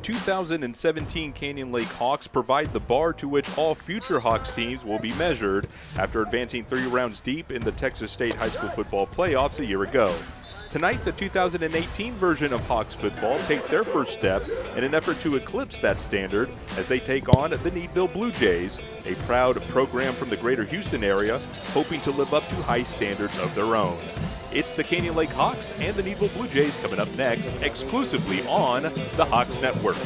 2017 Canyon Lake Hawks provide the bar to which all future Hawks teams will be measured after advancing 3 rounds deep in the Texas State High School football playoffs a year ago. Tonight, the 2018 version of Hawks football take their first step in an effort to eclipse that standard as they take on the Needville Bluejays, a proud program from the greater Houston area, hoping to live up to high standards of their own. It's the Canyon Lake Hawks and the Needville Bluejays coming up next, exclusively on the Hawks Network.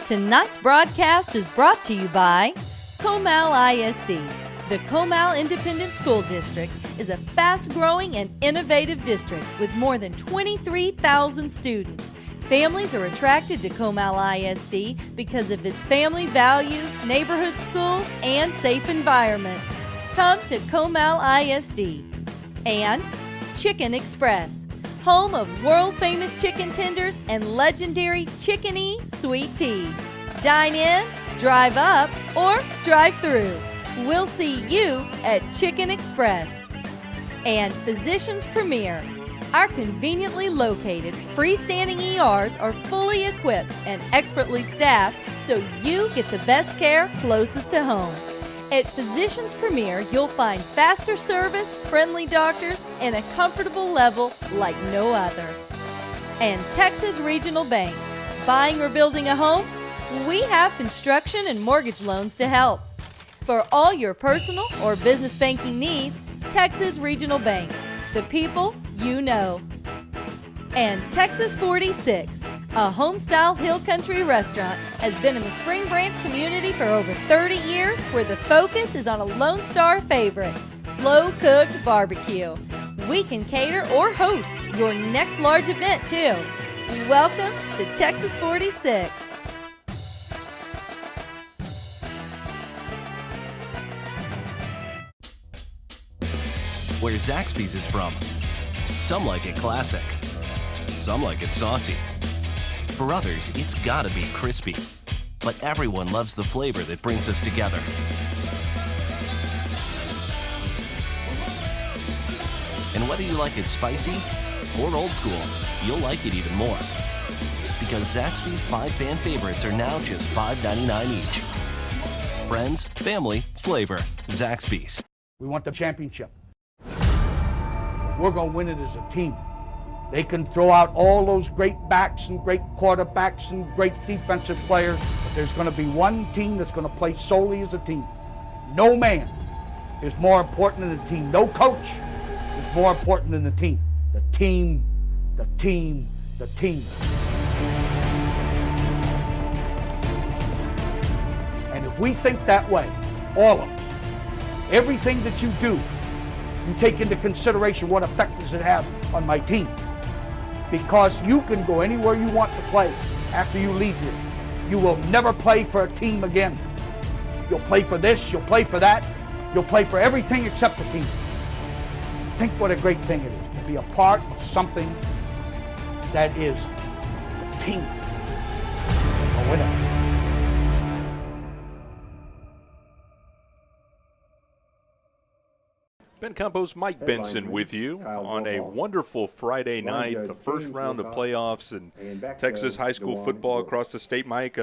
Tonight's broadcast is brought to you by Comal ISD. The Comal Independent School District is a fast-growing and innovative district with more than 23,000 students. Families are attracted to Comal ISD because of its family values, neighborhood schools, and safe environments. Come to Comal ISD. And Chicken Express, home of world-famous chicken tenders and legendary Chicken-y sweet tea. Dine in, drive up, or drive through. We'll see you at Chicken Express. And Physicians Premier. Our conveniently located freestanding ERs are fully equipped and expertly staffed so you get the best care closest to home. At Physicians Premier, you'll find faster service, friendly doctors, and a comfortable level like no other. And Texas Regional Bank. Buying or building a home? We have construction and mortgage loans to help. For all your personal or business banking needs, Texas Regional Bank, the people you know. And Texas 46, a home-style hill country restaurant, has been in the Spring Branch community for over 30 years, where the focus is on a Lone Star favorite, slow-cooked barbecue. We can cater or host your next large event, too. Welcome to Texas 46. Where Zaxby's is from. Some like it classic. Some like it saucy. For others, it's gotta be crispy. But everyone loves the flavor that brings us together. And whether you like it spicy or old school, you'll like it even more. Because Zaxby's 5 fan favorites are now just $5.99 each. Friends, family, flavor. Zaxby's. We want the championship. We're going to win it as a team. They can throw out all those great backs and great quarterbacks and great defensive players, but there's going to be one team that's going to play solely as a team. No man is more important than the team. No coach is more important than the team. The team, the team, the team. And if we think that way, all of us, everything that you do, you take into consideration what effect does it have on my team. Because you can go anywhere you want to play after you leave here. You will never play for a team again. You'll play for this, you'll play for that, you'll play for everything except the team. Think what a great thing it is to be a part of something that is the team. A winner. Ben Campos, Mike Benson with you on a wonderful Friday night, the first round of playoffs in Texas high school football across the state. Mike,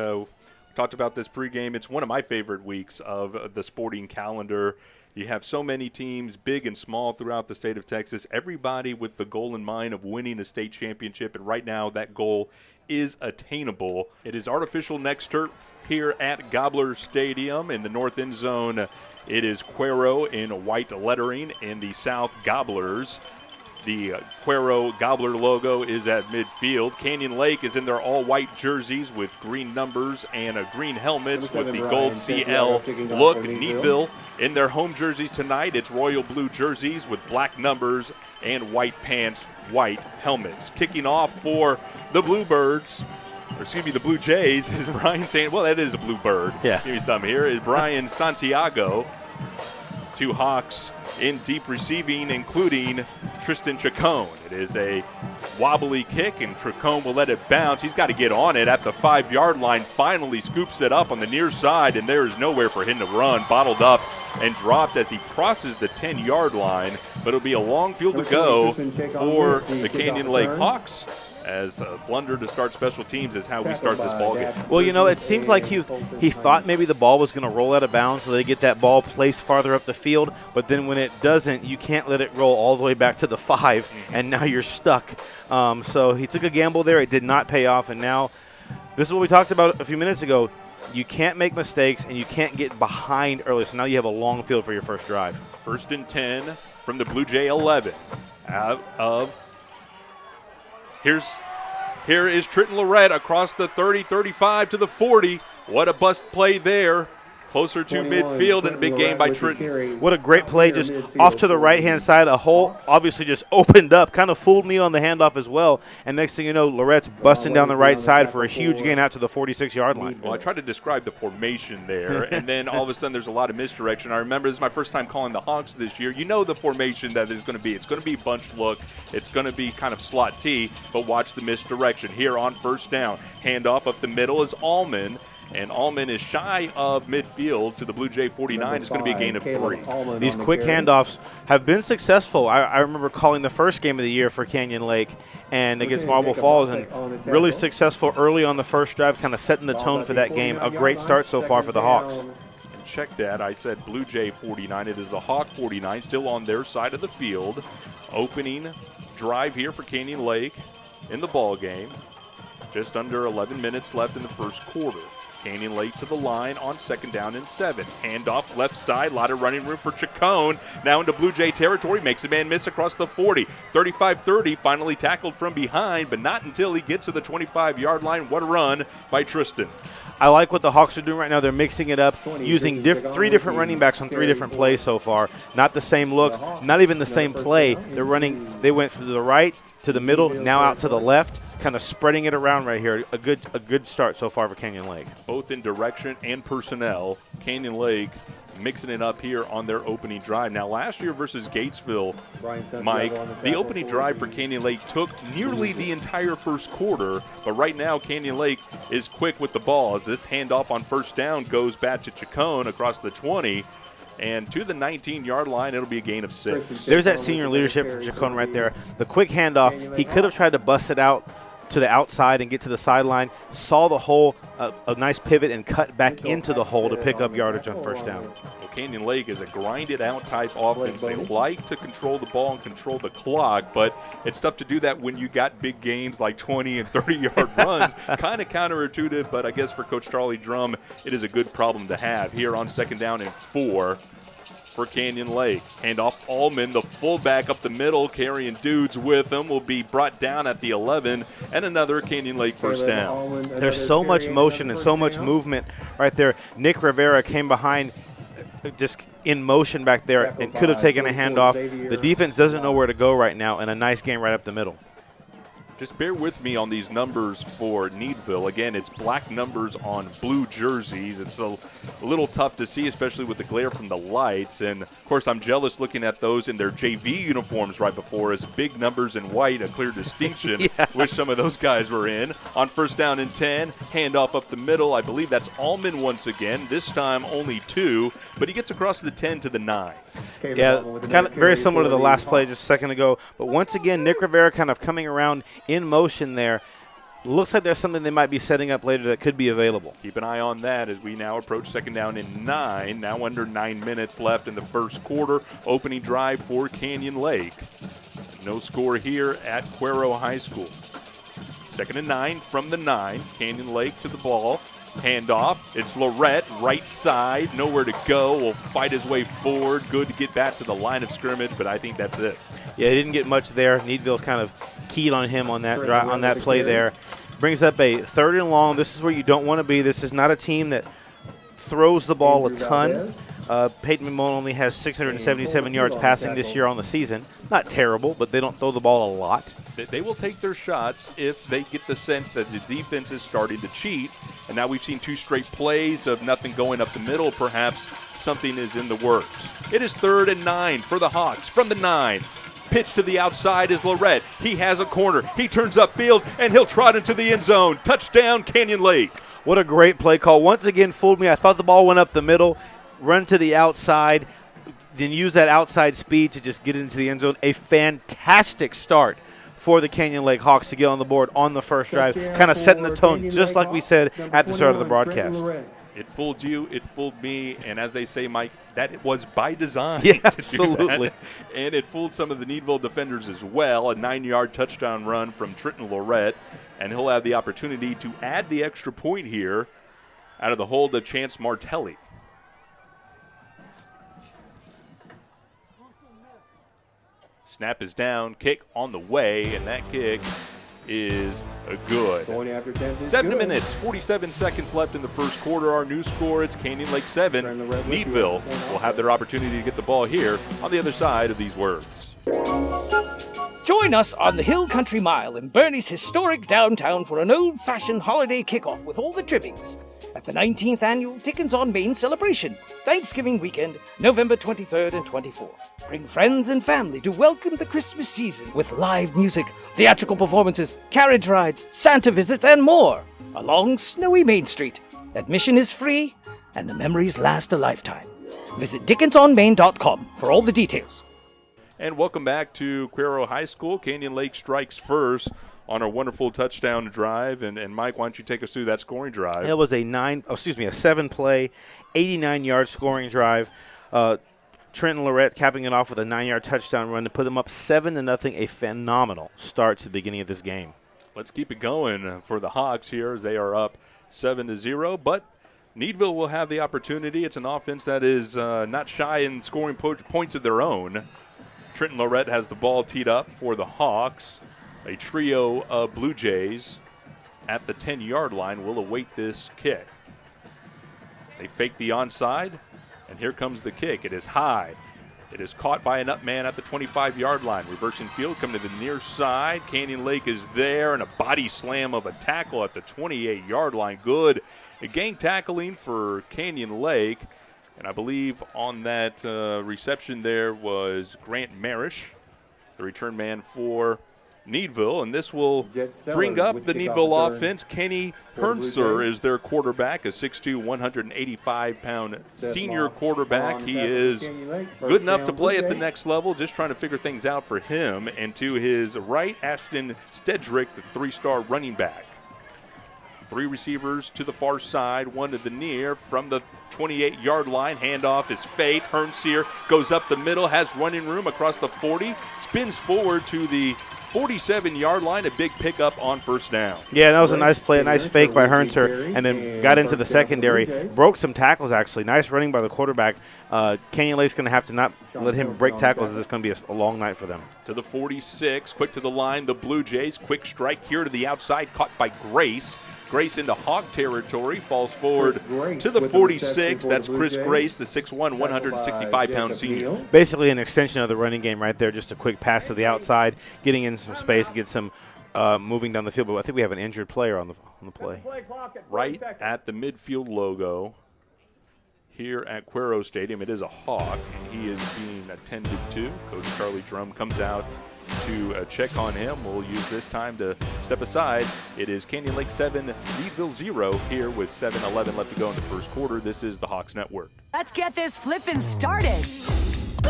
talked about this pregame. It's one of my favorite weeks of the sporting calendar. You have so many teams, big and small, throughout the state of Texas, everybody with the goal in mind of winning a state championship, and right now that goal is attainable. It is artificial next turf here at Gobbler Stadium. In the north end zone, it is Cuero in white lettering. In the south, Gobblers. The Cuero Gobbler logo is at midfield. Canyon Lake is in their all-white jerseys with green numbers and green helmets with the gold CL look. Needville in their home jerseys tonight. It's royal blue jerseys with black numbers and white pants, white helmets. Kicking off for the Bluebirds, or excuse me, the Blue Jays, is Brian saying, well, that is a Bluebird. Yeah. Give me some here. Is Brian Santiago. 2 Hawks in deep receiving, including Tristan Chacon. It is a wobbly kick, and Chacon will let it bounce. He's got to get on it at the 5-yard line. Finally scoops it up on the near side, and there is nowhere for him to run. Bottled up and dropped as he crosses the 10-yard line. But it'll be a long field to go for the Canyon Lake Hawks. as a blunder to start special teams is how we start this ball game. Well, you know, it seems like he thought maybe the ball was going to roll out of bounds, so they get that ball placed farther up the field. But then when it doesn't, you can't let it roll all the way back to the 5, and now you're stuck. So he took a gamble there. It did not pay off, and now this is what we talked about a few minutes ago. You can't make mistakes, and you can't get behind early. So now you have a long field for your first drive. 1st and 10 from the Blue Jay 11. Here is Trenton Lorette across the 30, 35 to the 40. What a bust play there. Closer to midfield, and a big game by Trenton. What a great play, just off to the right-hand side. A hole obviously just opened up, kind of fooled me on the handoff as well. And next thing you know, Lorette's busting down the right side for a huge gain out to the 46-yard line. Well, I tried to describe the formation there, and then all of a sudden there's a lot of misdirection. I remember this is my first time calling the Hawks this year. You know the formation that is going to be. It's going to be bunch look. It's going to be kind of slot T, but watch the misdirection. Here on 1st down, handoff up the middle is Allman. And Allman is shy of midfield to the Blue Jay 49. It's going to be a gain of 3. These quick handoffs have been successful. I remember calling the first game of the year for Canyon Lake and against Marble Falls, and really successful early on the first drive, kind of setting the tone for that game. A great start so far for the Hawks. And check that. I said Blue Jay 49. It is the Hawk 49 still on their side of the field. Opening drive here for Canyon Lake in the ball game. Just under 11 minutes left in the first quarter. Canyon Lake to the line on 2nd down and 7. Handoff left side, a lot of running room for Chacon. Now into Blue Jay territory, makes a man miss across the 40. 35-30, finally tackled from behind, but not until he gets to the 25-yard line. What a run by Tristan. I like what the Hawks are doing right now. They're mixing it up, using 3 different running backs on 3 different plays so far. Not the same look, not even the same play. They went to the right, to the middle, now out to the left, kind of spreading it around right here. A good start so far for Canyon Lake. Both in direction and personnel. Canyon Lake mixing it up here on their opening drive. Now, last year versus Gatesville, Mike, the opening drive for Canyon Lake took nearly the entire first quarter, but right now Canyon Lake is quick with the ball as this handoff on 1st down goes back to Chacon across the 20. And to the 19-yard line, it'll be a gain of 6. There's that senior leadership from Chacon right there. The quick handoff, he could have tried to bust it out to the outside and get to the sideline, saw the hole, a nice pivot, and cut back into the hole to pick up yardage on 1st down. Well, Canyon Lake is a grinded-out type offense. They like to control the ball and control the clock, but it's tough to do that when you got big gains like 20 and 30-yard runs. Kind of counterintuitive, but I guess for Coach Charlie Drum, it is a good problem to have. Here on 2nd down and 4 for Canyon Lake. Handoff Allman, the fullback up the middle, carrying dudes with him, will be brought down at the 11, and another Canyon Lake 1st down. There's so much motion and so much movement right there. Nick Rivera came behind just in motion back there and could have taken a handoff. The defense doesn't know where to go right now, and a nice game right up the middle. Just bear with me on these numbers for Needville. Again, it's black numbers on blue jerseys. It's a little tough to see, especially with the glare from the lights. And, of course, I'm jealous looking at those in their JV uniforms right before us. Big numbers in white, a clear distinction. Yeah. Wish some of those guys were in. On 1st down and 10, handoff up the middle. I believe that's Allman once again. This time only 2, but he gets across the 10 to the 9. Yeah, kind of very similar to the last play just a second ago. But once again, Nick Rivera kind of coming around in motion there. Looks like there's something they might be setting up later that could be available. Keep an eye on that as we now approach 2nd down and 9. Now under 9 minutes left in the first quarter. Opening drive for Canyon Lake. No score here at Cuero High School. 2nd and 9 from the 9. Canyon Lake to the ball. Handoff. It's Lorette, right side, nowhere to go. Will fight his way forward. Good to get back to the line of scrimmage, but I think that's it. Yeah, he didn't get much there. Needville kind of keyed on him on that play there. Brings up a 3rd and long. This is where you don't want to be. This is not a team that throws the ball a ton. Peyton McMullen only has 677 yards passing this year on the season. Not terrible, but they don't throw the ball a lot. They will take their shots if they get the sense that the defense is starting to cheat. And now we've seen 2 straight plays of nothing going up the middle. Perhaps something is in the works. It is 3rd and 9 for the Hawks from the 9. Pitch to the outside is Lorette. He has a corner. He turns upfield, and he'll trot into the end zone. Touchdown, Canyon Lake. What a great play call. Once again, fooled me. I thought the ball went up the middle, run to the outside, then use that outside speed to just get into the end zone. A fantastic start for the Canyon Lake Hawks to get on the board on the first drive, kind of setting the tone, just like we said at the start of the broadcast. It fooled you, it fooled me, and as they say, Mike, that was by design. Yeah, to absolutely. do that. And it fooled some of the Needville defenders as well. A 9-yard touchdown run from Trenton Lorette, and he'll have the opportunity to add the extra point here out of the hold of Chance Martelli. Snap is down, kick on the way, and that kick is a good. 7 minutes, 47 seconds left in the first quarter. Our new score, it's Canyon Lake 7. Needville will have their opportunity to get the ball here on the other side of these words. Join us on the Hill Country Mile in Bernie's historic downtown for an old-fashioned holiday kickoff with all the trimmings at the 19th Annual Dickens on Main celebration, Thanksgiving weekend, November 23rd and 24th. Bring friends and family to welcome the Christmas season with live music, theatrical performances, carriage rides, Santa visits, and more along snowy Main Street. Admission is free, and the memories last a lifetime. Visit dickensonmain.com for all the details. And welcome back to Cuero High School. Canyon Lake strikes first on a wonderful touchdown drive. And Mike, why don't you take us through that scoring drive? It was a 7-play, 89-yard scoring drive. Trenton Lorette capping it off with a 9-yard touchdown run to put them up 7-0. A phenomenal start to the beginning of this game. Let's keep it going for the Hawks here as they are up 7-0. But Needville will have the opportunity. It's an offense that is not shy in scoring points of their own. Trenton Lorette has the ball teed up for the Hawks. A trio of Bluejays at the 10-yard line will await this kick. They fake the onside, and here comes the kick. It is high. It is caught by an up man at the 25-yard line. Reversing field, coming to the near side. Canyon Lake is there, and a body slam of a tackle at the 28-yard line. Good. A gang tackling for Canyon Lake. And I believe on that reception there was Grant Marish, the return man for Needville. And this will bring up the Needville offense. Kenny Hernser is their quarterback, a 6'2", 185-pound senior quarterback. He is good enough to play at the next level, just trying to figure things out for him. And to his right, Ashton Stedrick, the 3-star running back. 3 receivers to the far side, one to the near from the 28-yard line. Handoff is fake. Hernseer goes up the middle, has running room across the 40, spins forward to the 47-yard line, a big pickup on first down. Yeah, that was a nice play, a nice fake by Hernser, and then got into the secondary. Broke some tackles, actually. Nice running by the quarterback. Canyon Lake's going to have to not let him break tackles. This is going to be a long night for them. To the 46, quick to the line, the Bluejays. Quick strike here to the outside, caught by Grace. Grace into Hawk territory, falls forward to the 46. That's Chris Grace, the 6'1", 165-pound senior. Basically an extension of the running game right there, just a quick pass to the outside, getting in some space, get some moving down the field. But I think we have an injured player on the play. Right at the midfield logo here at Cuero Stadium. It is a Hawk, and he is being attended to. Coach Charlie Drum comes out to check on him. We'll use this time to step aside. It is Canyon Lake 7, Needville 0 here with 7:11 left to go in the first quarter. This is the Hawks Network. Let's get this flipping started.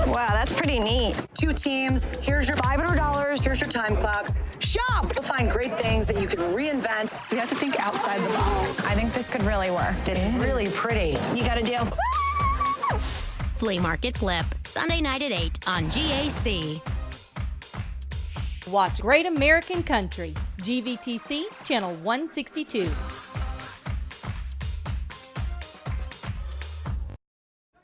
Wow, that's pretty neat. 2 teams, here's your $500, here's your time clock. Shop! You'll find great things that you can reinvent. We have to think outside the box. I think this could really work. It's really pretty. You got a deal? Flea Market Flip, Sunday night at 8 on GAC. Watch Great American Country, GVTC, Channel 162.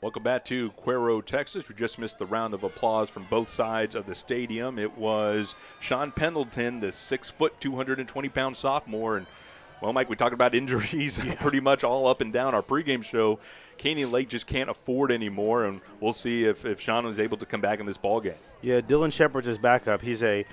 Welcome back to Cuero, Texas. We just missed the round of applause from both sides of the stadium. It was Sean Pendleton, the 6', 220-pound sophomore. And, well, Mike, we talked about injuries pretty much all up and down our pregame show. Canyon Lake just can't afford anymore, and we'll see if Sean was able to come back in this ballgame. Yeah, Dylan Shepard's his backup. He's a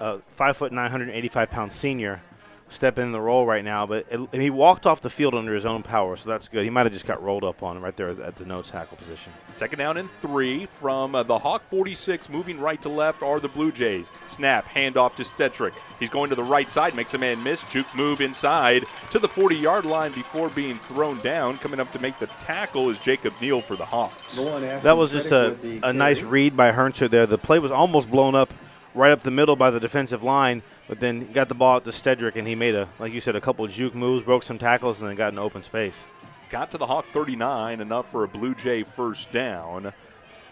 5'9", 185-pound senior. Step in the role right now, but he walked off the field under his own power, so that's good. He might have just got rolled up on right there at the nose tackle position. 2nd down and 3 from the Hawk 46, moving right to left are the Bluejays. Snap, handoff to Stetrick. He's going to the right side, makes a man miss. Juke move inside to the 40-yard line before being thrown down. Coming up to make the tackle is Jacob Neal for the Hawks. That was just a nice read by Hernser there. The play was almost blown up right up the middle by the defensive line, but then got the ball out to Stedrick, and he made, like you said, a couple of juke moves, broke some tackles, and then got in open space. Got to the Hawk 39, enough for a Blue Jay first down.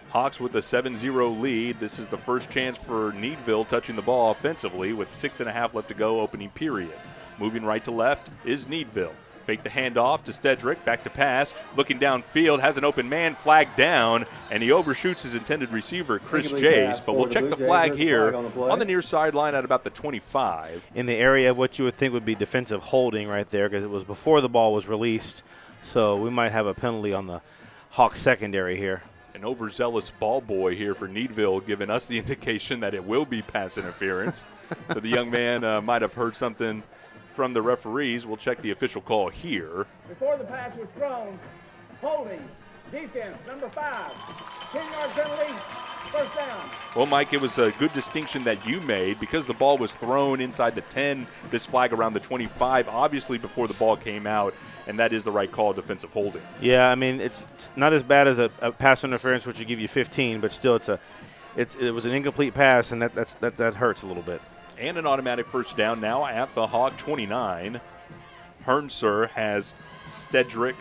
Hawks with a 7-0 lead. This is the first chance for Needville touching the ball offensively with 6.5 left to go, opening period. Moving right to left is Needville. Fake the handoff to Stedrick, back to pass, looking downfield, has an open man, flag down, and he overshoots his intended receiver, Chris Jace, but we'll check the flag here on the near sideline at about the 25. In the area of what you would think would be defensive holding right there, because it was before the ball was released, so we might have a penalty on the Hawks secondary here. An overzealous ball boy here for Needville, giving us the indication that it will be pass interference. So the young man might have heard something from the referees. We'll check the official call here. Before the pass was thrown, holding, defense, number 5, 10-yard penalty, first down. Well, Mike, it was a good distinction that you made because the ball was thrown inside the 10, this flag around the 25, obviously before the ball came out, and that is the right call, defensive holding. Yeah, I mean, it's not as bad as a pass interference, which would give you 15, but still it was an incomplete pass, and that hurts a little bit. And an automatic first down now at the Hawk 29. Hernser has Stedrick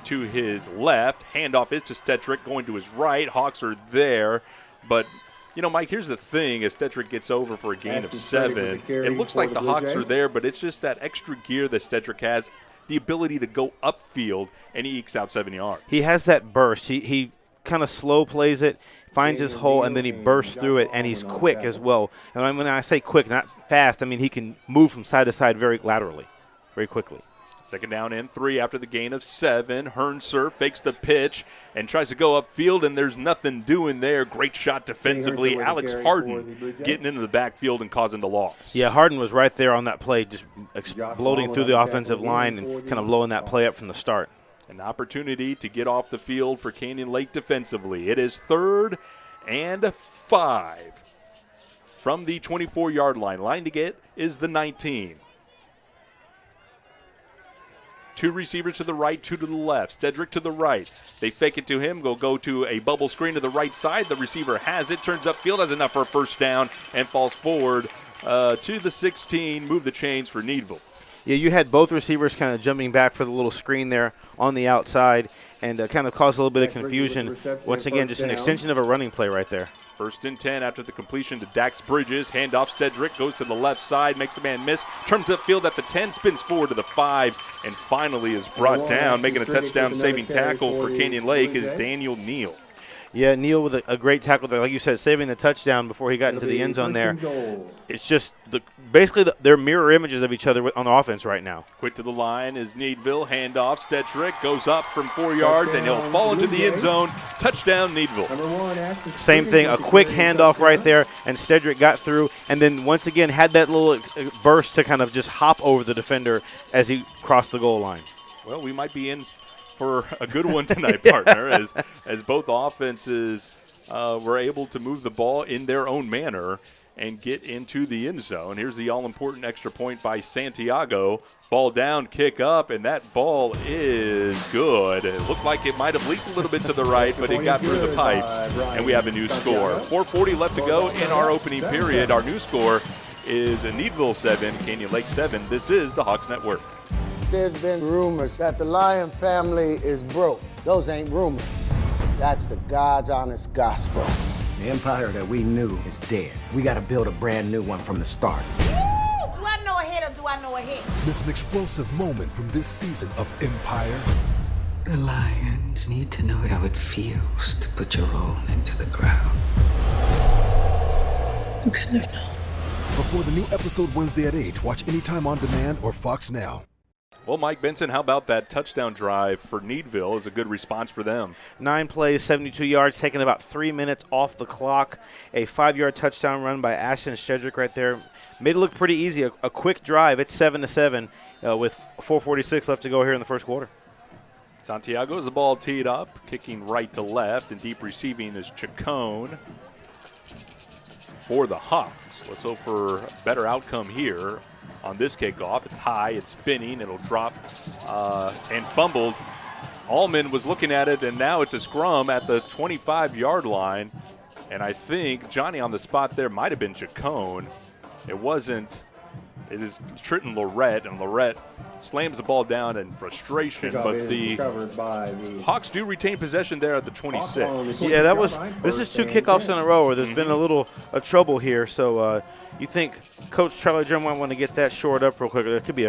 to his left. Handoff is to Stedrick, going to his right. Hawks are there. But, you know, Mike, here's the thing. As Stedrick gets over for a gain of 7, it looks like the Hawks are there, but it's just that extra gear that Stedrick has, the ability to go upfield, and he ekes out 7 yards. He has that burst. He kind of slow plays it, finds his hole, and then he bursts through it, and he's quick as well. And when I say quick, not fast, I mean he can move from side to side very laterally, very quickly. Second down and 3 after the gain of 7. Hernser fakes the pitch and tries to go upfield, and there's nothing doing there. Great shot defensively. Alex Harden getting into the backfield and causing the loss. Yeah, Harden was right there on that play, just exploding through the offensive line and kind of blowing that play up from the start. An opportunity to get off the field for Canyon Lake defensively. It is 3rd and 5 from the 24-yard line. Line to get is the 19. 2 receivers to the right, 2 to the left. Stedrick to the right. They fake it to him. Go to a bubble screen to the right side. The receiver has it, turns upfield, has enough for a first down, and falls forward to the 16. Move the chains for Needville. Yeah, you had both receivers kind of jumping back for the little screen there on the outside and kind of caused a little bit of confusion. Once again, just an extension of a running play right there. 1st and 10 after the completion to Dax Bridges. Handoff Stedrick goes to the left side, makes a man miss, turns upfield at the 10, spins forward to the 5, and finally is brought down. Making a touchdown-saving tackle for Canyon Lake is Daniel Neal. Yeah, Neal with a great tackle there. Like you said, saving the touchdown before he got into the end zone there. It's just basically they're mirror images of each other on offense right now. Quick to the line is Needville. Handoff. Stedrick goes up from 4 yards, and he'll fall into the end zone. Touchdown, Needville. Same thing, a quick handoff right there, and Stedrick got through, and then once again had that little burst to kind of just hop over the defender as he crossed the goal line. Well, we might be in for a good one tonight, partner, as both offenses were able to move the ball in their own manner and get into the end zone. Here's the all-important extra point by Santiago. Ball down, kick up, and that ball is good. It looked like it might have leaked a little bit to the right, but it got through the pipes, and we have a new score. 4:40 left to go in our opening period. Our new score is Needville 7, Canyon Lake 7. This is the Hawks Network. There's been rumors that the Lyon family is broke. Those ain't rumors. That's the God's honest gospel. The empire that we knew is dead. We gotta build a brand new one from the start. Do I know ahead or do I know ahead? Miss an explosive moment from this season of Empire. The Lions need to know how it feels to put your own into the ground. You couldn't have known. Before the new episode Wednesday at 8, watch anytime on demand or Fox Now. Well, Mike Benson, how about that touchdown drive for Needville? Is a good response for them. 9 plays, 72 yards, taking about 3 minutes off the clock. A 5-yard touchdown run by Ashton Stedrick right there. Made it look pretty easy. A quick drive. It's 7-7 with 4:46 left to go here in the first quarter. Santiago has the ball teed up, kicking right to left, and deep receiving is Chacon for the Hawks. Let's hope for a better outcome here. On this kickoff, it's high, it's spinning, it'll drop and fumbled. Allman was looking at it, and now it's a scrum at the 25-yard line. And I think Johnny on the spot there might have been Chacon. It wasn't. It is Trenton Lorette, and Lorette slams the ball down in frustration. But the Hawks do retain possession there at the 26. Yeah, this is 2 kickoffs in a row where there's been a little trouble here. So you think Coach Charlie Drum might want to get that shored up real quick. There could be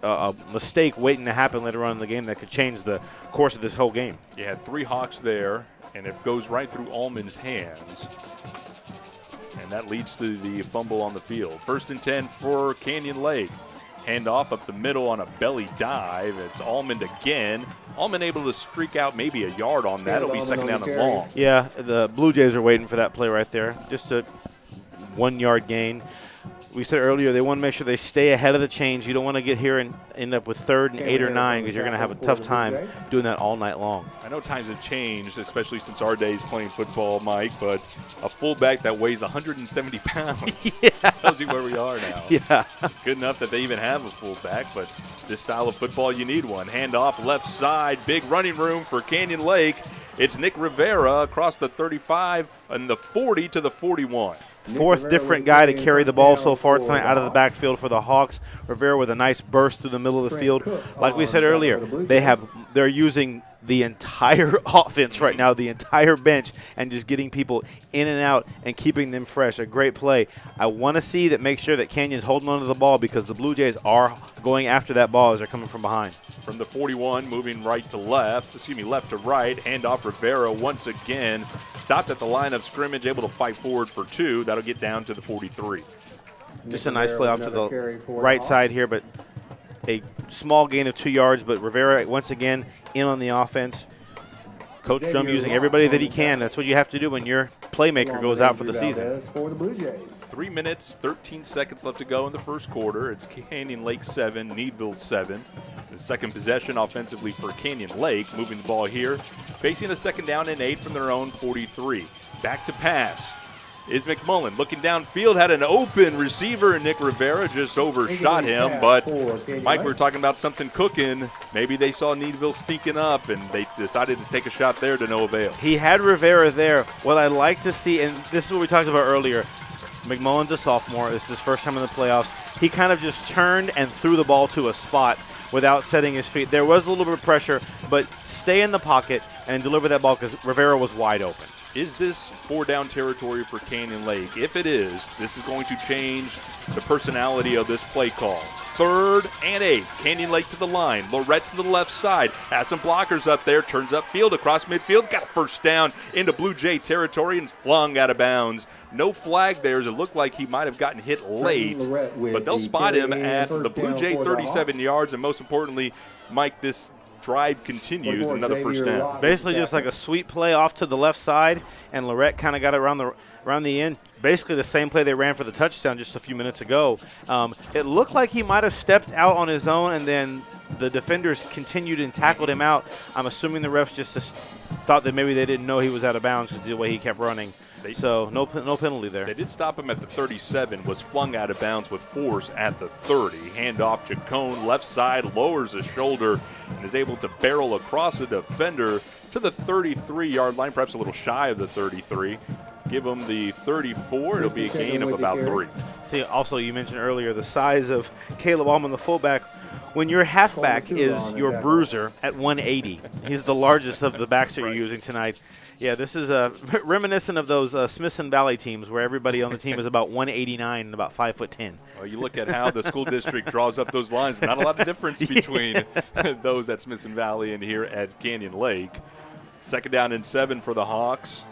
a mistake waiting to happen later on in the game that could change the course of this whole game. You had 3 Hawks there, and it goes right through Allman's hands. And that leads to the fumble on the field. 1st and 10 for Canyon Lake. Handoff up the middle on a belly dive. It's Allman again. Allman able to streak out maybe a yard on that. It'll be 2nd down and long. Yeah, the Blue Jays are waiting for that play right there. Just a 1-yard gain. We said earlier they want to make sure they stay ahead of the chains. You don't want to get here and end up with 3rd and 8 or 9 because you're going to have a tough time doing that all night long. I know times have changed, especially since our days playing football, Mike, but a fullback that weighs 170 pounds tells you where we are now. Yeah. Good enough that they even have a fullback, but this style of football, you need one. Handoff left side, big running room for Canyon Lake. It's Nick Rivera across the 35 and the 40 to the 41. 4th different guy to carry the ball so far tonight out of the backfield for the Hawks. Rivera with a nice burst through the middle of the field. Like we said earlier, they're using the entire offense right now, the entire bench, and just getting people in and out and keeping them fresh. A great play. I want to see that, make sure that Canyon's holding on to the ball because the Blue Jays are going after that ball as they're coming from behind. From the 41, moving left to right. Handoff Rivera once again. Stopped at the line of scrimmage, able to fight forward for 2. That'll get down to the 43. Just a nice play off to the right side here, but a small gain of 2 yards. But Rivera, once again, in on the offense. Coach Drum using everybody that he can. That's what you have to do when your playmaker goes out for the season. 3 minutes, 13 seconds left to go in the first quarter. It's Canyon Lake 7, Needville 7. The second possession offensively for Canyon Lake, moving the ball here, facing a 2nd down and 8 from their own 43. Back to pass is McMullen. Looking downfield, had an open receiver, and Nick Rivera just overshot him. But, Mike, we were talking about something cooking. Maybe they saw Needville sneaking up, and they decided to take a shot there to no avail. He had Rivera there. What I'd like to see, and this is what we talked about earlier, McMullen's a sophomore. This is his first time in the playoffs. He kind of just turned and threw the ball to a spot without setting his feet. There was a little bit of pressure, but stay in the pocket and deliver that ball because Rivera was wide open. Is this 4-down territory for Canyon Lake? If it is, this is going to change the personality of this play call. 3rd and 8. Canyon Lake to the line. Lorette to the left side. Has some blockers up there. Turns upfield across midfield. Got a 1st down into Blue Jay territory and flung out of bounds. No flag there as it looked like he might have gotten hit late. But they'll spot him at the Blue Jay 37 yards. And most importantly, Mike, this drive continues, another 1st down. Basically just like a sweet play off to the left side, and Lorette kind of got it around the end. Basically the same play they ran for the touchdown just a few minutes ago. It looked like he might have stepped out on his own, and then the defenders continued and tackled him out. I'm assuming the refs just thought that maybe they didn't know he was out of bounds because of the way he kept running. So no penalty there. They did stop him at the 37, was flung out of bounds with force at the 30. Handoff Chacon, left side, lowers his shoulder, and is able to barrel across the defender to the 33-yard line, perhaps a little shy of the 33. Give him the 34. It'll be a gain of about 3. See, also you mentioned earlier the size of Caleb Allman, the fullback. When your halfback is your bruiser at 180, he's the largest of the backs that you're using tonight. Yeah, this is reminiscent of those Smithson Valley teams where everybody on the team is about 189 and about 5'10". Well, you look at how the school district draws up those lines. Not a lot of difference between those at Smithson Valley and here at Canyon Lake. 2nd down and 7 for the Hawks.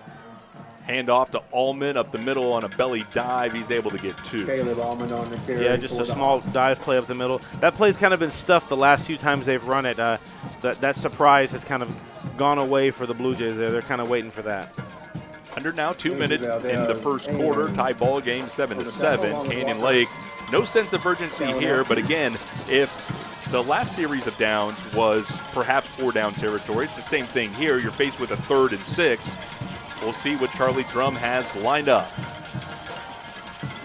Hand off to Allman up the middle on a belly dive. He's able to get 2. Caleb Allman on the carry. Yeah, just a small dive play up the middle. That play's kind of been stuffed the last few times they've run it. That surprise has kind of gone away for the Blue Jays there. They're kind of waiting for that. Under now 2 minutes in the first quarter. Tie ball game 7-7. Canyon Lake, no sense of urgency here. But again, if the last series of downs was perhaps 4-down territory, it's the same thing here. You're faced with a 3rd and 6. We'll see what Charlie Drum has lined up.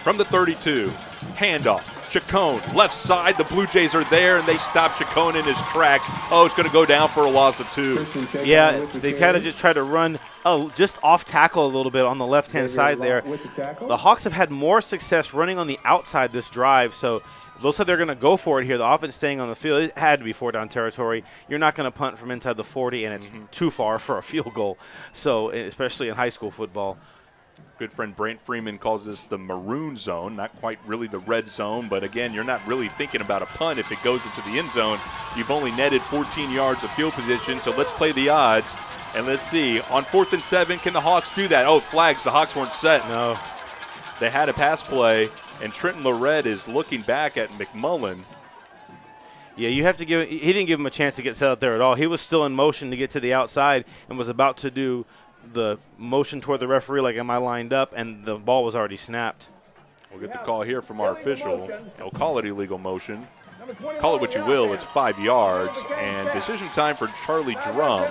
From the 32, handoff. Chacon, left side. The Blue Jays are there, and they stop Chacon in his tracks. Oh, it's going to go down for a loss of 2. Yeah, they kind of just tried to run just off tackle a little bit on the left-hand side there. The Hawks have had more success running on the outside this drive, so it looks like they're going to go for it here. The offense staying on the field. It had to be 4-down territory. You're not going to punt from inside the 40, and it's too far for a field goal, so especially in high school football. Good friend Brant Freeman calls this the maroon zone, not quite really the red zone, but again, you're not really thinking about a punt if it goes into the end zone. You've only netted 14 yards of field position, so let's play the odds, and let's see. On 4th and 7, can the Hawks do that? Oh, flags. The Hawks weren't set. No. They had a pass play, and Trenton Lorette is looking back at McMullen. Yeah, you have to give – he didn't give him a chance to get set out there at all. He was still in motion to get to the outside and was about to do the motion toward the referee like, am I lined up, and the ball was already snapped. We'll get the call here from our official. He'll call it illegal motion. Call it what you will. It's 5 yards, and decision time for Charlie Drum.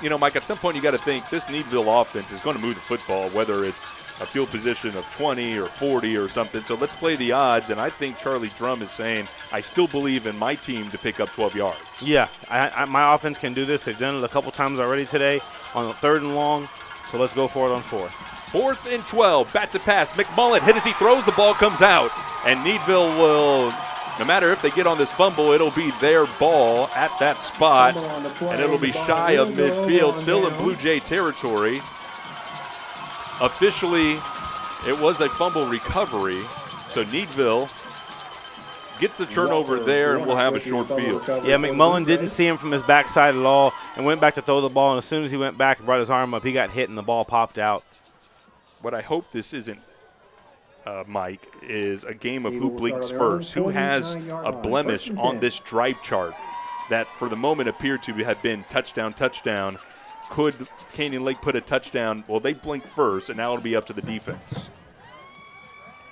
You know, Mike, at some point you got to think this Needville offense is going to move the football, whether it's a field position of 20 or 40 or something. So let's play the odds, and I think Charlie Drum is saying, I still believe in my team to pick up 12 yards. Yeah, my offense can do this. They've done it a couple times already today on 3rd and long, so let's go for it on 4th. 4th and 12, bat to pass. McMullen hit as he throws, the ball comes out, and Needville will, no matter if they get on this fumble, it'll be their ball at that spot, and it'll be shy of midfield, still in Blue Jay territory. Officially, it was a fumble recovery, so Needville gets the turnover there, and we'll have a short field. Yeah, McMullen didn't see him from his backside at all and went back to throw the ball, and as soon as he went back and brought his arm up, he got hit and the ball popped out. What I hope this isn't, Mike, is a game of who blinks first, who has a blemish on this drive chart that for the moment appeared to have been touchdown, touchdown. Could Canyon Lake put a touchdown? Well, they blinked first, and now it'll be up to the defense.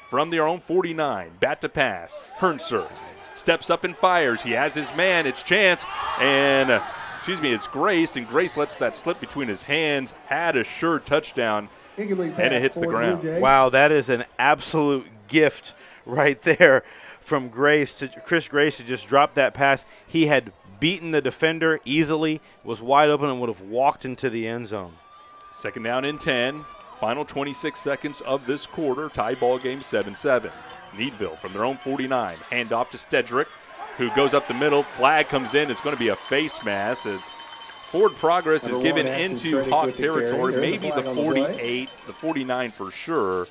From their own 49, bat to pass. Hernser steps up and fires. He has his man. It's Chance, and it's Grace, and Grace lets that slip between his hands. Had a sure touchdown, and it hits the ground. Wow, that is an absolute gift right there from Grace to Chris Grace to just drop that pass. He had beaten the defender easily, was wide open, and would have walked into the end zone. 2nd down and 10. Final 26 seconds of this quarter. Tie ball game 7-7. Needville from their own 49. Hand off to Stedrick, who goes up the middle. Flag comes in. It's going to be a face mask. Forward progress is given into Hawk territory. Maybe the 48, the 49 for sure.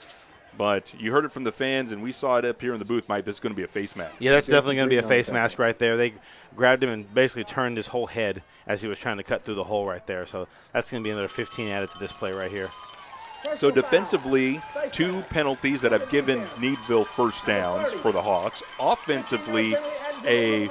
But you heard it from the fans, and we saw it up here in the booth, Mike. This is going to be a face mask. Yeah, that's definitely going to be a face mask right there. They grabbed him and basically turned his whole head as he was trying to cut through the hole right there. So that's going to be another 15 added to this play right here. So defensively, 2 penalties that have given Needville first downs for the Hawks. Offensively, a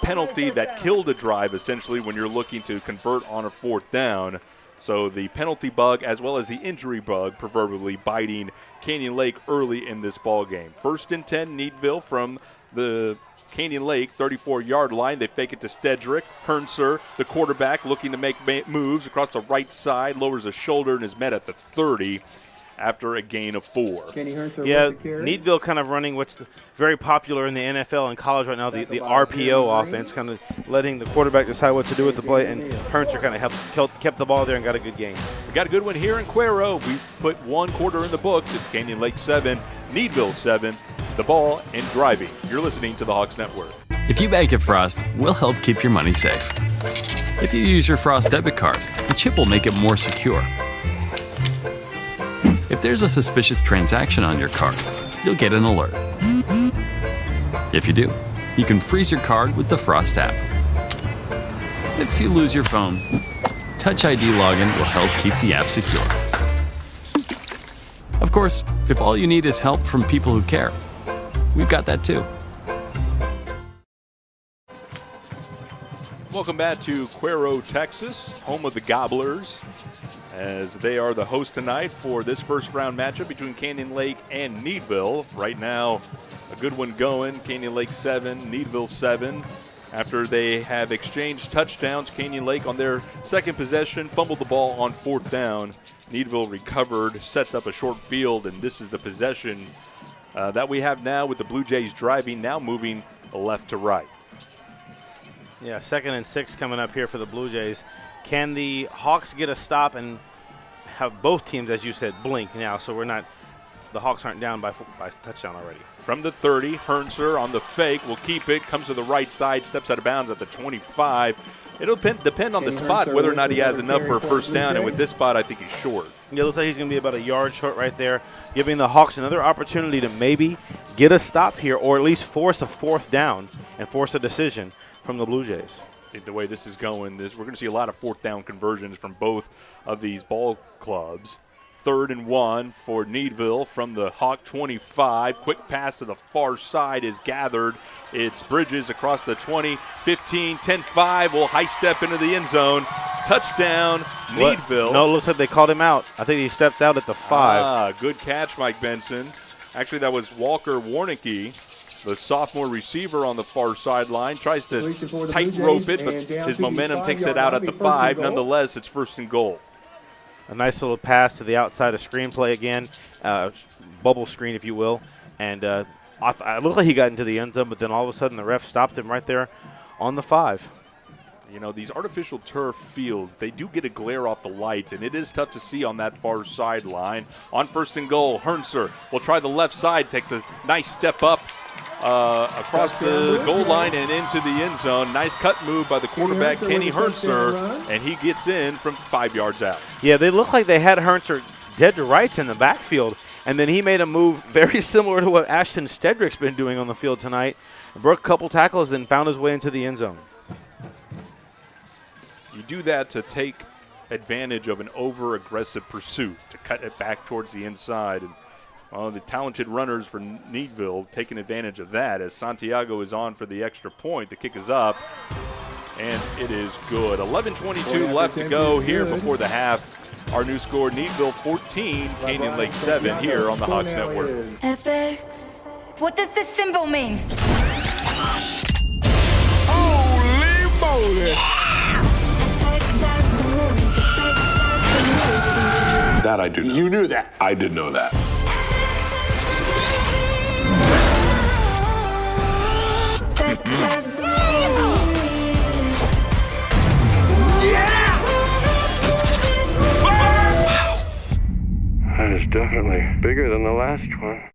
penalty that killed a drive, essentially, when you're looking to convert on a 4th down. So the penalty bug as well as the injury bug proverbially biting Canyon Lake early in this ball game. 1st and 10, Needville from the Canyon Lake 34-yard line. They fake it to Stedrick. Hernser, the quarterback, looking to make moves across the right side, lowers a shoulder and is met at the 30 after a gain of 4. Yeah, Needville kind of running what's very popular in the NFL and college right now, the RPO offense, kind of letting the quarterback decide what to do with the play, and Hernser kind of kept the ball there and got a good game. We got a good one here in Cuero. We've put 1 quarter in the books. It's Canyon Lake 7, Needville 7. The ball and driving. You're listening to the Hawks Network. If you bank at Frost, we'll help keep your money safe. If you use your Frost debit card, the chip will make it more secure. If there's a suspicious transaction on your card, you'll get an alert. If you do, you can freeze your card with the Frost app. If you lose your phone, Touch ID login will help keep the app secure. Of course, if all you need is help from people who care, we've got that too. Welcome back to Cuero, Texas, home of the Gobblers, as they are the host tonight for this first-round matchup between Canyon Lake and Needville. Right now, a good one going. Canyon Lake 7, Needville 7. After they have exchanged touchdowns, Canyon Lake on their second possession fumbled the ball on fourth down. Needville recovered, sets up a short field, and this is the possession that we have now with the Blue Jays driving, now moving left to right. Yeah, 2nd and 6 coming up here for the Blue Jays. Can the Hawks get a stop and have both teams, as you said, blink now, so the Hawks aren't down by touchdown already? From the 30, Hernser on the fake will keep it, comes to the right side, steps out of bounds at the 25. It'll depend on the spot whether or not he has enough for a first down, and with this spot, I think he's short. Yeah, it looks like he's going to be about a yard short right there, giving the Hawks another opportunity to maybe get a stop here or at least force a 4th down and force a decision from the Blue Jays. I think the way this is going, we're going to see a lot of 4th down conversions from both of these ball clubs. 3rd and 1 for Needville from the Hawk 25. Quick pass to the far side is gathered. It's Bridges across the 20, 15, 10-5. Will high step into the end zone. Touchdown, Needville. No, it looks like they called him out. I think he stepped out at the 5. Good catch, Mike Benson. Actually, that was Walker Warnicki, the sophomore receiver on the far sideline. Tries to tight rope it, but his momentum takes it out at the 5. Nonetheless, it's 1st and goal. A nice little pass to the outside of screenplay again, bubble screen, if you will. And it looked like he got into the end zone, but then all of a sudden the ref stopped him right there on the 5. You know, these artificial turf fields, they do get a glare off the lights, and it is tough to see on that far sideline. On 1st and goal, Hernser will try the left side, takes a nice step up across the goal line and into the end zone. Nice cut move by the quarterback, Kenny Hernser, and he gets in from 5 yards out. Yeah, they look like they had Hernser dead to rights in the backfield, and then he made a move very similar to what Ashton Stedrick's been doing on the field tonight. Broke a couple tackles and found his way into the end zone. You do that to take advantage of an over-aggressive pursuit, to cut it back towards the inside. And the talented runners for Needville taking advantage of that as Santiago is on for the extra point. The kick is up, and it is good. 11:22 left to go here before the half. Our new score, Needville 14, Canyon Lake 7 here on the Hawks Network. FX. What does this symbol mean? Holy moly! That I do know. You knew that. I did know that. That is definitely bigger than the last one.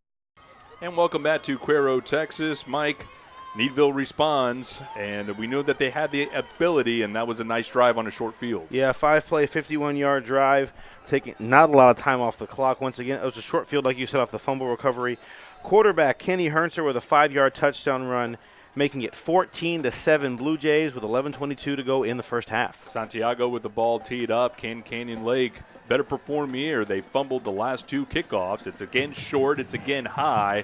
And welcome back to Cuero, Texas. Mike, Needville responds, and we knew that they had the ability, and that was a nice drive on a short field. Yeah, 5-play, 51-yard drive, taking not a lot of time off the clock. Once again, it was a short field, like you said, off the fumble recovery. Quarterback Kenny Hernser with a 5-yard touchdown run, making it 14-7 Blue Jays with 11:22 to go in the first half. Santiago with the ball teed up. Canyon Lake better perform here. They fumbled the last 2 kickoffs. It's again short. It's again high.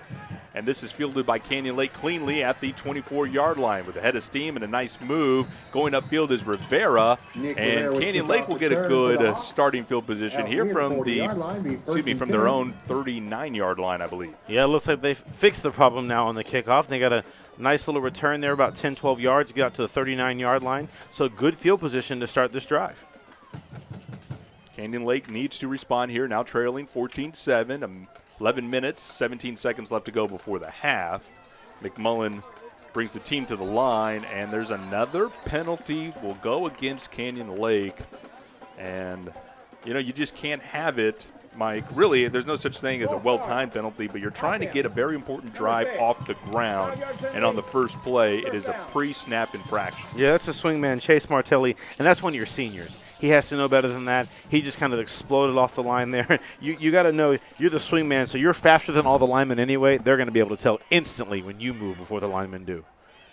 And this is fielded by Canyon Lake cleanly at the 24-yard line with a head of steam and a nice move. Going upfield is Rivera. And Canyon Lake will get a good starting field position here from from their own 39-yard line, I believe. Yeah, it looks like they've fixed the problem now on the kickoff. They got a nice little return there, about 10, 12 yards, get out to the 39-yard line. So good field position to start this drive. Canyon Lake needs to respond here, now trailing 14-7. 11 minutes, 17 seconds left to go before the half. McMullen brings the team to the line, and there's another penalty will go against Canyon Lake. And, you know, you just can't have it, Mike. Really, there's no such thing as a well-timed penalty, but you're trying to get a very important drive off the ground. And on the first play, it is a pre-snap infraction. Yeah, that's a swingman, Chase Martelli, and that's one of your seniors. He has to know better than that. He just kind of exploded off the line there. You got to know you're the swingman, so you're faster than all the linemen anyway. They're going to be able to tell instantly when you move before the linemen do.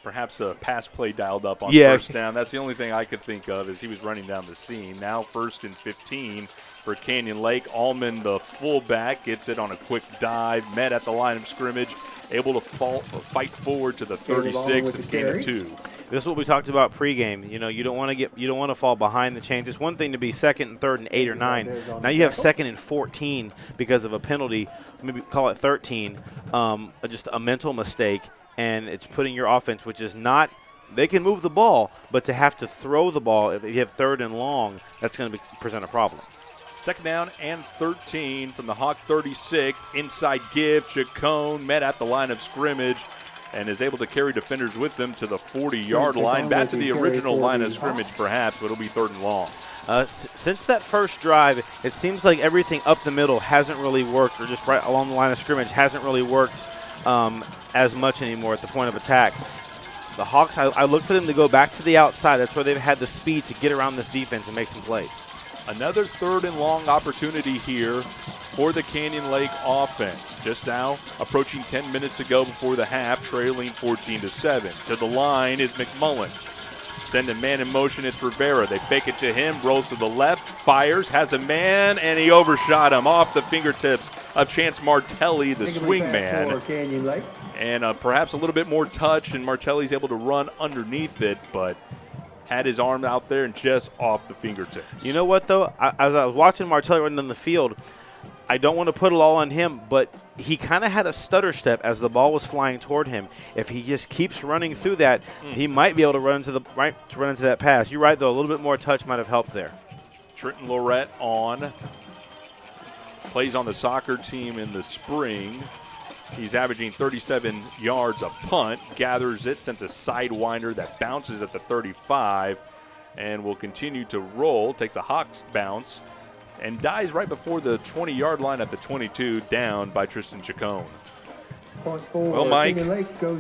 Perhaps a pass play dialed up on first down. That's the only thing I could think of as he was running down the seam. Now 1st and 15 for Canyon Lake. Allman, the fullback, gets it on a quick dive, met at the line of scrimmage, able to fight forward to the 36 and gain a 2. This is what we talked about pregame. You know, you don't want to fall behind the chains. It's one thing to be 2nd and 3rd and 8 or 9. Now you have 2nd and 14 because of a penalty. Maybe call it 13. Just a mental mistake, and it's putting your offense, which is not. They can move the ball, but to have to throw the ball if you have 3rd and long, that's going to present a problem. Second down and 13 from the Hawk 36. Inside give. Chacon met at the line of scrimmage and is able to carry defenders with them to the 40-yard line. Back to the original line of scrimmage, perhaps, but it'll be 3rd and long. Since that first drive, it seems like everything up the middle hasn't really worked, or just right along the line of scrimmage hasn't really worked as much anymore at the point of attack. The Hawks, I look for them to go back to the outside. That's where they've had the speed to get around this defense and make some plays. Another 3rd and long opportunity here for the Canyon Lake offense. Just now approaching 10 minutes ago before the half, trailing 14-7. To the line is McMullen. Sending man in motion, it's Rivera. They fake it to him, rolls to the left, fires, has a man, and he overshot him off the fingertips of Chance Martelli, the swing man. And perhaps a little bit more touch, and Martelli's able to run underneath it, but had his arm out there and just off the fingertips. You know what, though? As I was watching Martelli run down the field, I don't want to put it all on him, but he kind of had a stutter step as the ball was flying toward him. If he just keeps running through that, he might be able to run into that pass. You're right, though. A little bit more touch might have helped there. Trenton Lorette plays on the soccer team in the spring. He's averaging 37 yards a punt, gathers it, sends a sidewinder that bounces at the 35, and will continue to roll, takes a Hawks bounce, and dies right before the 20-yard line at the 22, down by Tristan Chacon. Well, Mike,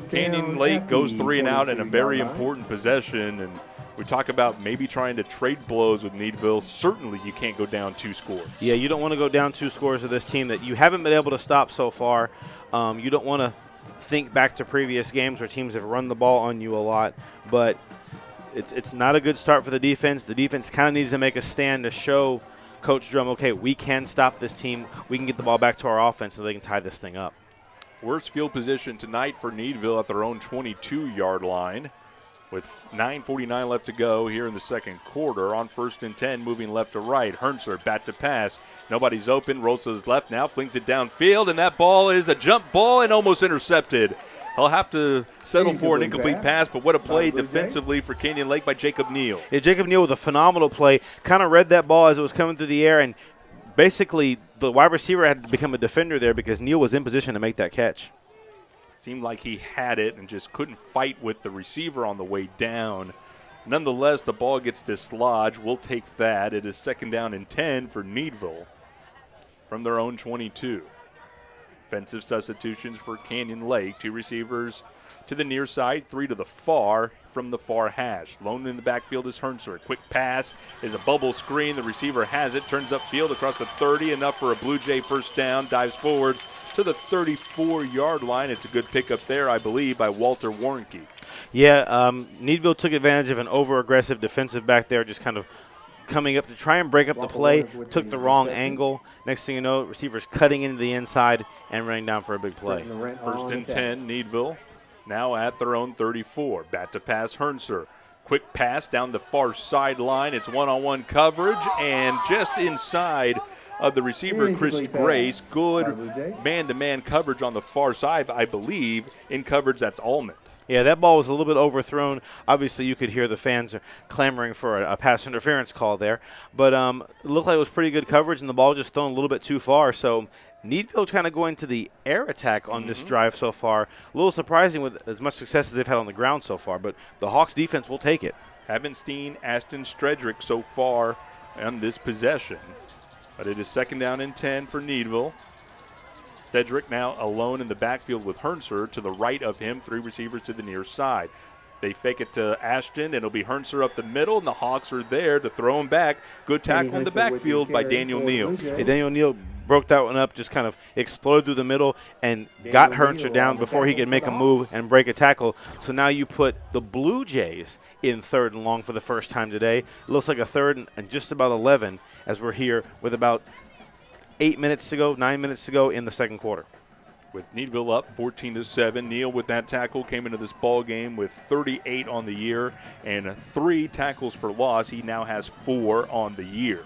Canyon Lake goes 3 and out in a very important possession, and we talk about maybe trying to trade blows with Needville. Certainly you can't go down 2 scores. Yeah, you don't want to go down 2 scores to this team that you haven't been able to stop so far. You don't want to think back to previous games where teams have run the ball on you a lot, but it's not a good start for the defense. The defense kind of needs to make a stand to show Coach Drum, okay, we can stop this team. We can get the ball back to our offense so they can tie this thing up. Worst field position tonight for Needville at their own 22-yard line. With 9:49 left to go here in the second quarter. On 1st and 10, moving left to right. Hernser, bat to pass. Nobody's open. Rolls to his left now, flings it downfield, and that ball is a jump ball and almost intercepted. He'll have to settle for an incomplete pass, but what a play defensively for Canyon Lake by Jacob Neal. Yeah, Jacob Neal with a phenomenal play. Kind of read that ball as it was coming through the air, and basically the wide receiver had to become a defender there because Neal was in position to make that catch. Seemed like he had it and just couldn't fight with the receiver on the way down. Nonetheless, the ball gets dislodged. We'll take that. It is 2nd down and 10 for Needville from their own 22. Offensive substitutions for Canyon Lake. 2 receivers to the near side, 3 to the far from the far hash. Lone in the backfield is Hernser. A quick pass is a bubble screen. The receiver has it, turns upfield across the 30, enough for a Blue Jay first down, dives forward to the 34-yard line. It's a good pickup there, I believe, by Walter Warnke. Yeah, Needville took advantage of an over-aggressive defensive back there, just kind of coming up to try and break up the play, took the wrong angle. Next thing you know, receivers cutting into the inside and running down for a big play. 1st and 10, Needville now at their own 34. Bat to pass, Hernser. Quick pass down the far sideline. It's one-on-one coverage, and just inside of the receiver, Chris Grace. Good man-to-man coverage on the far side, I believe. In coverage, that's Almond. Yeah, that ball was a little bit overthrown. Obviously, you could hear the fans clamoring for a pass interference call there. But it looked like it was pretty good coverage, and the ball just thrown a little bit too far. So Needville kind of going to the air attack on this drive so far. A little surprising with as much success as they've had on the ground so far. But the Hawks defense will take it. Haven't seen Ashton Stredrick so far on this possession. But it is 2nd down and 10 for Needville. Stedrick now alone in the backfield with Hernser to the right of him, 3 receivers to the near side. They fake it to Ashton, and it'll be Hernser up the middle, and the Hawks are there to throw him back. Good tackle in the backfield by Daniel Neal. Yeah, Daniel Neal broke that one up, just kind of exploded through the middle and got Hernser down before he could make a move and break a tackle. So now you put the Blue Jays in 3rd and long for the first time today. It looks like a 3rd and just about 11 as we're here with about 9 minutes to go in the second quarter. With Needville up 14-7, Neal with that tackle came into this ball game with 38 on the year and 3 tackles for loss. He now has 4 on the year.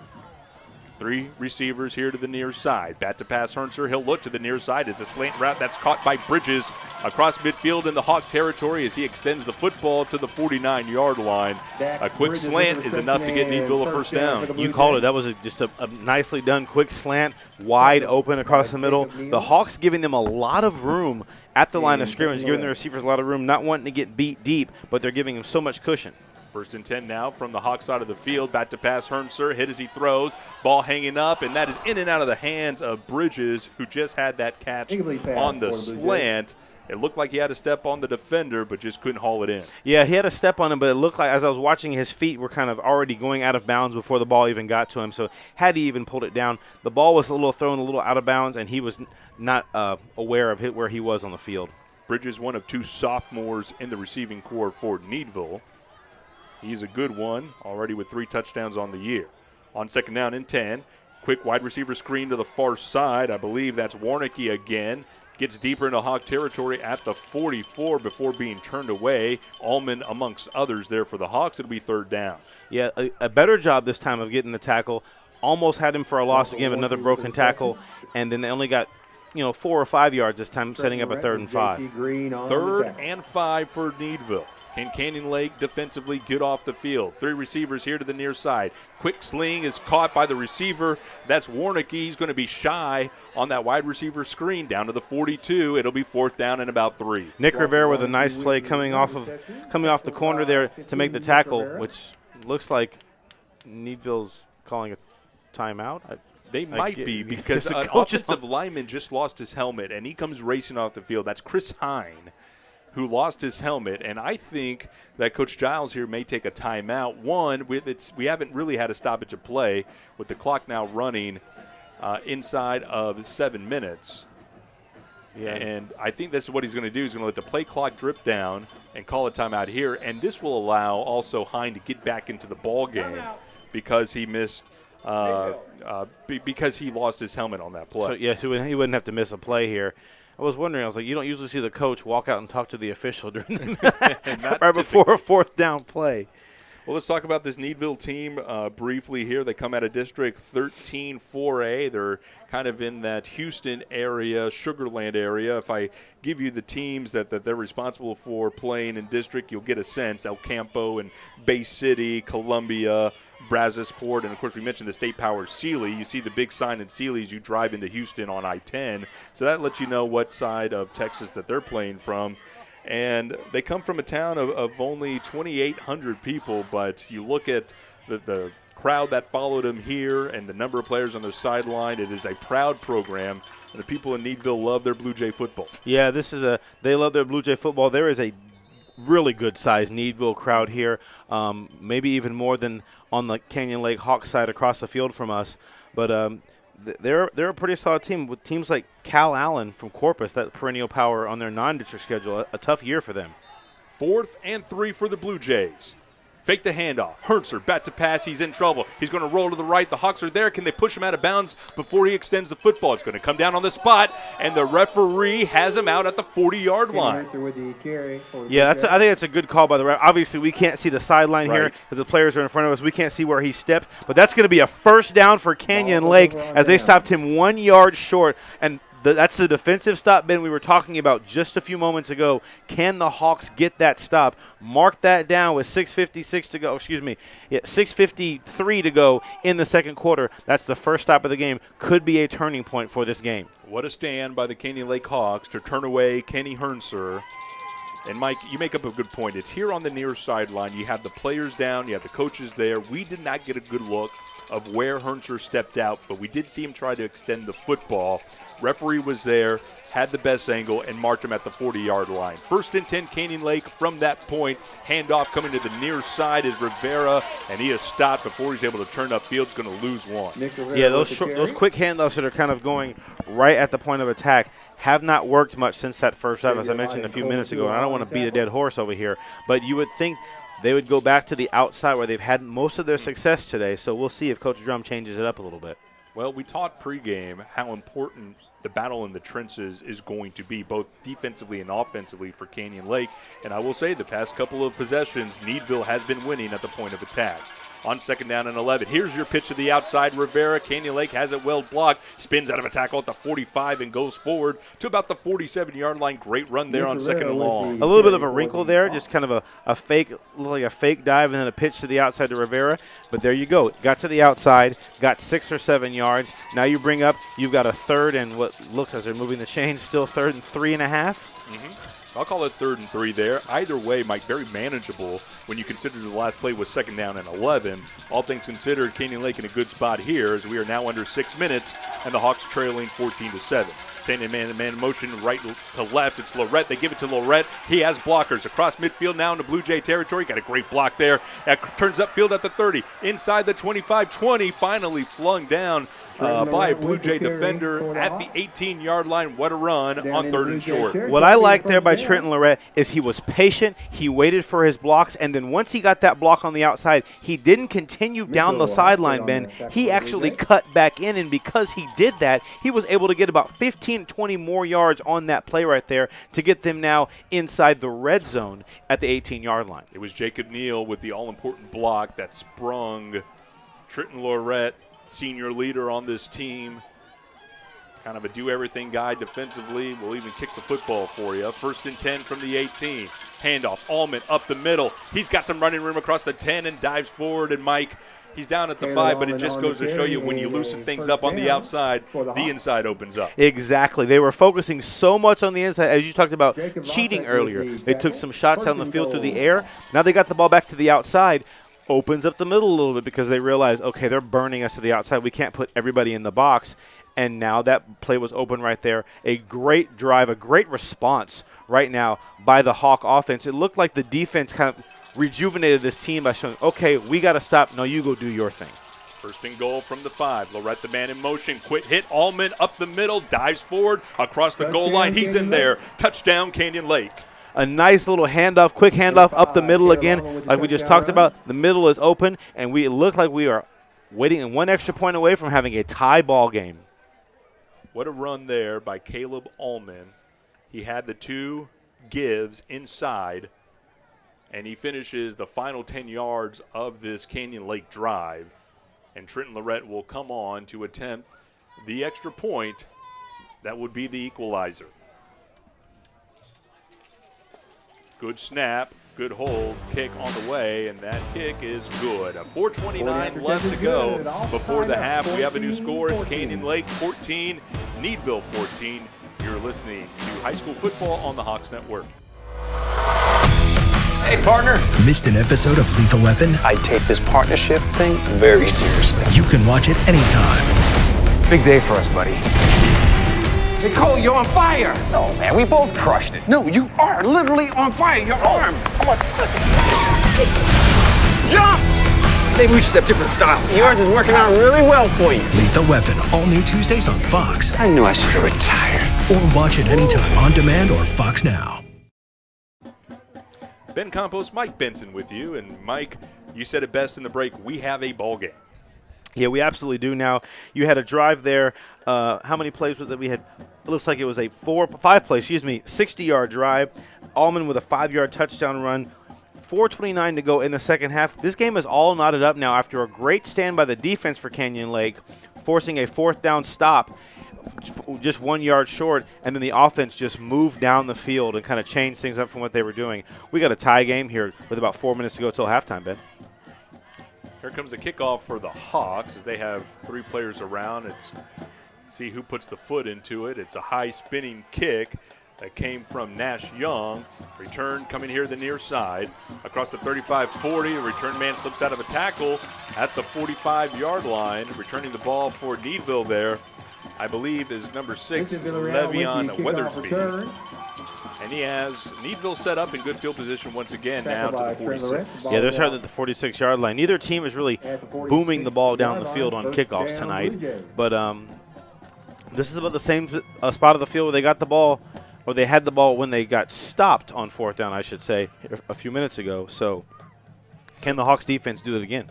3 receivers here to the near side. Bat to pass Hernser. He'll look to the near side. It's a slant route that's caught by Bridges across midfield in the Hawk territory as he extends the football to the 49-yard line. A quick slant is enough to get Needville a first down. You called it. That was just a nicely done quick slant, wide open across the middle. The Hawks giving them a lot of room at the line of scrimmage, giving the receivers a lot of room, not wanting to get beat deep, but they're giving them so much cushion. First and 10 now from the Hawk side of the field. Back to pass Hernser. Hit as he throws. Ball hanging up, and that is in and out of the hands of Bridges, who just had that catch on the slant. It looked like he had a step on the defender, but just couldn't haul it in. Yeah, he had a step on him, but it looked like as I was watching, his feet were kind of already going out of bounds before the ball even got to him. So had he even pulled it down, the ball was thrown a little out of bounds, and he was not aware of where he was on the field. Bridges, one of 2 sophomores in the receiving corps for Needville. He's a good one, already with 3 touchdowns on the year. On second down and 10, quick wide receiver screen to the far side. I believe that's Warnicki again. Gets deeper into Hawk territory at the 44 before being turned away. Allman amongst others there for the Hawks. It'll be third down. Yeah, a better job this time of getting the tackle. Almost had him for a loss again, another broken tackle, and then they only got 4 or 5 yards this time, setting up a 3rd and 5. 3rd and 5 for Needville. Can Canyon Lake defensively get off the field? 3 receivers here to the near side. Quick sling is caught by the receiver. That's Warnicki. He's going to be shy on that wide receiver screen down to the 42. It'll be 4th down and about 3. Nick Rivera with a nice play coming off the corner there to make the tackle, which looks like Needville's calling a timeout. They might be, because an offensive lineman just lost his helmet, and he comes racing off the field. That's Chris Hine, who lost his helmet, and I think that Coach Giles here may take a timeout. One, we haven't really had a stoppage of play with the clock now running inside of 7 minutes. Yeah. And I think this is what he's going to do. He's going to let the play clock drip down and call a timeout here, and this will allow also Hine to get back into the ball game because he missed because he lost his helmet on that play. So, he wouldn't have to miss a play here. I was wondering, I was like, you don't usually see the coach walk out and talk to the official during the right before a 4th down play. Well, let's talk about this Needville team briefly here. They come out of District 13 4A. They're kind of in that Houston area, Sugarland area. If I give you the teams that they're responsible for playing in District, you'll get a sense. El Campo and Bay City, Columbia, Brazosport, and, of course, we mentioned the State Power Sealy. You see the big sign in Sealy as you drive into Houston on I-10. So that lets you know what side of Texas that they're playing from. And they come from a town of only 2,800 people, but you look at the crowd that followed them here and the number of players on their sideline. It is a proud program, and the people in Needville love their Blue Jay football. Yeah, they love their Blue Jay football. There is a really good-sized Needville crowd here, maybe even more than on the Canyon Lake Hawk side across the field from us. But they're a pretty solid team with teams like Cal Allen from Corpus, that perennial power on their non-district schedule. A tough year for them. 4th and 3 for the Blue Jays. Fake the handoff. Hernser, bat to pass. He's in trouble. He's going to roll to the right. The Hawks are there. Can they push him out of bounds before he extends the football? It's going to come down on the spot, and the referee has him out at the 40-yard line. Yeah, I think that's a good call by the ref. Obviously, we can't see the sideline here because the players are in front of us. We can't see where he stepped, but that's going to be a 1st down for Canyon Lake as they stopped him 1 yard short. And that's the defensive stop, Ben, we were talking about just a few moments ago. Can the Hawks get that stop? Mark that down with 6:56 to go. 6:53 to go in the second quarter. That's the first stop of the game. Could be a turning point for this game. What a stand by the Canyon Lake Hawks to turn away Kenny Hernser. And, Mike, you make up a good point. It's here on the near sideline. You have the players down. You have the coaches there. We did not get a good look of where Hernser stepped out, but we did see him try to extend the football. Referee was there, had the best angle, and marked him at the 40-yard line. 1st and 10, Canyon Lake. From that point, handoff coming to the near side is Rivera, and he is stopped before he's able to turn upfield. He's going to lose one. Yeah, those quick handoffs that are kind of going right at the point of attack have not worked much since that first drive, as I mentioned a few minutes ago. And I don't want to beat a dead horse over here, but you would think they would go back to the outside where they've had most of their success today. So we'll see if Coach Drum changes it up a little bit. Well, we taught pregame how important the battle in the trenches is going to be, both defensively and offensively for Canyon Lake. And I will say the past couple of possessions, Needville has been winning at the point of attack. on 2nd down and 11. Here's your pitch to the outside. Rivera, Canyon Lake has it well blocked, spins out of a tackle at the 45 and goes forward to about the 47-yard line. Great run there on 2nd and long. A little bit of a wrinkle there, just kind of a fake, like a fake dive and then a pitch to the outside to Rivera. But there you go. Got to the outside, got 6 or 7 yards. Now you bring up, you've got a 3rd and what looks as they're moving the chains, still 3rd and 3.5. I'll call it 3rd and 3 there. Either way, Mike, very manageable when you consider the last play was 2nd down and 11. All things considered, Canyon Lake in a good spot here as we are now under 6 minutes and the Hawks trailing 14-7. Sending man motion right to left. It's Lorette. They give it to Lorette. He has blockers across midfield now into Blue Jay territory. Got a great block there. Turns upfield at the 30. Inside the 25-20. Finally flung down by a Blue Jay defender at the 18-yard line. What a run on 3rd and short. What I like there by Trenton Lorette is he was patient. He waited for his blocks, and then once he got that block on the outside, he didn't continue down the sideline, Ben. He actually cut back in, and because he did that, he was able to get about 15-20 more yards on that play right there to get them now inside the red zone at the 18-yard line. It was Jacob Neal with the all-important block that sprung Trenton Lorette, senior leader on this team. Kind of a do-everything guy defensively. Will even kick the football for you. 1st and 10 from the 18. Handoff, Allman up the middle. He's got some running room across the 10 and dives forward. And Mike, he's down at the 5, but it just goes to show you when you loosen things up on the outside, the inside opens up. Exactly. They were focusing so much on the inside, as you talked about cheating earlier. They took some shots down the field through the air. Now they got the ball back to the outside. Opens up the middle a little bit because they realize, okay, they're burning us to the outside. We can't put everybody in the box. And now that play was open right there. A great drive, a great response right now by the Hawk offense. It looked like the defense kind of rejuvenated this team by showing, okay, we got to stop. No, you go do your thing. 1st and goal from the 5. Lorette, the man in motion. Quick hit. Allman up the middle. Dives forward across the goal line. He's in there. Touchdown, Canyon Lake. A nice little handoff, quick handoff up the middle again. Like we just talked about, the middle is open, and it looked like we are waiting and 1 extra point away from having a tie ball game. What a run there by Caleb Allman. He had the 2 gives inside, and he finishes the final 10 yards of this Canyon Lake drive. And Trenton Lorette will come on to attempt the extra point that would be the equalizer. Good snap, good hold, kick on the way, and that kick is good. A 4:29 left to go before the half. We have a new score. It's Canyon Lake 14, Needville 14. You're listening to high school football on the Hawks Network. Hey, partner. Missed an episode of Lethal Weapon? I take this partnership thing very seriously. You can watch it anytime. Big day for us, buddy. Hey, Cole, you're on fire. No, man, we both crushed it. No, you are literally on fire. Your arm. Come on. Jump! Maybe we just have different styles. Yours is working out really well for you. Lethal Weapon, all new Tuesdays on Fox. I knew I should have retired. Or watch it anytime on demand or Fox Now. Ben Campos, Mike Benson with you. And Mike, you said it best in the break. We have a ball game. Yeah, we absolutely do now. You had a drive there. How many plays was that we had? It looks like it was a 5 play, 60-yard drive. Allman with a 5-yard touchdown run. 4:29 to go in the second half. This game is all knotted up now after a great stand by the defense for Canyon Lake, forcing a 4th down stop just 1 yard short, and then the offense just moved down the field and kind of changed things up from what they were doing. We got a tie game here with about 4 minutes to go till halftime, Ben. Here comes the kickoff for the Hawks as they have 3 players around. It's see who puts the foot into it. It's a high spinning kick that came from Nash Young. Return coming here the near side. Across the 35-40, a return man slips out of a tackle at the 45-yard line. Returning the ball for Needville there, I believe, is number 6, Le'Veon Weathersby. And he has Needville set up in good field position once again now to the 46. Yeah, they're starting at the 46-yard line. Neither team is really booming the ball down the field on kickoffs tonight. But this is about the same spot of the field where they got the ball, or they had the ball when they got stopped on 4th down, I should say, a few minutes ago. So can the Hawks defense do it again?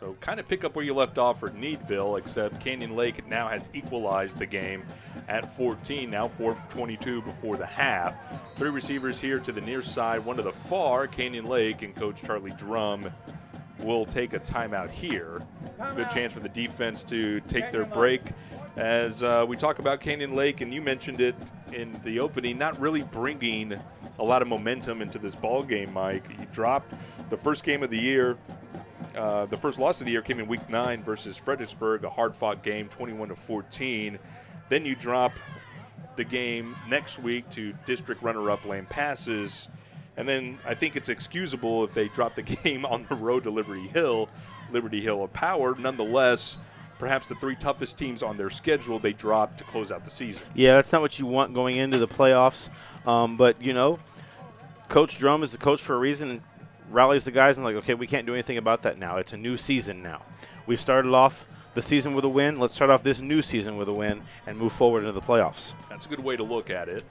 So kind of pick up where you left off for Needville, except Canyon Lake now has equalized the game at 14, now 4:22 before the half. 3 receivers here to the near side, 1 to the far. Canyon Lake and Coach Charlie Drum will take a timeout here. Good chance for the defense to take their break. As we talk about Canyon Lake, and you mentioned it in the opening, not really bringing a lot of momentum into this ball game, Mike. You dropped the first game of the year. The first loss of the year came in Week 9 versus Fredericksburg, a hard-fought game, 21-14. Then you drop the game next week to district runner-up Lampasas. And then I think it's excusable if they drop the game on the road to Liberty Hill. Liberty Hill a power. Nonetheless, perhaps the 3 toughest teams on their schedule they dropped to close out the season. Yeah, that's not what you want going into the playoffs. But, you know, Coach Drum is the coach for a reason and rallies the guys and like, okay, we can't do anything about that now. It's a new season now. We started off the season with a win. Let's start off this new season with a win and move forward into the playoffs. That's a good way to look at it.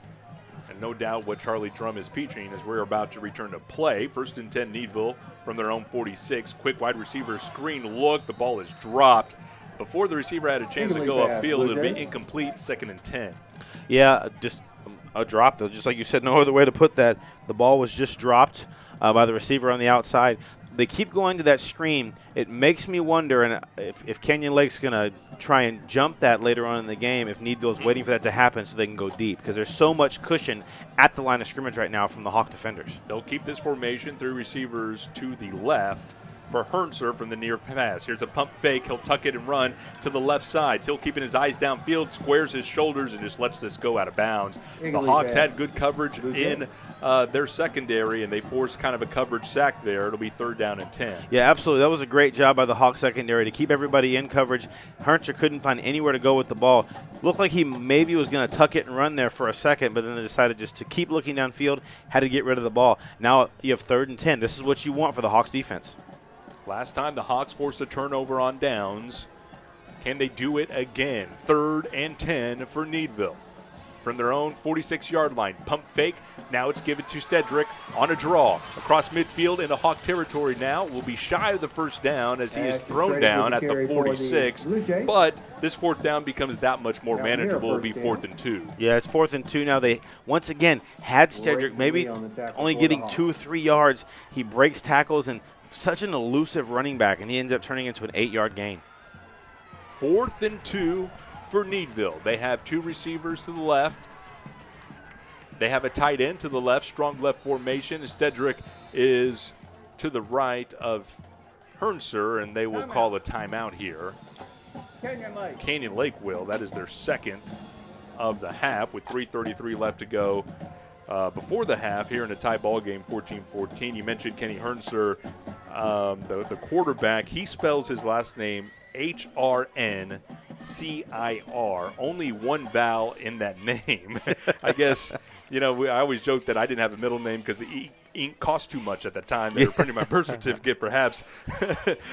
And no doubt what Charlie Drum is preaching as we're about to return to play. 1st and 10 Needville from their own 46. Quick wide receiver screen look. The ball is dropped. Before the receiver had a chance to go upfield, it'll be incomplete, 2nd and 10. Yeah, just a drop, though. Just like you said, no other way to put that. The ball was just dropped by the receiver on the outside. They keep going to that screen. It makes me wonder, and if Canyon Lake's going to try and jump that later on in the game, if Needville's waiting for that to happen so they can go deep, because there's so much cushion at the line of scrimmage right now from the Hawk defenders. They'll keep this formation, 3 receivers to the left for Hernser from the near pass. Here's a pump fake. He'll tuck it and run to the left side. Still keeping his eyes downfield, squares his shoulders, and just lets this go out of bounds. The Hawks had good coverage in their secondary, and they forced kind of a coverage sack there. It'll be 3rd down and 10. Yeah, absolutely. That was a great job by the Hawk secondary to keep everybody in coverage. Hernser couldn't find anywhere to go with the ball. Looked like he maybe was going to tuck it and run there for a second, but then they decided just to keep looking downfield, had to get rid of the ball. Now you have 3rd and 10. This is what you want for the Hawks defense. Last time the Hawks forced a turnover on downs. Can they do it again? 3rd and 10 for Needville. From their own 46-yard line. Pump fake. Now it's given to Stedrick on a draw. Across midfield into Hawk territory now. Will be shy of the 1st down as he is thrown down at the 46. But this 4th down becomes that much more manageable. It'll be 4th and 2. Yeah, it's 4th and 2 now. They, once again, had Stedrick maybe only getting 2-3 yards. He breaks tackles and such an elusive running back, and he ends up turning into an 8-yard gain. 4th and 2 for Needville. They have 2 receivers to the left. They have a tight end to the left, strong left formation. Stedrick is to the right of Hernser, and they will call a timeout here. Canyon Lake will. That is their 2nd of the half with 3:33 left to go before the half here in a tie ball game, 14-14. You mentioned Kenny Hernser, the quarterback. He spells his last name Hrncir. Only one vowel in that name. I guess, you know, I always joke that I didn't have a middle name because the ink cost too much at the time. They were printing my birth certificate. Perhaps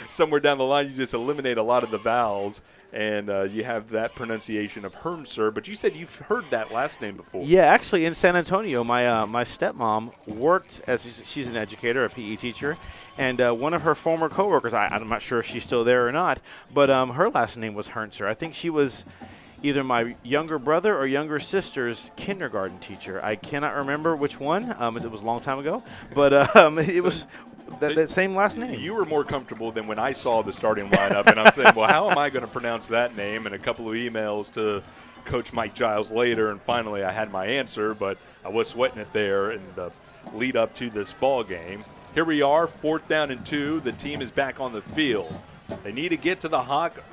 somewhere down the line you just eliminate a lot of the vowels, and you have that pronunciation of Hernser. But you said you've heard that last name before. Yeah, actually in San Antonio, my stepmom worked as she's an educator, a PE teacher, and one of her former coworkers, I'm not sure if she's still there or not, but her last name was Hernser. I think she was either my younger brother or younger sister's kindergarten teacher. I cannot remember which one. It was a long time ago, but it was that same last name. You were more comfortable than when I saw the starting lineup, and I'm saying, well, how am I going to pronounce that name? And a couple of emails to Coach Mike Giles later, and finally I had my answer, but I was sweating it there in the lead up to this ball game. Here we are, 4th down and 2. The team is back on the field. They need to get to the Hawk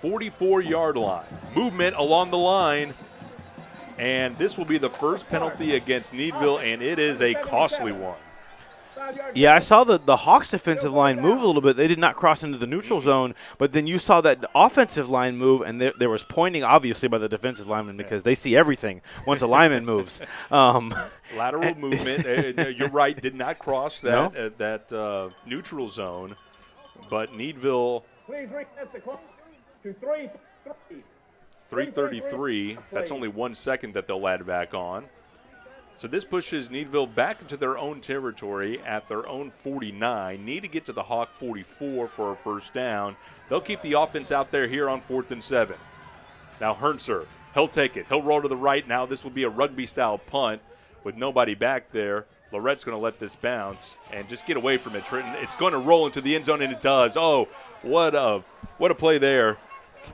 44-yard line. Movement along the line, and this will be the first penalty against Needville, and it is a costly one. Yeah, I saw the Hawks defensive line move a little bit. They did not cross into the neutral zone, but then you saw that offensive line move, and there was pointing, obviously, by the defensive lineman because they see everything once a lineman moves. Lateral movement, you're right, did not cross that neutral zone, but Needville, 3:33. That's only 1 second that they'll add back on. So this pushes Needville back into their own territory at their own 49. Need to get to the Hawk 44 for a 1st down. They'll keep the offense out there here on 4th and 7. Now Hernser, he'll take it. He'll roll to the right. Now this will be a rugby-style punt with nobody back there. Lorette's going to let this bounce and just get away from it. Trenton, it's going to roll into the end zone, and it does. Oh, what a play there.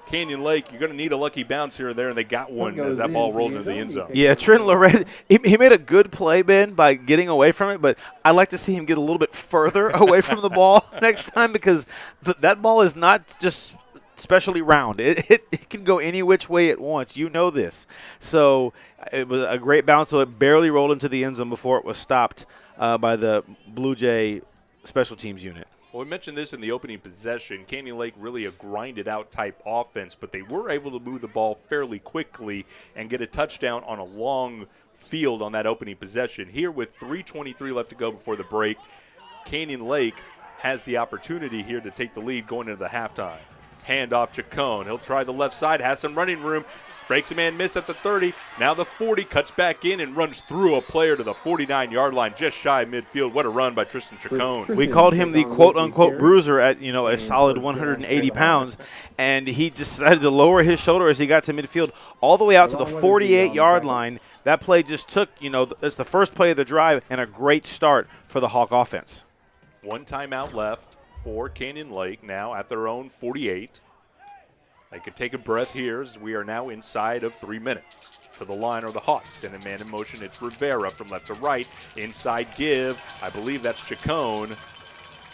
Canyon Lake, you're going to need a lucky bounce here and there, and they got one as that ball rolled into the end zone. Yeah, Trenton Lorette, he made a good play, Ben, by getting away from it, but I'd like to see him get a little bit further away from the ball next time, because that ball is not just especially round. It can go any which way it wants. You know this. So it was a great bounce, so it barely rolled into the end zone before it was stopped by the Blue Jay special teams unit. Well, we mentioned this in the opening possession. Canyon Lake really a grinded-out type offense, but they were able to move the ball fairly quickly and get a touchdown on a long field on that opening possession. Here with 3:23 left to go before the break, Canyon Lake has the opportunity here to take the lead going into the halftime. Hand off Chacon. He'll try the left side, has some running room, breaks a man miss at the 30. Now the 40, cuts back in and runs through a player to the 49-yard line, just shy of midfield. What a run by Tristan Chacon. We called him the quote-unquote bruiser at, a solid 180 pounds, and he decided to lower his shoulder as he got to midfield all the way out to the 48-yard line. That play just took, it's the first play of the drive and a great start for the Hawk offense. One timeout left for Canyon Lake, now at their own 48. They could take a breath here as we are now inside of 3 minutes. To the line are the Hawks. And a man in motion, it's Rivera from left to right. Inside give. I believe that's Chacon.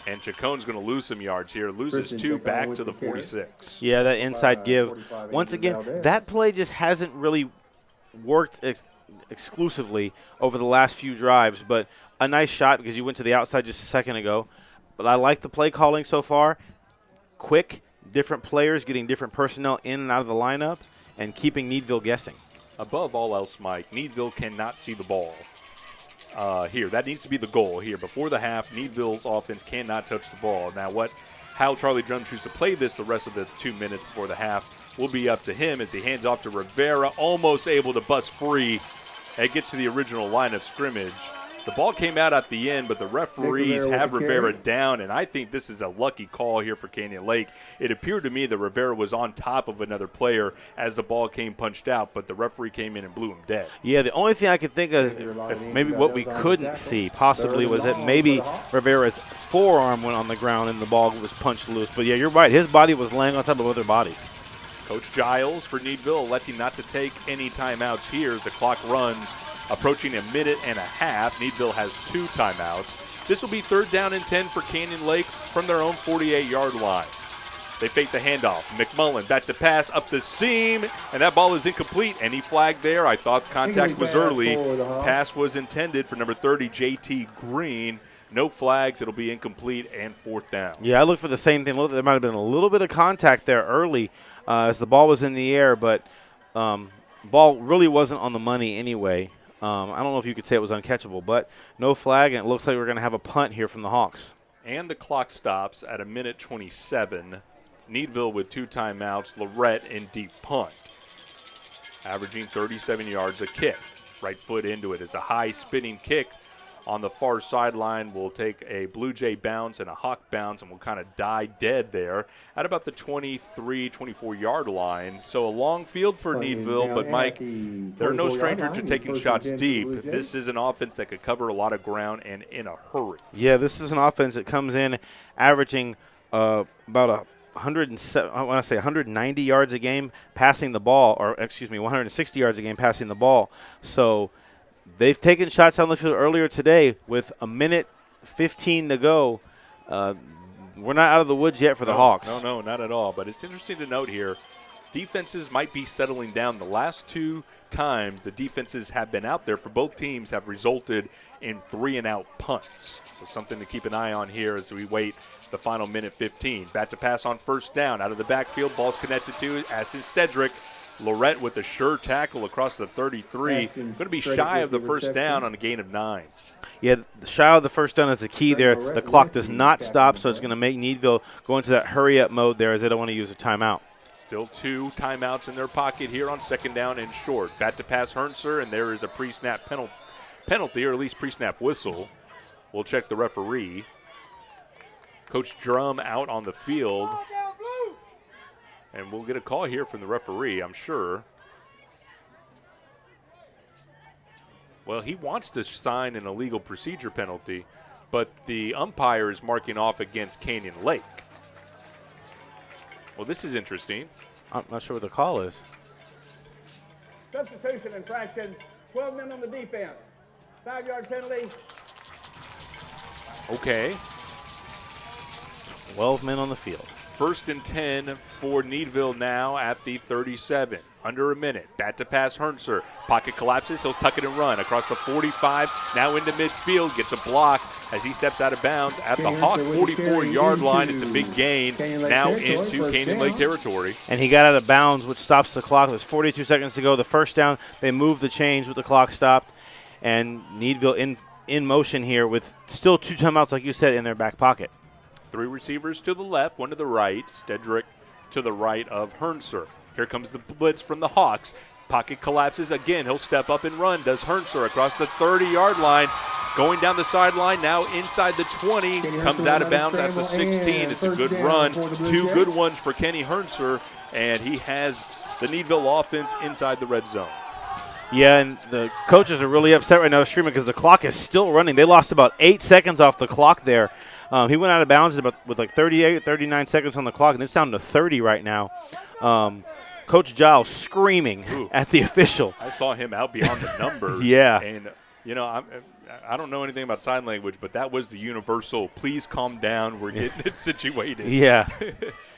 And Chacon's going to lose some yards here. Loses 2 back to the 46. Yeah, that inside give. Once again, that play just hasn't really worked exclusively over the last few drives. But a nice shot because you went to the outside just a second ago. But I like the play calling so far. Quick. Different players getting different personnel in and out of the lineup and keeping Needville guessing. Above all else, Mike, Needville cannot see the ball here. That needs to be the goal here. Before the half, Needville's offense cannot touch the ball. Now, how Charlie Drum chooses to play this the rest of the 2 minutes before the half will be up to him as he hands off to Rivera, almost able to bust free. It gets to the original line of scrimmage. The ball came out at the end, but the referees have Rivera down, and I think this is a lucky call here for Canyon Lake. It appeared to me that Rivera was on top of another player as the ball came punched out, but the referee came in and blew him dead. Yeah, the only thing I could think of, if maybe what we couldn't see possibly, was that maybe Rivera's forearm went on the ground and the ball was punched loose. But, yeah, you're right. His body was laying on top of other bodies. Coach Giles for Needville electing not to take any timeouts here as the clock runs. Approaching a minute and a half. Needville has 2 timeouts. This will be 3rd down and 10 for Canyon Lake from their own 48-yard line. They fake the handoff. McMullen back to pass up the seam, and that ball is incomplete. Any flag there? I thought contact was early. Pass was intended for number 30, J.T. Green. No flags. It'll be incomplete and 4th down. Yeah, I looked for the same thing. There might have been a little bit of contact there early as the ball was in the air, but ball really wasn't on the money anyway. I don't know if you could say it was uncatchable, but no flag, and it looks like we're going to have a punt here from the Hawks. And the clock stops at a minute 27. Needville with 2 timeouts. Lorette in deep punt. Averaging 37 yards a kick. Right foot into it. It's a high spinning kick on the far sideline. Will take a Blue Jay bounce and a Hawk bounce, and will kind of die dead there at about the 23, 24-yard line. So a long field for Needville, but Mike, they're no stranger to taking shots deep. This is an offense that could cover a lot of ground and in a hurry. Yeah, this is an offense that comes in averaging about 190 yards a game passing the ball, 160 yards a game passing the ball. So they've taken shots down the field earlier today with a minute 15 to go. We're not out of the woods yet for the Hawks. No, not at all. But it's interesting to note here, defenses might be settling down. The last 2 times the defenses have been out there for both teams have resulted in 3-and-out punts. So something to keep an eye on here as we wait the final minute 15. Bat to pass on 1st down. Out of the backfield, ball's connected to Ashton Stedrick. Lorette with a sure tackle across the 33. Going to be shy of the 1st down on a gain of 9. Yeah, shy of the 1st down is the key there. The clock does not stop, so it's going to make Needville go into that hurry-up mode there as they don't want to use a timeout. Still 2 timeouts in their pocket here on 2nd down and short. Bat to pass Hernser, and there is a pre-snap penalty, or at least pre-snap whistle. We'll check the referee. Coach Drum out on the field. And we'll get a call here from the referee, I'm sure. Well, he wants to sign an illegal procedure penalty, but the umpire is marking off against Canyon Lake. Well, this is interesting. I'm not sure what the call is. Substitution infraction, 12 men on the defense. 5-yard penalty. Okay. 12 men on the field. 1st and 10 for Needville now at the 37. Under a minute. Bat to pass Hernser. Pocket collapses. He'll tuck it and run across the 45. Now into midfield. Gets a block as he steps out of bounds at the Hawk 44-yard line. It's a big gain now into Canyon Lake territory. And he got out of bounds, which stops the clock. There's 42 seconds to go. The first down, they moved the chains with the clock stopped. And Needville in motion here with still 2 timeouts, like you said, in their back pocket. 3 receivers to the left, 1 to the right. Stedrick to the right of Hernser. Here comes the blitz from the Hawks. Pocket collapses again. He'll step up and run. Does Hernser across the 30-yard line. Going down the sideline, now inside the 20. Comes out of bounds at the 16. It's a good run. 2 good ones for Kenny Hernser, and he has the Needville offense inside the red zone. Yeah, and the coaches are really upset right now streaming because the clock is still running. They lost about 8 seconds off the clock there. He went out of bounds with like 38, 39 seconds on the clock, and it's down to 30 right now. Coach Giles screaming at the official. I saw him out beyond the numbers. Yeah. And, I don't know anything about sign language, but that was the universal, please calm down, we're getting it situated. Yeah.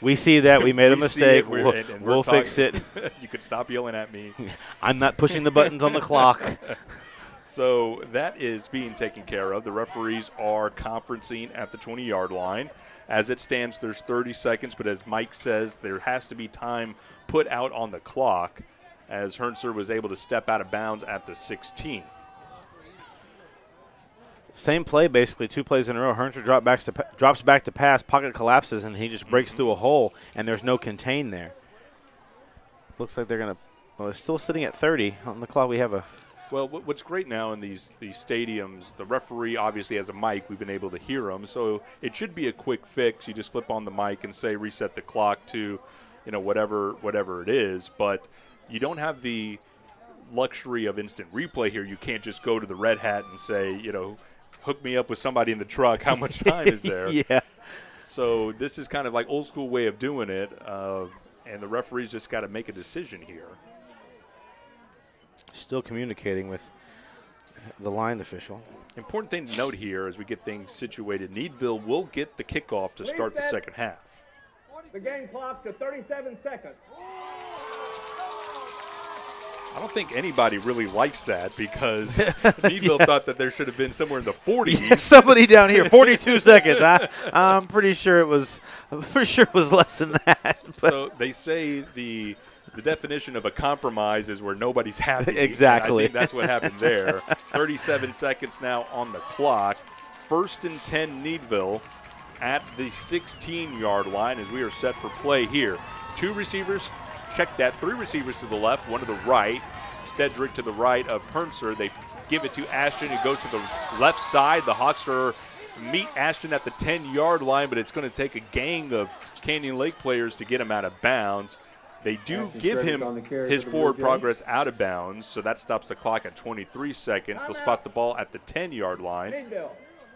We see that. We made a mistake. We'll fix it. You could stop yelling at me. I'm not pushing the buttons on the clock. So that is being taken care of. The referees are conferencing at the 20-yard line. As it stands, there's 30 seconds, but as Mike says, there has to be time put out on the clock as Hernser was able to step out of bounds at the 16. Same play, basically, 2 plays in a row. Hernser drops back to pass, pocket collapses, and he just breaks through a hole, and there's no contain there. Looks like they're going to – well, they're still sitting at 30. On the clock, we have a – well, what's great now in these stadiums, the referee obviously has a mic. We've been able to hear him, so it should be a quick fix. You just flip on the mic and say reset the clock to, whatever it is. But you don't have the luxury of instant replay here. You can't just go to the Red Hat and say, hook me up with somebody in the truck. How much time is there? Yeah. So this is kind of like old school way of doing it, and the referees just got to make a decision here. Still communicating with the line official. Important thing to note here as we get things situated, Needville will get the kickoff to start the second half. The game clock to 37 seconds. I don't think anybody really likes that because Needville thought that there should have been somewhere in the 40s. Yeah, somebody down here, 42 seconds. I'm pretty sure it was less than that. So they say the definition of a compromise is where nobody's happy. Exactly. I think that's what happened there. 37 seconds now on the clock. 1st and 10 Needville at the 16-yard line as we are set for play here. 2 receivers, check that. 3 receivers to the left, 1 to the right. Stedrick to the right of Hernser. They give it to Ashton, who goes to the left side. The Hawks meet Ashton at the 10-yard line, but it's going to take a gang of Canyon Lake players to get him out of bounds. They do give him his forward progress out of bounds, so that stops the clock at 23 seconds. They'll spot the ball at the 10-yard line,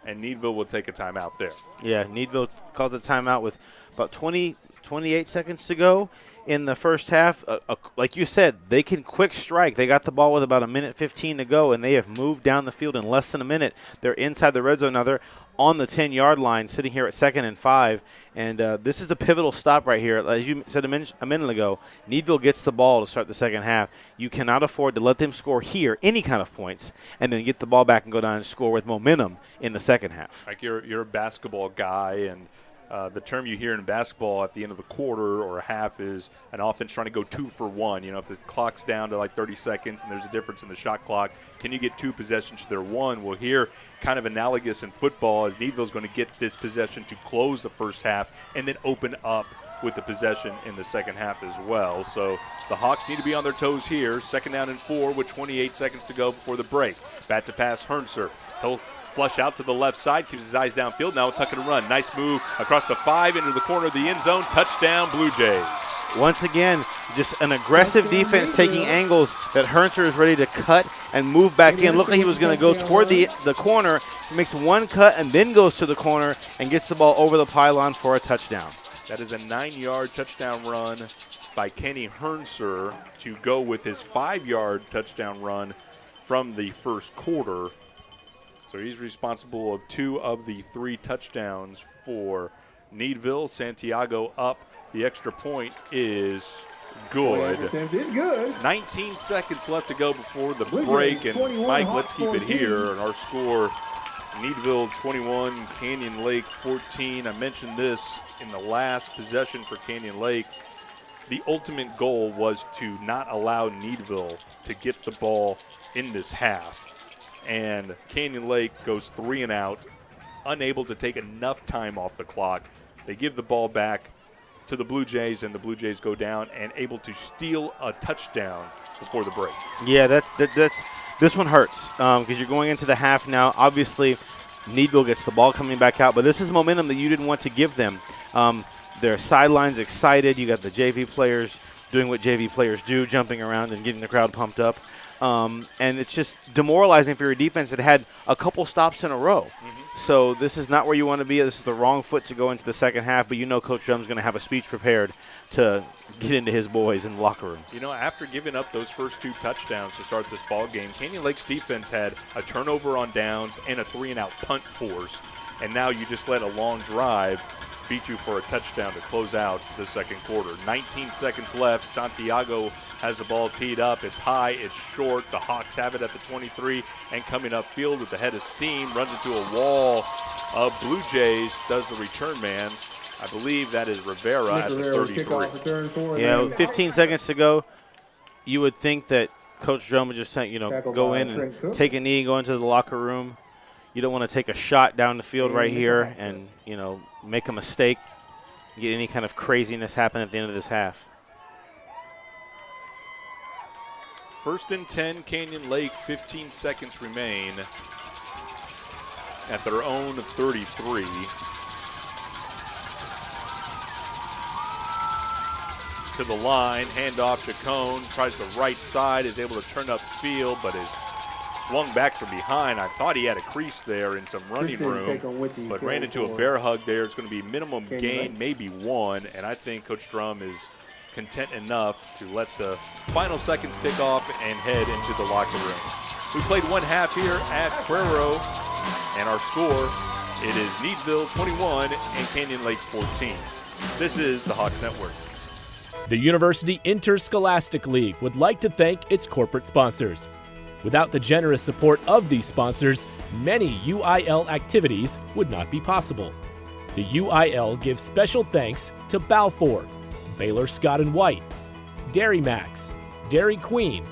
and Needville will take a timeout there. Yeah, Needville calls a timeout with about 28 seconds to go in the first half. Like you said, they can quick strike. They got the ball with about 1:15 to go, and they have moved down the field in less than a minute. They're inside the red zone now. They're on the 10-yard line, sitting here at 2nd and 5. And this is a pivotal stop right here. As you said a minute ago, Needville gets the ball to start the second half. You cannot afford to let them score here any kind of points and then get the ball back and go down and score with momentum in the second half. Like you're a basketball guy, and the term you hear in basketball at the end of a quarter or a half is an offense trying to go 2 for 1. If the clock's down to like 30 seconds and there's a difference in the shot clock, can you get 2 possessions to their 1? Well, here, kind of analogous in football, as Needville's going to get this possession to close the first half and then open up with the possession in the second half as well. So the Hawks need to be on their toes here. 2nd down and 4 with 28 seconds to go before the break. Bat to pass, Hernser. He'll flush out to the left side, keeps his eyes downfield. Now tuck and run. Nice move across the 5 into the corner of the end zone. Touchdown, Blue Jays. Once again, just an aggressive defense taking angles that Hernser is ready to cut and move back in. Looked like he was going to go toward the corner. He makes one cut and then goes to the corner and gets the ball over the pylon for a touchdown. That is a 9-yard touchdown run by Kenny Hernser to go with his 5-yard touchdown run from the first quarter. So he's responsible of 2 of the 3 touchdowns for Needville. Santiago up. The extra point is good. 19 seconds left to go before the break. And Mike, let's keep it here. And our score, Needville 21, Canyon Lake 14. I mentioned this in the last possession for Canyon Lake. The ultimate goal was to not allow Needville to get the ball in this half. And Canyon Lake goes 3 and out, unable to take enough time off the clock. They give the ball back to the Blue Jays, and the Blue Jays go down and able to steal a touchdown before the break. Yeah, this one hurts because you're going into the half now. Obviously, Needville gets the ball coming back out, but this is momentum that you didn't want to give them. Their sidelines excited. You got the JV players doing what JV players do, jumping around and getting the crowd pumped up. And it's just demoralizing for your defense that had a couple stops in a row. So this is not where you want to be. This is the wrong foot to go into the second half, but you know Coach Drum's going to have a speech prepared to get into his boys in the locker room. You know, after giving up those first 2 touchdowns to start this ball game, Canyon Lake's defense had a turnover on downs and a 3-and-out punt forced, and now you just let a long drive beat you for a touchdown to close out the second quarter. 19 seconds left. Santiago has the ball teed up. It's high, it's short. The Hawks have it at the 23, and coming upfield with the head of steam, runs into a wall of Blue Jays, does the return man. I believe that is Rivera at the 33. Yeah, with 15 seconds to go, you would think that Coach Drum would just say, go in and take a knee, go into the locker room. You don't want to take a shot down the field right here and, make a mistake, get any kind of craziness happen at the end of this half. 1st and 10, Canyon Lake, 15 seconds remain at their own 33. To the line, handoff to Cone, tries the right side, is able to turn up field, but is swung back from behind. I thought he had a crease there in some running room, but ran into a bear hug there. It's going to be minimum gain, maybe 1, and I think Coach Drum is content enough to let the final seconds tick off and head into the locker room. We played 1 half here at Cuero, and our score, it is Needville 21 and Canyon Lake 14. This is the Hawks Network. The University Interscholastic League would like to thank its corporate sponsors. Without the generous support of these sponsors, many UIL activities would not be possible. The UIL gives special thanks to Balfour, Baylor Scott & White, Dairy Max, Dairy Queen,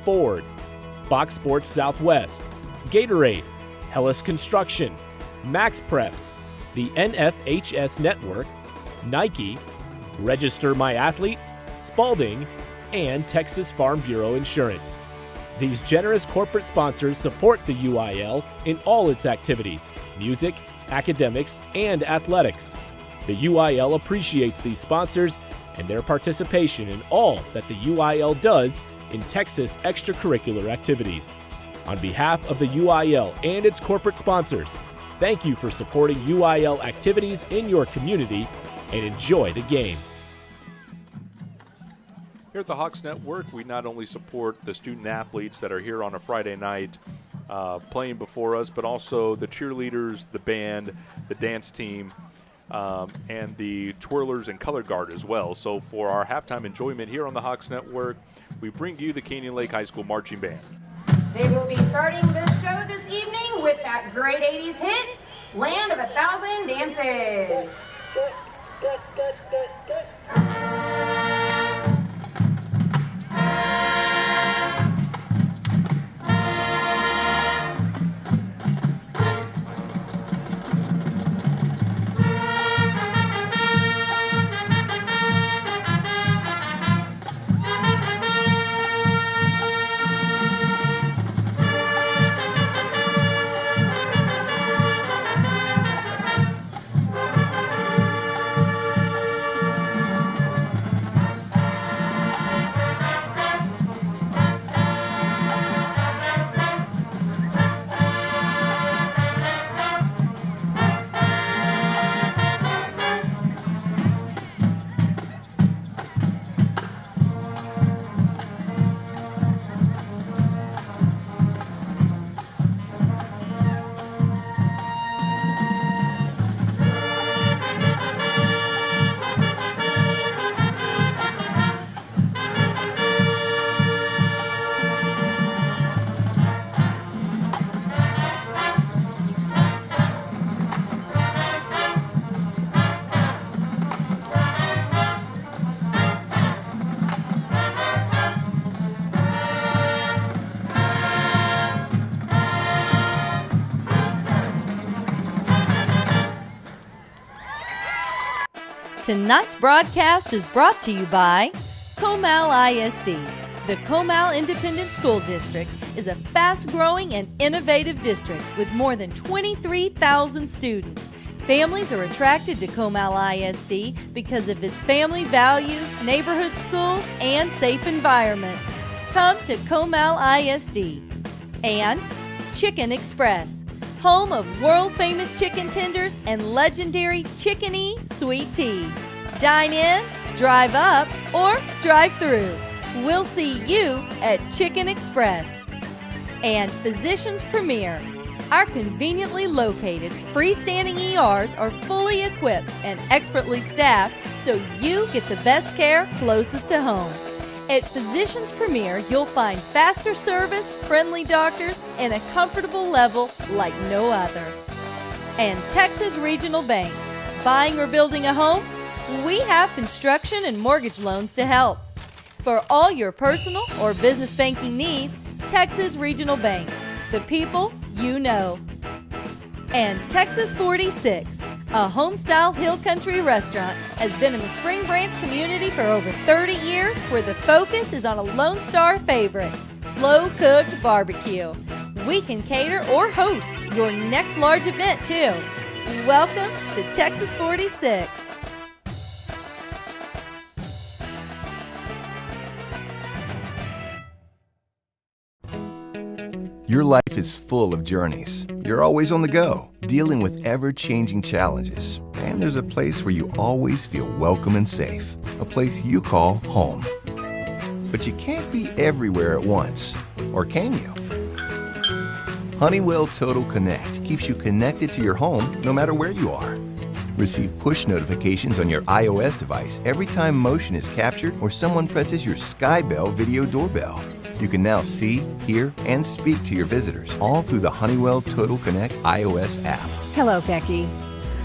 Ford, Fox Sports Southwest, Gatorade, Hellas Construction, Max Preps, the NFHS Network, Nike, Register My Athlete, Spalding, and Texas Farm Bureau Insurance. These generous corporate sponsors support the UIL in all its activities, music, academics, and athletics. The UIL appreciates these sponsors and their participation in all that the UIL does in Texas extracurricular activities. On behalf of the UIL and its corporate sponsors, thank you for supporting UIL activities in your community, and enjoy the game. Here at the Hawks Network, we not only support the student athletes that are here on a Friday night playing before us, but also the cheerleaders, the band, the dance team, and the twirlers and color guard as well. So for our halftime enjoyment here on the Hawks Network, we bring you the Canyon Lake High School Marching Band. They will be starting the show this evening with that great 80s hit, Land of a Thousand Dances. Tonight's broadcast is brought to you by Comal ISD. The Comal Independent School District is a fast-growing and innovative district with more than 23,000 students. Families are attracted to Comal ISD because of its family values, neighborhood schools, and safe environments. Come to Comal ISD. And Chicken Express, home of world-famous chicken tenders and legendary Chicken-y sweet tea. Dine in, drive up, or drive through. We'll see you at Chicken Express. And Physicians Premier. Our conveniently located freestanding ERs are fully equipped and expertly staffed so you get the best care closest to home. At Physicians Premier, you'll find faster service, friendly doctors, and a comfortable level like no other. And Texas Regional Bank. Buying or building a home? We have construction and mortgage loans to help. For all your personal or business banking needs, Texas Regional Bank. The people you know. And Texas 46, a home-style hill country restaurant, has been in the Spring Branch community for over 30 years where the focus is on a Lone Star favorite, slow-cooked barbecue. We can cater or host your next large event, too. Welcome to Texas 46. Your life is full of journeys. You're always on the go, dealing with ever-changing challenges. And there's a place where you always feel welcome and safe, a place you call home. But you can't be everywhere at once, or can you? Honeywell Total Connect keeps you connected to your home no matter where you are. Receive push notifications on your iOS device every time motion is captured or someone presses your Skybell video doorbell. You can now see, hear, and speak to your visitors all through the Honeywell Total Connect iOS app. Hello, Becky.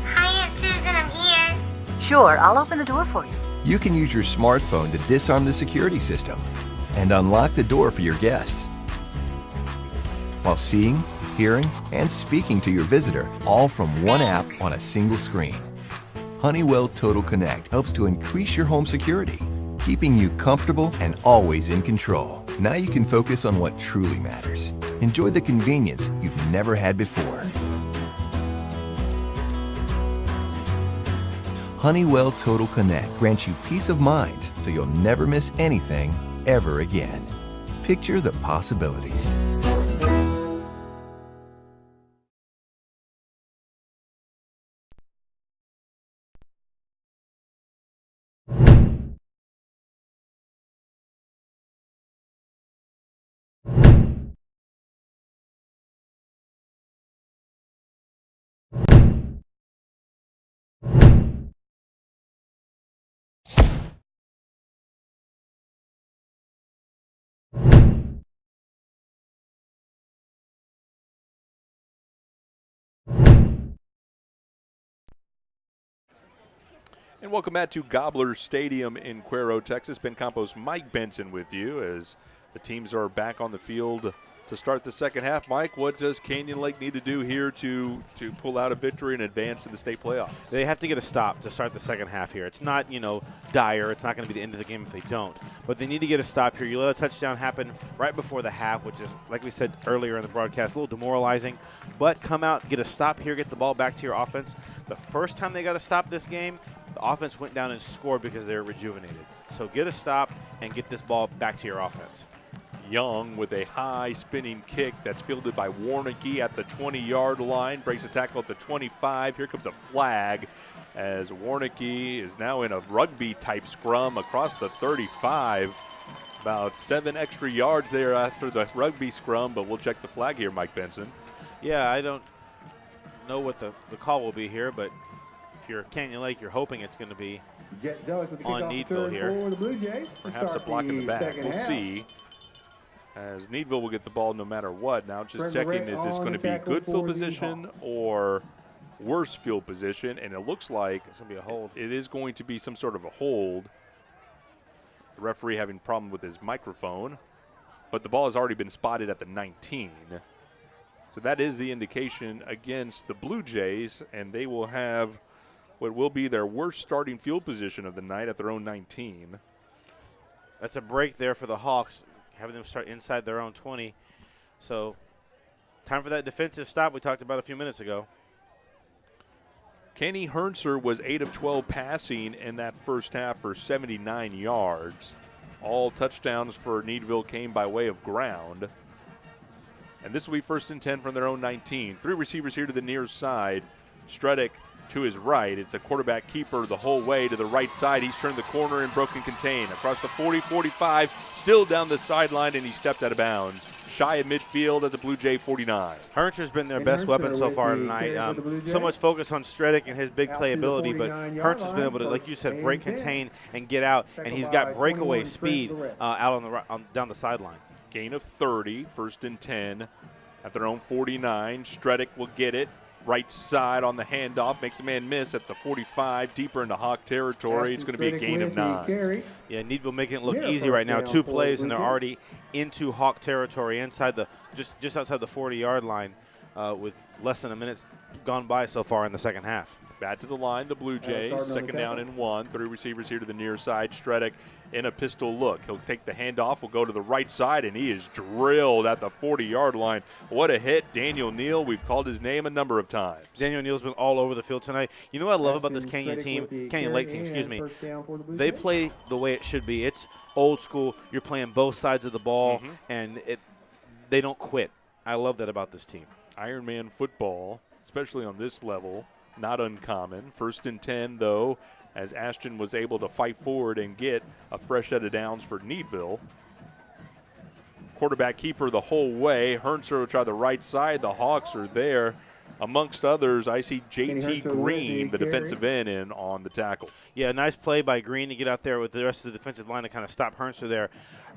Hi, Aunt Susan, I'm here. Sure, I'll open the door for you. You can use your smartphone to disarm the security system and unlock the door for your guests while seeing, hearing, and speaking to your visitor all from one app on a single screen. Honeywell Total Connect helps to increase your home security, keeping you comfortable and always in control. Now you can focus on what truly matters. Enjoy the convenience you've never had before. Honeywell Total Connect grants you peace of mind so you'll never miss anything ever again. Picture the possibilities. And welcome back to Gobbler Stadium in Cuero, Texas. Ben Campos, Mike Benson with you as the teams are back on the field to start the second half. Mike, what does Canyon Lake need to do here to pull out a victory and advance in the state playoffs? They have to get a stop to start the second half here. It's not, dire. It's not going to be the end of the game if they don't. But they need to get a stop here. You let a touchdown happen right before the half, which is, like we said earlier in the broadcast, a little demoralizing. But come out, get a stop here, get the ball back to your offense. The first time they got to stop this game, the offense went down and scored because they were rejuvenated. So get a stop and get this ball back to your offense. Young with a high spinning kick that's fielded by Warnicki at the 20-yard line. Breaks a tackle at the 25. Here comes a flag as Warnicki is now in a rugby-type scrum across the 35. About 7 extra yards there after the rugby scrum, but we'll check the flag here, Mike Benson. Yeah, I don't know what the call will be here, but if you're Canyon Lake, you're hoping it's going to be on Needville here. Perhaps a block in the back. We'll see. As Needville will get the ball no matter what. Now just checking, is this going to be good field position or worse field position? And it looks like it's going to be a hold. It is going to be some sort of a hold. The referee having a problem with his microphone. But the ball has already been spotted at the 19. So that is the indication against the Bluejays, and they will have what will be their worst starting field position of the night at their own 19. That's a break there for the Hawks, having them start inside their own 20. So time for that defensive stop we talked about a few minutes ago. Kenny Hernser was 8 of 12 passing in that first half for 79 yards. All touchdowns for Needville came by way of ground. And this will be 1st and 10 from their own 19. 3 receivers here to the near side. Stredick to his right. It's a quarterback keeper the whole way to the right side. He's turned the corner and broken contain. Across the 40, 45, still down the sideline, and he stepped out of bounds. Shy of midfield at the Blue Jay 49. Hernser's been their best weapon so far tonight. So much focus on Stredick and his big playability, but Hernser's been able to, like you said, break, contain, and get out, and he's got breakaway speed out down the sideline. Gain of 30, 1st and 10 at their own 49. Stredick will get it. Right side on the handoff, makes a man miss at the 45, deeper into Hawk territory. It's going to be a gain of 9. Yeah, Needville making it look easy right now. 2 plays, and they're already into Hawk territory inside the just outside the 40-yard line with less than a minute gone by so far in the second half. Back to the line, the Blue Jays. 2nd down and 1. 3 receivers here to the near side. Stredick in a pistol look. He'll take the handoff. Will go to the right side, and he is drilled at the 40-yard line. What a hit. Daniel Neal, we've called his name a number of times. Daniel Neal's been all over the field tonight. You know what I love about this Canyon Lake team, excuse me. They play the way it should be. It's old school. You're playing both sides of the ball, and they don't quit. I love that about this team. Ironman football, especially on this level, not uncommon. 1st and 10, though, as Ashton was able to fight forward and get a fresh set of downs for Needville. Quarterback keeper the whole way. Hernser will try the right side. The Hawks are there. Amongst others, I see J.T. Green, the defensive end, in on the tackle. Yeah, nice play by Green to get out there with the rest of the defensive line to kind of stop Hernser there.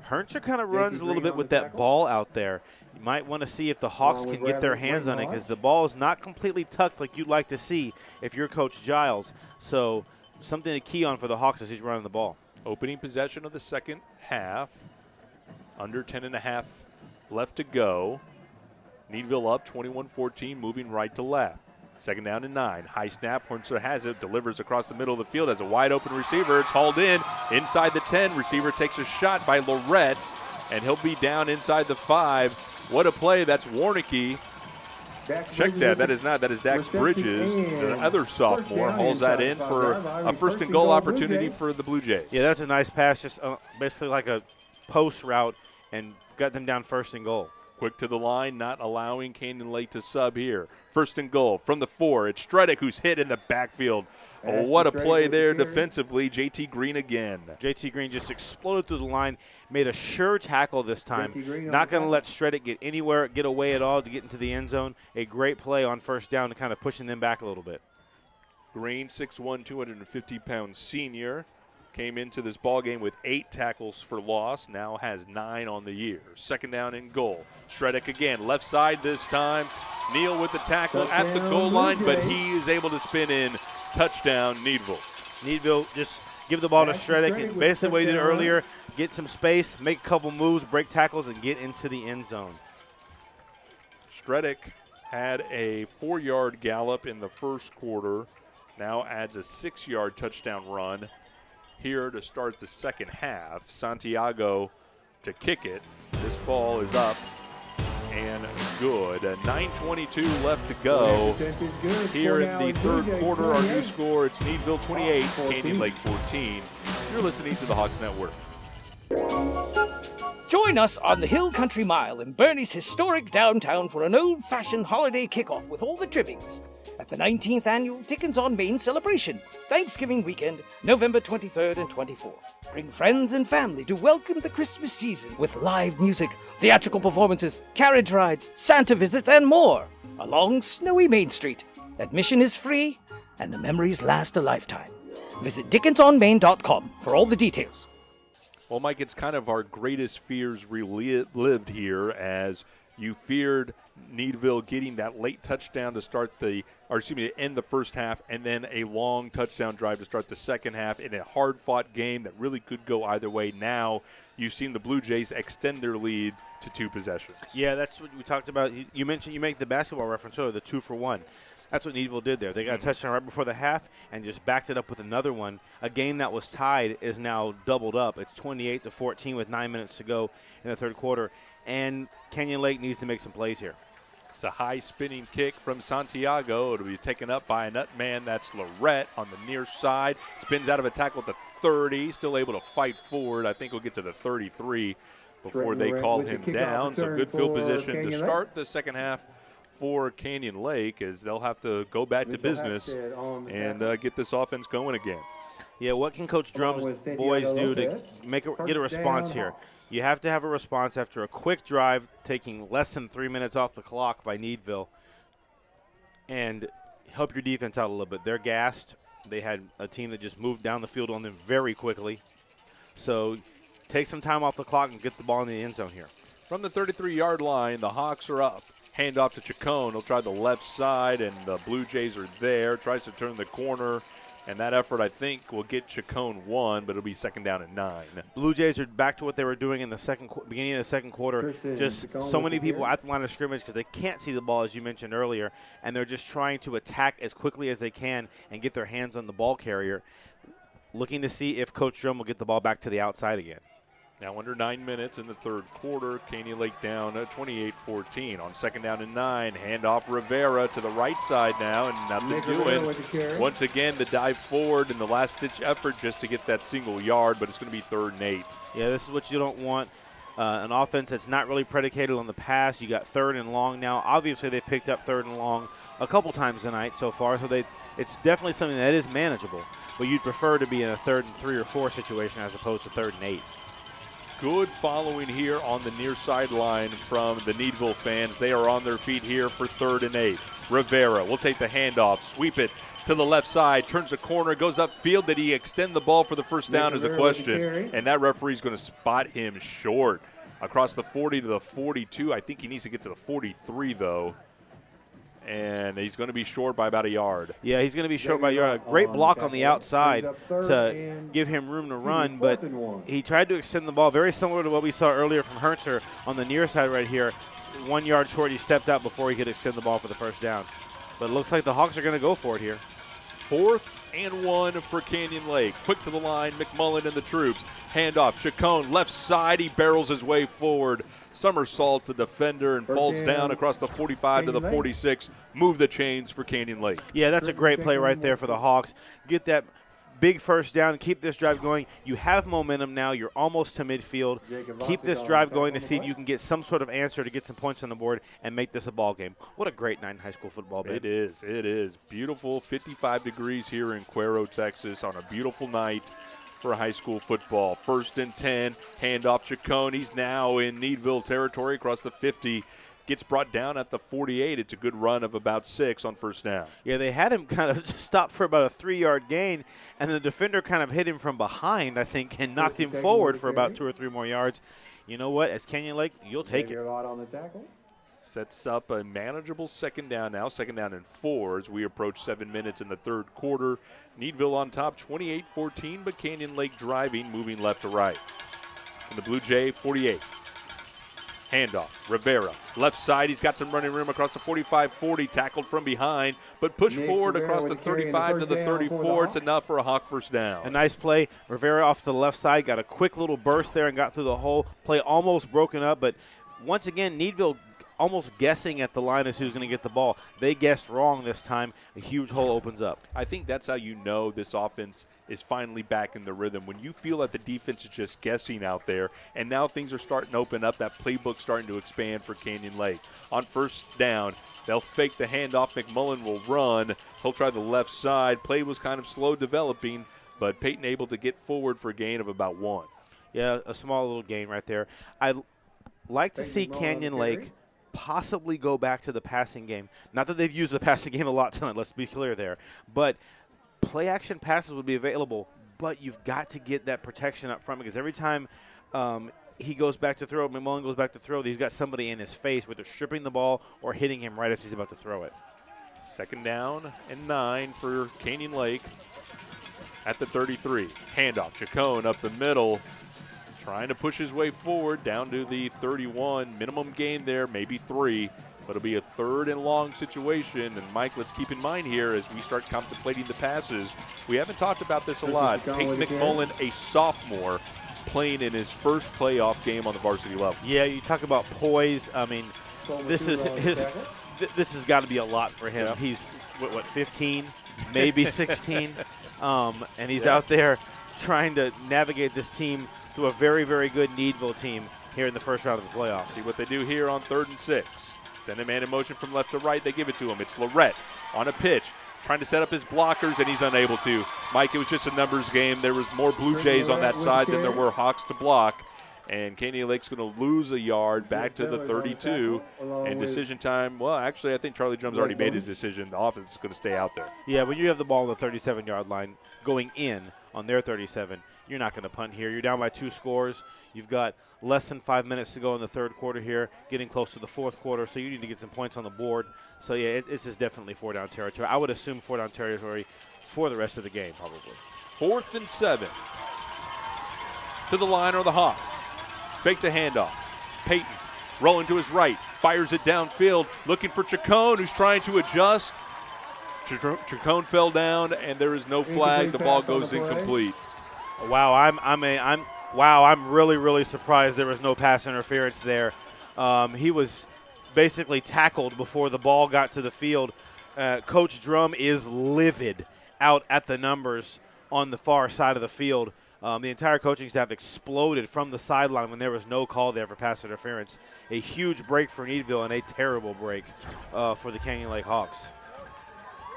Hernser kind of runs a little bit with that ball out there. You might want to see if the Hawks can get their hands on it because the ball is not completely tucked like you'd like to see if you're Coach Giles. So something to key on for the Hawks as he's running the ball. Opening possession of the second half. Under 10.5 left to go. Needville up 21-14, moving right to left. 2nd down and 9. High snap. Hernser has it. Delivers across the middle of the field as a wide open receiver. It's hauled in inside the 10. Receiver takes a shot by Lorette, and he'll be down inside the 5. What a play. That's Warnicki. Check that. That is not. That is Dax Bridges, the other sophomore. Hauls that in for a 1st and goal opportunity for the Blue Jays. Yeah, that's a nice pass. Just basically like a post route and got them down 1st and goal. Quick to the line, not allowing Canyon Lake to sub here. 1st and goal from the 4. It's Stredick who's hit in the backfield. Oh, what a play there defensively. J.T. Green again. J.T. Green just exploded through the line, made a sure tackle this time. Not going to let Stredick get anywhere, get away at all to get into the end zone. A great play on 1st down to kind of pushing them back a little bit. Green, 6'1", 250-pound senior. Came into this ball game with 8 tackles for loss, now has 9 on the year. 2nd down and goal. Stredick again, left side this time. Neal with the tackle at the goal line, but he is able to spin in. Touchdown, Needville. Needville just give the ball to Stredick, and basically what he did earlier, get some space, make a couple moves, break tackles, and get into the end zone. Stredick had a 4-yard gallop in the first quarter, now adds a 6-yard touchdown run here to start the second half. Santiago to kick it. This ball is up and good. 9:22 left to go here in the third quarter. Our new score, it's Needville 28, Canyon Lake 14. You're listening to the Hawks Network. Join us on the Hill Country Mile in Bernie's historic downtown for an old-fashioned holiday kickoff with all the trimmings at the 19th Annual Dickens on Main celebration, Thanksgiving weekend, November 23rd and 24th. Bring friends and family to welcome the Christmas season with live music, theatrical performances, carriage rides, Santa visits, and more along snowy Main Street. Admission is free, and the memories last a lifetime. Visit dickensonmain.com for all the details. Well, Mike, it's kind of our greatest fears relived here, as you feared Needville getting that late touchdown to end the first half, and then a long touchdown drive to start the second half in a hard-fought game that really could go either way. Now you've seen the Blue Jays extend their lead to 2 possessions. Yeah, that's what we talked about. You mentioned, you make the basketball reference earlier, the 2-for-1. That's what Needville did there. They got a touchdown right before the half and just backed it up with another one. A game that was tied is now doubled up. It's 28-14 with 9 minutes to go in the third quarter. And Canyon Lake needs to make some plays here. It's a high spinning kick from Santiago. It'll be taken up by a nut man. That's Lorette on the near side. Spins out of a tackle at the 30. Still able to fight forward. I think we'll get to the 33 before they call him down. So good field position to start the second half for Canyon Lake, as they'll have to go back to business and get this offense going again. Yeah, what can Coach Drum's boys do to get a response here? You have to have a response after a quick drive taking less than 3 minutes off the clock by Needville and help your defense out a little bit. They're gassed. They had a team that just moved down the field on them very quickly. So take some time off the clock and get the ball in the end zone here. From the 33-yard line, the Hawks are up. Hand off to Chacon. He'll try the left side, and the Bluejays are there. Tries to turn the corner. And that effort, I think, will get Chacon one, but it'll be second down and 9. Blue Jays are back to what they were doing in the beginning of the second quarter. Just so many people at the line of scrimmage because they can't see the ball, as you mentioned earlier, and they're just trying to attack as quickly as they can and get their hands on the ball carrier, looking to see if Coach Drum will get the ball back to the outside again. Now under 9 minutes in the third quarter, Canyon Lake down 28-14 on second down and 9. Handoff Rivera to the right side now, and nothing doing. Once again, the dive forward in the last-ditch effort just to get that single yard, but it's going to be 3rd and 8. Yeah, this is what you don't want. An offense that's not really predicated on the pass. You got 3rd and long now. Obviously, they've picked up 3rd and long a couple times tonight so far, so it's definitely something that is manageable. But you'd prefer to be in a 3rd and 3 or 4 situation as opposed to 3rd and 8. Good following here on the near sideline from the Needville fans. They are on their feet here for 3rd and 8. Rivera will take the handoff, sweep it to the left side, turns the corner, goes upfield. Did he extend the ball for the first down is a question. And that referee's going to spot him short. Across the 40 to the 42. I think he needs to get to the 43, though. And he's going to be short by about a yard. Yeah, he's going to be short by a yard. A great block on the outside to give him room to run, but he tried to extend the ball, very similar to what we saw earlier from Hertzer on the near side right here. 1 yard short, he stepped out before he could extend the ball for the first down. But it looks like the Hawks are going to go for it here. 4th and 1 for Canyon Lake. Quick to the line, McMullen and the troops. Handoff, Chacon, left side. He barrels his way forward. Somersaults the defender and falls down across the 45 to the 46. Move the chains for Canyon Lake. Yeah, that's a great play right there for the Hawks. Get that big first down, keep this drive going. You have momentum now. You're almost to midfield. Keep this drive going to see if you can get some sort of answer to get some points on the board and make this a ball game. What a great night in high school football, babe. It is. It is. Beautiful 55 degrees here in Cuero, Texas on a beautiful night for high school football. 1st and 10, handoff Chacon. He's now in Needville territory across the 50. Gets brought down at the 48. It's a good run of about 6 on first down. Yeah, they had him kind of stop for about a 3-yard gain, and the defender kind of hit him from behind, I think, and knocked him forward for about 2 or 3 more yards. You know what? As Canyon Lake, you'll take it. Sets up a manageable second down now. Second down and 4 as we approach 7 minutes in the third quarter. Needville on top 28-14, but Canyon Lake driving, moving left to right. And the Blue Jay 48. Handoff, Rivera, left side. He's got some running room across the 45-40, tackled from behind, but pushed forward across the 35 to the 34. It's enough for a Hawk first down. A nice play. Rivera off to the left side, got a quick little burst there and got through the hole. Play almost broken up, but once again, Needville almost guessing at the line as who's going to get the ball. They guessed wrong this time. A huge hole opens up. I think that's how you know this offense is finally back in the rhythm. When you feel that the defense is just guessing out there, and now things are starting to open up, that playbook starting to expand for Canyon Lake. On first down, they'll fake the handoff. McMullen will run. He'll try the left side. Play was kind of slow developing, but Peyton able to get forward for a gain of about 1. Yeah, a small little gain right there. I'd like to see Canyon Lake possibly go back to the passing game. Not that they've used the passing game a lot tonight, let's be clear there. But play-action passes would be available, but you've got to get that protection up front because every time he goes back to throw, McMullen goes back to throw, he's got somebody in his face, whether stripping the ball or hitting him right as he's about to throw it. Second down and 9 for Canyon Lake at the 33. Handoff, Chacon up the middle. Trying to push his way forward down to the 31. Minimum gain there, maybe 3. But it'll be a 3rd and long situation. And, Mike, let's keep in mind here as we start contemplating the passes, we haven't talked about this a lot. Peyton McMullen, a sophomore, playing in his first playoff game on the varsity level. Yeah, you talk about poise. I mean, this has got to be a lot for him. He's, what, 15, maybe 16, and he's out there trying to navigate this team through a very, very good Needville team here in the first round of the playoffs. See what they do here on 3rd and 6. Send a man in motion from left to right. They give it to him. It's Lorette on a pitch, trying to set up his blockers, and he's unable to. Mike, it was just a numbers game. There was more Bluejays on that side than there were Hawks to block. And Canyon Lake's going to lose a yard back to the 32. And decision time, well, actually, I think Charlie Drum's already made his decision. The offense is going to stay out there. Yeah, when you have the ball on the 37-yard line going in on their 37, you're not going to punt here. You're down by 2 scores. You've got less than 5 minutes to go in the 3rd quarter here, getting close to the 4th quarter, so you need to get some points on the board. So, yeah, this is definitely 4-down territory. I would assume 4-down territory for the rest of the game, probably. 4th and 7. To the line or the Hawks. Fake the handoff. Peyton rolling to his right, fires it downfield, looking for Chacon, who's trying to adjust. Chacon fell down, and there is no flag. The ball goes incomplete. Wow, I'm really, really surprised there was no pass interference there. He was basically tackled before the ball got to the field. Coach Drum is livid out at the numbers on the far side of the field. The entire coaching staff exploded from the sideline when there was no call there for pass interference. A huge break for Needville and a terrible break for the Canyon Lake Hawks.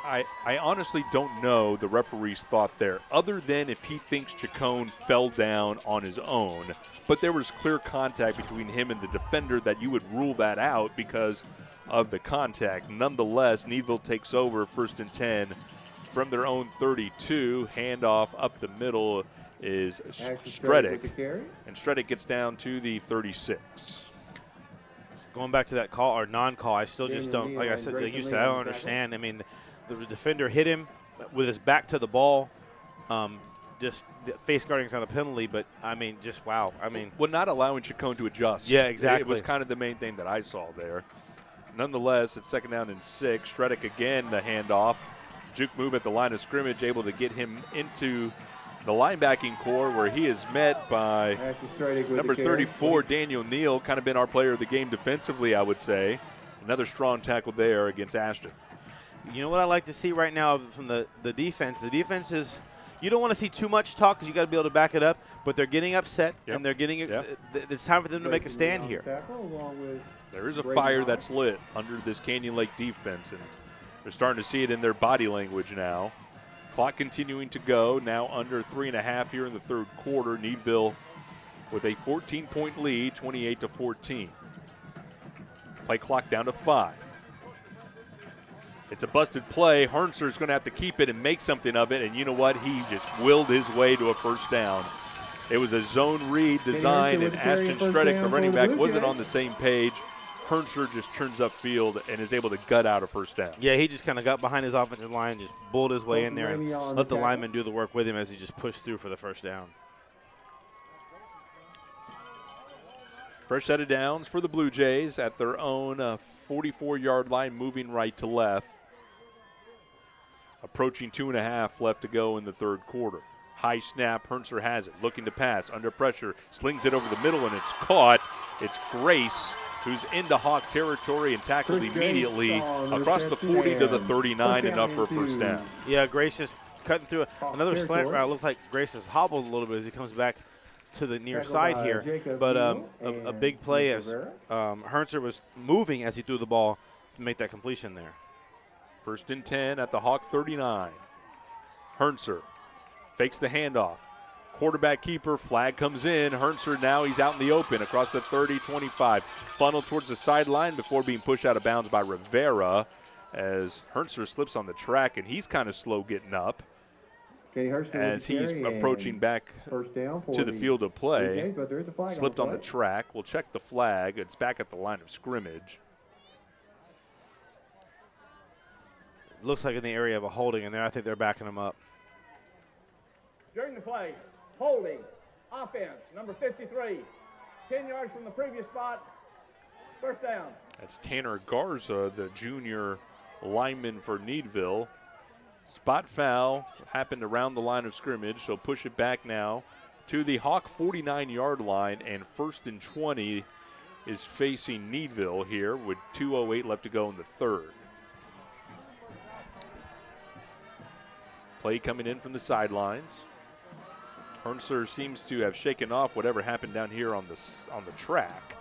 I honestly don't know the referee's thought there, other than if he thinks Chacon fell down on his own. But there was clear contact between him and the defender that you would rule that out because of the contact. Nonetheless, Needville takes over 1st and 10 from their own 32. Handoff up the middle is Stredick, and Stredick gets down to the 36. Going back to that call or non-call, I still just don't, like I said, like you said, I don't understand. I mean, the defender hit him with his back to the ball. Just face guarding is not a penalty, but I mean, just wow. I mean, well, not allowing Chacon to adjust. Yeah, exactly. It was kind of the main thing that I saw there. Nonetheless, it's 2nd down and 6. Stredick again, the handoff. Juke move at the line of scrimmage, able to get him into the linebacking core where he is met by number 34, Daniel Neal, kind of been our player of the game defensively, I would say. Another strong tackle there against Ashton. You know what I like to see right now from the defense? The defense is, you don't want to see too much talk because you got to be able to back it up, but they're getting upset, and they're getting it's time for them to make a stand here. There is a fire that's lit under this Canyon Lake defense, and they're starting to see it in their body language now. Clock continuing to go, now under 3.5 here in the 3rd quarter. Needville with a 14-point lead, 28-14. Play clock down to 5. It's a busted play. Hernser is going to have to keep it and make something of it, and you know what? He just willed his way to a 1st down. It was a zone read design, and Ashton Stredick, the running back, wasn't on the same page. Hernser just turns upfield and is able to gut out a 1st down. Yeah, he just kind of got behind his offensive line, just bulled his way in there and let the lineman do the work with him as he just pushed through for the 1st down. Fresh set of downs for the Bluejays at their own 44-yard line, moving right to left. Approaching 2.5 left to go in the 3rd quarter. High snap, Hernser has it, looking to pass, under pressure, slings it over the middle, and it's caught. It's Grace, who's into Hawk territory and tackled immediately across the 40 to the 39, enough for a 1st down. Yeah, Grace just cutting through another slant route. Looks like Grace has hobbled a little bit as he comes back to the near side here. But a big play as Hernser was moving as he threw the ball to make that completion there. 1st and 10 at the Hawk 39. Hernser fakes the handoff. Quarterback keeper, flag comes in. Hernser now he's out in the open across the 30-25. Funneled towards the sideline before being pushed out of bounds by Rivera as Hernser slips on the track, and he's kind of slow getting up as he's approaching back to the field of play. Slipped on the track. We'll check the flag. It's back at the line of scrimmage. Looks like in the area of a holding in there. I think they're backing him up. During the play, holding, offense, number 53, 10 yards from the previous spot, First down. That's Tanner Garza, the junior lineman for Needville. Spot foul happened around the line of scrimmage, so push it back now to the Hawk 49-yard line, and 1st and 20 is facing Needville here with 2:08 left to go in the third. Play coming in from the sidelines. Hernser seems to have shaken off whatever happened down here on the track.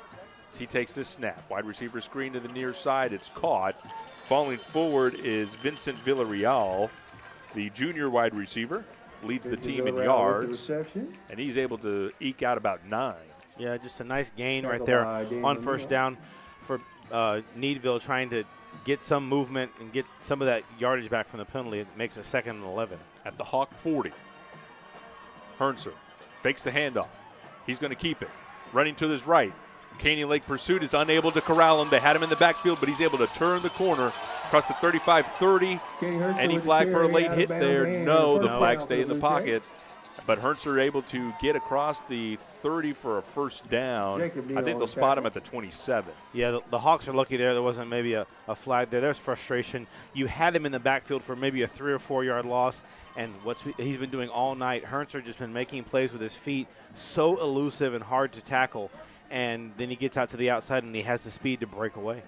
As he takes this snap, wide receiver screen to the near side. It's caught. Falling forward is Vincent Villarreal, the junior wide receiver, leads the team in yards, and he's able to eke out about 9. Yeah, just a nice gain right there on first down for Needville, trying to get some movement and get some of that yardage back from the penalty. It makes it 2nd and 11. At the Hawk 40, Hernser fakes the handoff. He's going to keep it. Running to his right. Canyon Lake pursuit is unable to corral him. They had him in the backfield, but he's able to turn the corner across the 35-30. Any flag for a late hit there? No, the flag stay in the pocket. But Hernser able to get across the 30 for a first down. I think they'll spot him at the 27. Yeah, the Hawks are lucky there. There wasn't maybe a flag there. There's frustration. You had him in the backfield for maybe a 3 or 4 yard loss, and what he's been doing all night, Hernser just been making plays with his feet, so elusive and hard to tackle, and then he gets out to the outside and he has the speed to break away.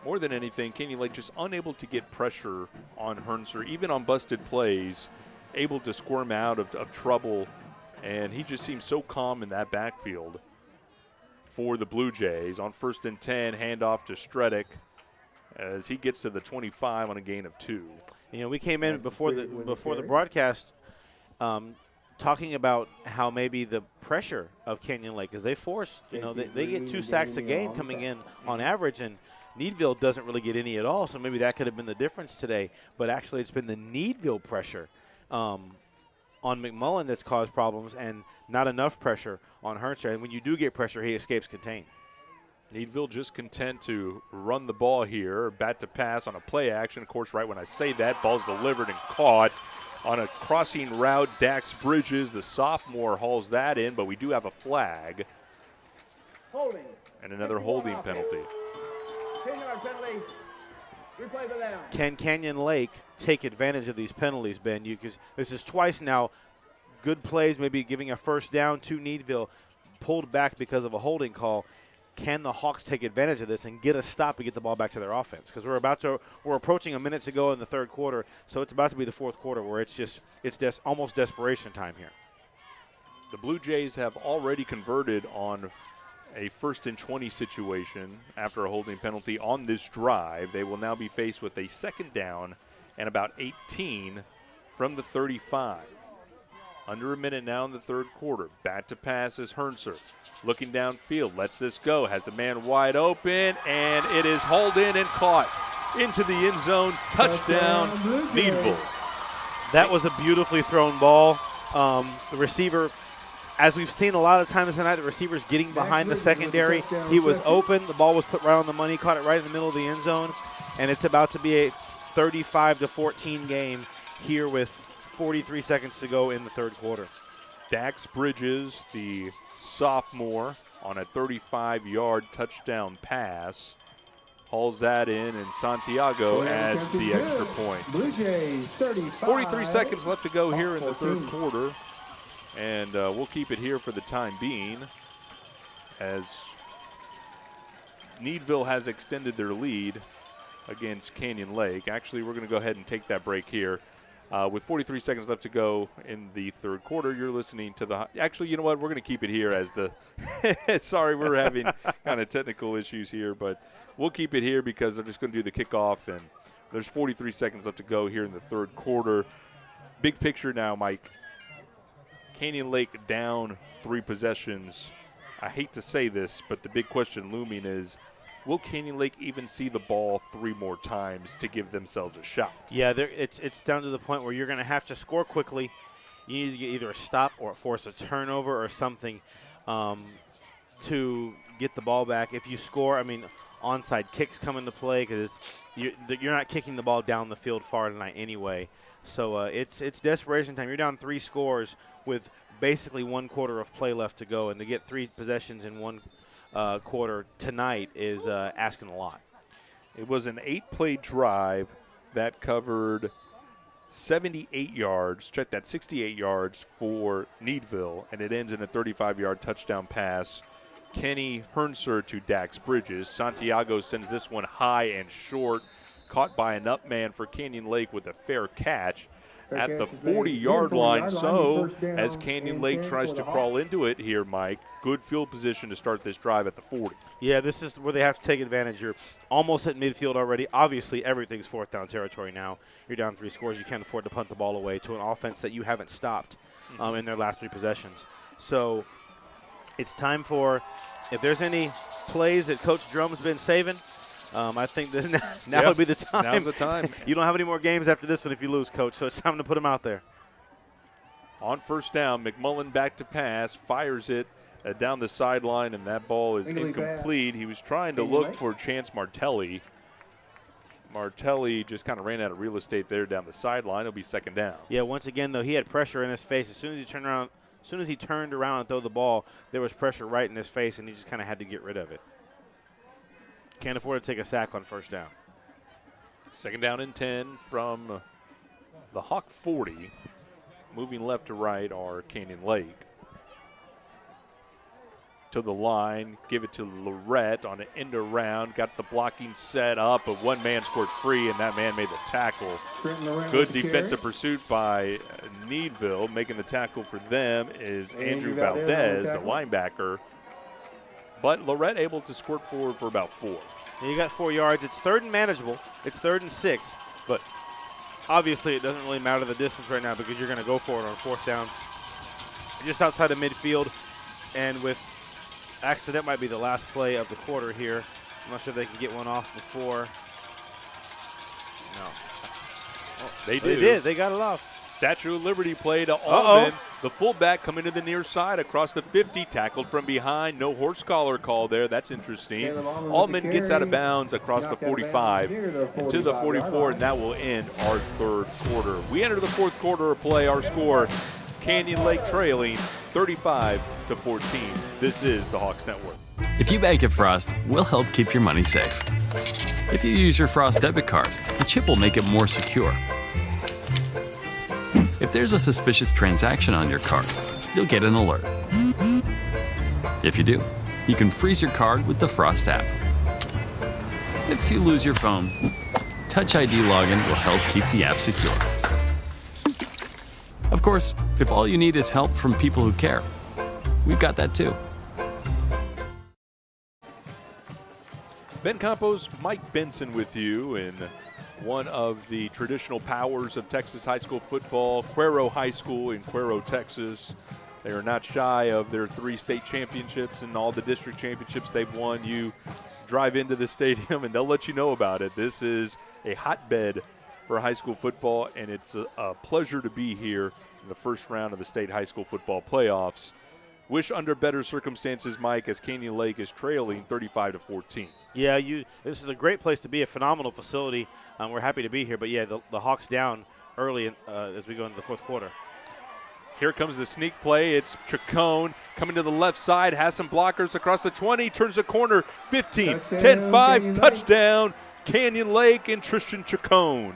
More than anything, Canyon Lake just unable to get pressure on Hernser, even on busted plays, able to squirm out of trouble, and he just seems so calm in that backfield for the Blue Jays. On 1st and 10, handoff to Stredick as he gets to the 25 on a gain of 2. You know, we came in before the broadcast talking about how maybe the pressure of Canyon Lake, as they force, they get 2 sacks a game coming in on average, and Needville doesn't really get any at all, so maybe that could have been the difference today. But actually it's been the Needville pressure on McMullen that's caused problems, and not enough pressure on Hernser. And when you do get pressure, he escapes contained. Needville just content to run the ball here, bat to pass on a play action. Of course, right when I say that, ball's delivered and caught on a crossing route. Dax Bridges, the sophomore, hauls that in, but we do have a flag. Holding. And another holding penalty. 10-yard penalty. Replay the down. Can Canyon Lake take advantage of these penalties, Ben? Because this is twice now. Good plays, maybe giving a first down to Needville, pulled back because of a holding call. Can the Hawks take advantage of this and get a stop and get the ball back to their offense? Because we're approaching a minute to go in the third quarter, so it's about to be the fourth quarter where it's almost desperation time here. The Blue Jays have already converted on a 1st and 20 situation after a holding penalty on this drive. They will now be faced with a 2nd down and about 18 from the 35. Under a minute now in the third quarter. Bat to pass is Hernser. Looking downfield, lets this go, has a man wide open, and it is hauled in and caught into the end zone. Touchdown, Needville. That was a beautifully thrown ball. The receiver, as we've seen a lot of times tonight, the receiver's getting behind the secondary. He was open. The ball was put right on the money, caught it right in the middle of the end zone, and it's about to be a 35-14 game here with 43 seconds to go in the third quarter. Dax Bridges, the sophomore, on a 35-yard touchdown pass, hauls that in, and Santiago adds the extra point. Blue Jays 35. 43 seconds left to go here in the third quarter, and we'll keep it here for the time being as Needville has extended their lead against Canyon Lake. Actually, we're going to go ahead and take that break here. With 43 seconds left to go in the third quarter, you're listening to the – actually, you know what? We're going to keep it here as the – sorry, we're having kind of technical issues here, but we'll keep it here because they're just going to do the kickoff, and there's 43 seconds left to go here in the third quarter. Big picture now, Mike. Canyon Lake down 3 possessions. I hate to say this, but the big question looming is, will Canyon Lake even see the ball 3 more times to give themselves a shot? Yeah, it's down to the point where you're going to have to score quickly. You need to get either a stop or force a turnover or something to get the ball back. If you score, I mean, onside kicks come into play because you're not kicking the ball down the field far tonight anyway. So it's desperation time. You're down 3 scores with basically 1 quarter of play left to go, and to get 3 possessions in one quarter tonight is asking a lot. It was an 8-play drive that covered 78 yards, check that, 68 yards for Needville, and it ends in a 35-yard touchdown pass. Kenny Hernser to Dax Bridges. Santiago sends this one high and short, caught by an up man for Canyon Lake with a fair catch at the 40-yard line. So as Canyon Lake tries to crawl into it here, Mike, good field position to start this drive at the 40. Yeah, this is where they have to take advantage. You're almost at midfield already. Obviously, everything's fourth down territory now. You're down 3 scores. You can't afford to punt the ball away to an offense that you haven't stopped in their last 3 possessions. So it's time for, if there's any plays that Coach Drum's been saving, I think this now would be the time. Now's the time. You don't have any more games after this one if you lose, Coach, so it's time to put them out there. On first down, McMullen back to pass, fires it down the sideline, and that ball is incomplete. He was trying to look for Chance Martelli. Martelli just kind of ran out of real estate there down the sideline. It'll be second down. Yeah, once again, though, he had pressure in his face. As soon as he turned around and threw the ball, there was pressure right in his face, and he just kind of had to get rid of it. Can't afford to take a sack on first down. Second down and 10 from the Hawk 40. Moving left to right are Canyon Lake. To the line, give it to Lorette on an end around. Got the blocking set up, but one man scored free, and that man made the tackle. Good defensive pursuit by Needville. Making the tackle for them is Andrew Valdez, the linebacker. But Lorette able to squirt forward for about 4. And you got 4 yards. It's third and manageable. It's 3rd and 6. But obviously it doesn't really matter the distance right now because you're going to go for it on fourth down. Just outside of midfield. And with actually that might be the last play of the quarter here. I'm not sure if they can get one off before. No. Oh, they do. They did. They got it off. Statue of Liberty play to Allman. The fullback coming to the near side across the 50, tackled from behind. No horse collar call there. That's interesting. Allman gets out of bounds across the 45 and to the 44, and that will end our third quarter. We enter the fourth quarter of play. Our score, Canyon Lake trailing 35-14. This is the Hawks Network. If you bank at Frost, we'll help keep your money safe. If you use your Frost debit card, the chip will make it more secure. If there's a suspicious transaction on your card, you'll get an alert. If you do, you can freeze your card with the Frost app. If you lose your phone, Touch ID login will help keep the app secure. Of course, if all you need is help from people who care, we've got that too. Ben Campos, Mike Benson with you in one of the traditional powers of Texas high school football, Cuero High School in Cuero, Texas. They are not shy of their 3 state championships and all the district championships they've won. You drive into the stadium and they'll let you know about it. This is a hotbed for high school football, and it's a pleasure to be here in the first round of the state high school football playoffs. Wish under better circumstances, Mike, as Canyon Lake is trailing 35-14. Yeah, this is a great place to be, a phenomenal facility. We're happy to be here, but yeah, the Hawks down early as we go into the fourth quarter. Here comes the sneak play. It's Chacon coming to the left side, has some blockers across the 20, turns the corner, 15, 10-5, touchdown, Canyon Lake and Tristan Chacon.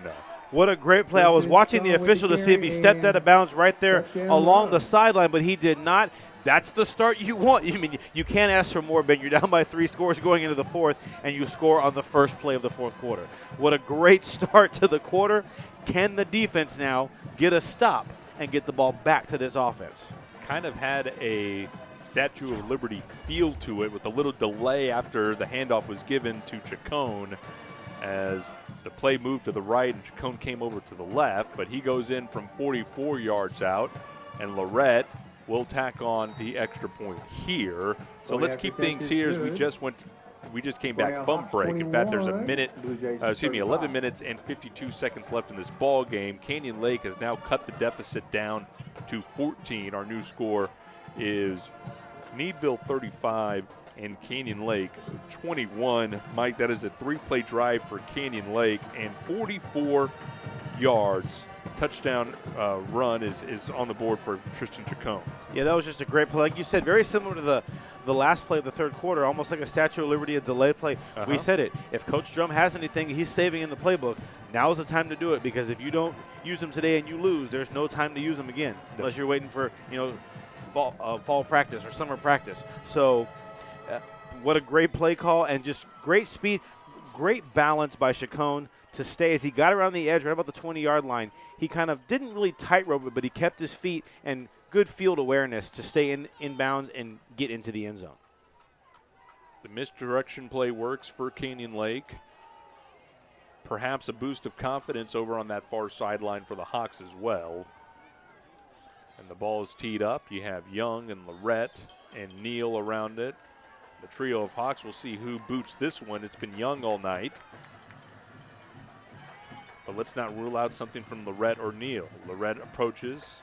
What a great play. I was watching the official to see if he stepped out of bounds right there along the sideline, but he did not. That's the start you want. I mean, you can't ask for more, Ben. You're down by 3 scores going into the fourth, and you score on the first play of the fourth quarter. What a great start to the quarter. Can the defense now get a stop and get the ball back to this offense? Kind of had a Statue of Liberty feel to it with a little delay after the handoff was given to Chacon as the play moved to the right and Chacon came over to the left, but he goes in from 44 yards out, and Lorette will tack on the extra point here. So let's keep things here as we just came back from break. In fact, there's 11 minutes and 52 seconds left in this ball game. Canyon Lake has now cut the deficit down to 14. Our new score is Needville 35 and Canyon Lake 21. Mike, that is a 3-play drive for Canyon Lake and 44 yards touchdown run is on the board for Tristan Chacon. Yeah, that was just a great play. Like you said, very similar to the last play of the third quarter, almost like a Statue of Liberty, a delay play. We said it. If Coach Drum has anything he's saving in the playbook, now is the time to do it, because if you don't use them today and you lose, there's no time to use them again unless you're waiting for, fall practice or summer practice. So what a great play call, and just great speed, great balance by Chacon to stay as he got around the edge right about the 20-yard line. He kind of didn't really tightrope it, but he kept his feet and good field awareness to stay in bounds and get into the end zone. The misdirection play works for Canyon Lake. Perhaps a boost of confidence over on that far sideline for the Hawks as well. And the ball is teed up. You have Young and Lorette and Neal around it. The trio of Hawks, will see who boots this one. It's been Young all night. But let's not rule out something from Lorette or Neal. Lorette approaches.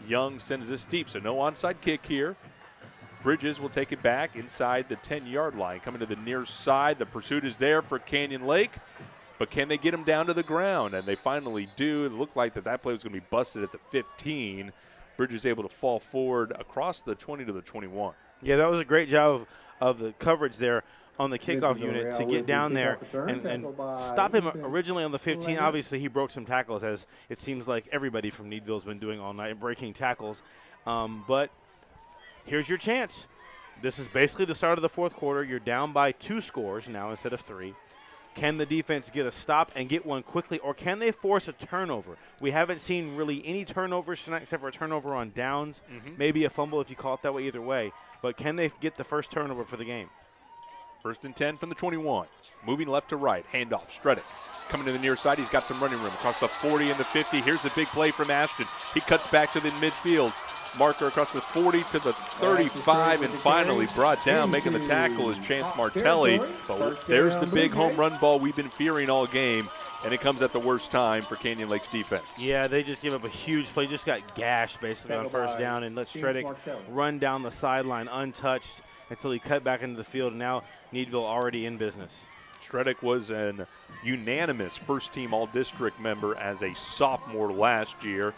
Young sends this deep, so no onside kick here. Bridges will take it back inside the 10-yard line. Coming to the near side. The pursuit is there for Canyon Lake. But can they get him down to the ground? And they finally do. It looked like that play was going to be busted at the 15. Bridges able to fall forward across the 20 to the 21. Yeah, that was a great job of the coverage there on the kickoff unit to get down there and stop him originally on the 15. Obviously, he broke some tackles, as it seems like everybody from Needville has been doing all night, breaking tackles. But here's your chance. This is basically the start of the fourth quarter. You're down by 2 scores now instead of 3. Can the defense get a stop and get one quickly, or can they force a turnover? We haven't seen really any turnovers tonight except for a turnover on downs, maybe a fumble if you call it that way, either way. But can they get the first turnover for the game? 1st and 10 from the 21. Moving left to right. Handoff. Stredick coming to the near side. He's got some running room across the 40 and the 50. Here's the big play from Ashton. He cuts back to the midfield. Marker across the 40 to the 35, and finally brought down, making the tackle is Chance Martelli. But there's the big home run ball we've been fearing all game, and it comes at the worst time for Canyon Lake's defense. Yeah, they just give up a huge play. Just got gashed basically on first down, and let Stredick run down the sideline untouched until he cut back into the field, and now Needville already in business. Stredick was an unanimous first-team All-District member as a sophomore last year.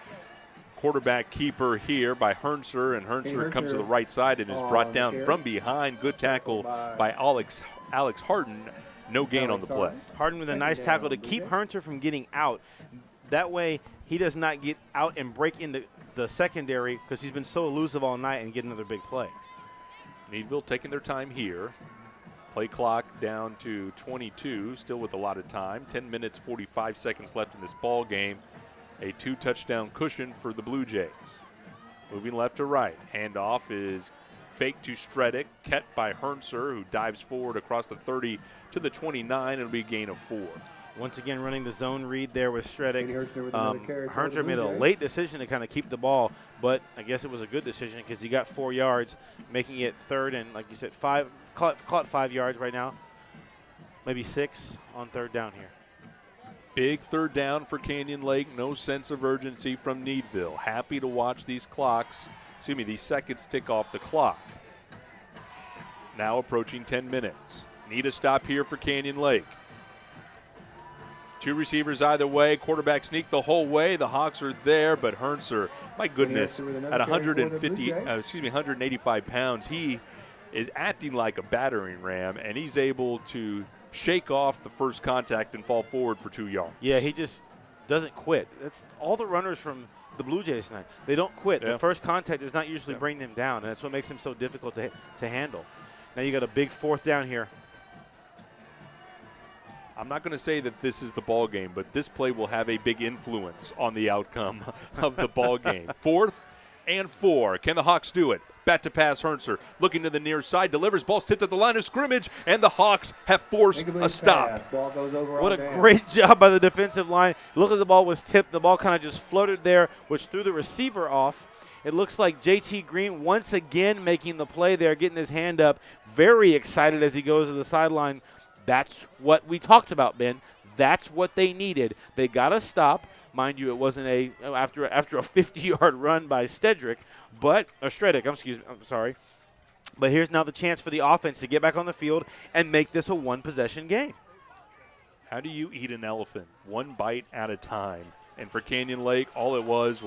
Quarterback keeper here by Hernser, and Hernser comes to the right side and is brought down from behind. Good tackle by Alex Harden. No gain on the play. Harden with a nice tackle to keep Hernser from getting out. That way he does not get out and break into the secondary, because he's been so elusive all night, and get another big play. Needville taking their time here. Play clock down to 22, still with a lot of time. 10 minutes, 45 seconds left in this ball game. A 2-touchdown cushion for the Bluejays. Moving left to right. Handoff is fake to Stredick, kept by Hernser, who dives forward across the 30 to the 29. It'll be a gain of 4. Once again, running the zone read there with Stredick. Hernser made a late decision to kind of keep the ball, but I guess it was a good decision because he got 4 yards, making it 3rd and, like you said, 5. Caught 5 yards right now, maybe 6 on 3rd down here. Big 3rd down for Canyon Lake. No sense of urgency from Needville. Happy to watch these seconds tick off the clock. Now approaching 10 minutes. Need a stop here for Canyon Lake. 2 receivers either way. Quarterback sneak the whole way. The Hawks are there, but Hernser, my goodness, at 185 pounds, he is acting like a battering ram, and he's able to shake off the first contact and fall forward for 2 yards. Yeah, he just doesn't quit. That's all the runners from the Bluejays tonight. They don't quit. The first contact does not usually bring them down, and that's what makes them so difficult to handle. Now you got a big 4th down here. I'm not going to say that this is the ball game, but this play will have a big influence on the outcome of the ball game. 4th and 4. Can the Hawks do it? Bat to pass, Hernser looking to the near side, delivers, ball's tipped at the line of scrimmage, and the Hawks have forced a stop. What a great job by the defensive line. Look at the ball was tipped. The ball kind of just floated there, which threw the receiver off. It looks like JT Green once again making the play there, getting his hand up, very excited as he goes to the sideline. That's what we talked about, Ben. That's what they needed. They got to stop. Mind you, it wasn't after a 50-yard run by Stredick, but But here's now the chance for the offense to get back on the field and make this a 1-possession game. How do you eat an elephant? 1 bite at a time. And for Canyon Lake, all it was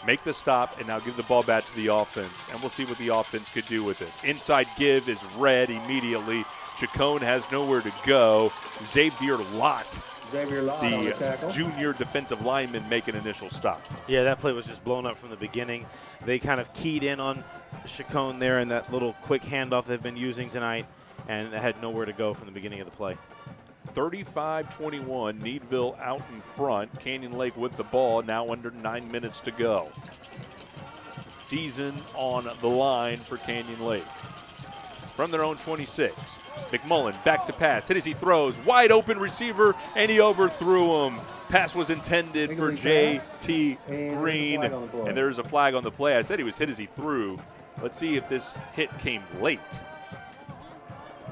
make the stop and now give the ball back to the offense. And we'll see what the offense could do with it. Inside give is read immediately. Chacon has nowhere to go. Xavier Lott, the junior defensive lineman, make an initial stop. Yeah, that play was just blown up from the beginning. They kind of keyed in on Chacon there in that little quick handoff they've been using tonight, and it had nowhere to go from the beginning of the play. 35-21, Needville out in front. Canyon Lake with the ball, now under 9 minutes to go. Season on the line for Canyon Lake. From their own 26, McMullen back to pass. Hit as he throws. Wide open receiver, and he overthrew him. Pass was intended for J.T. Green, and there's a flag on the play. I said he was hit as he threw. Let's see if this hit came late.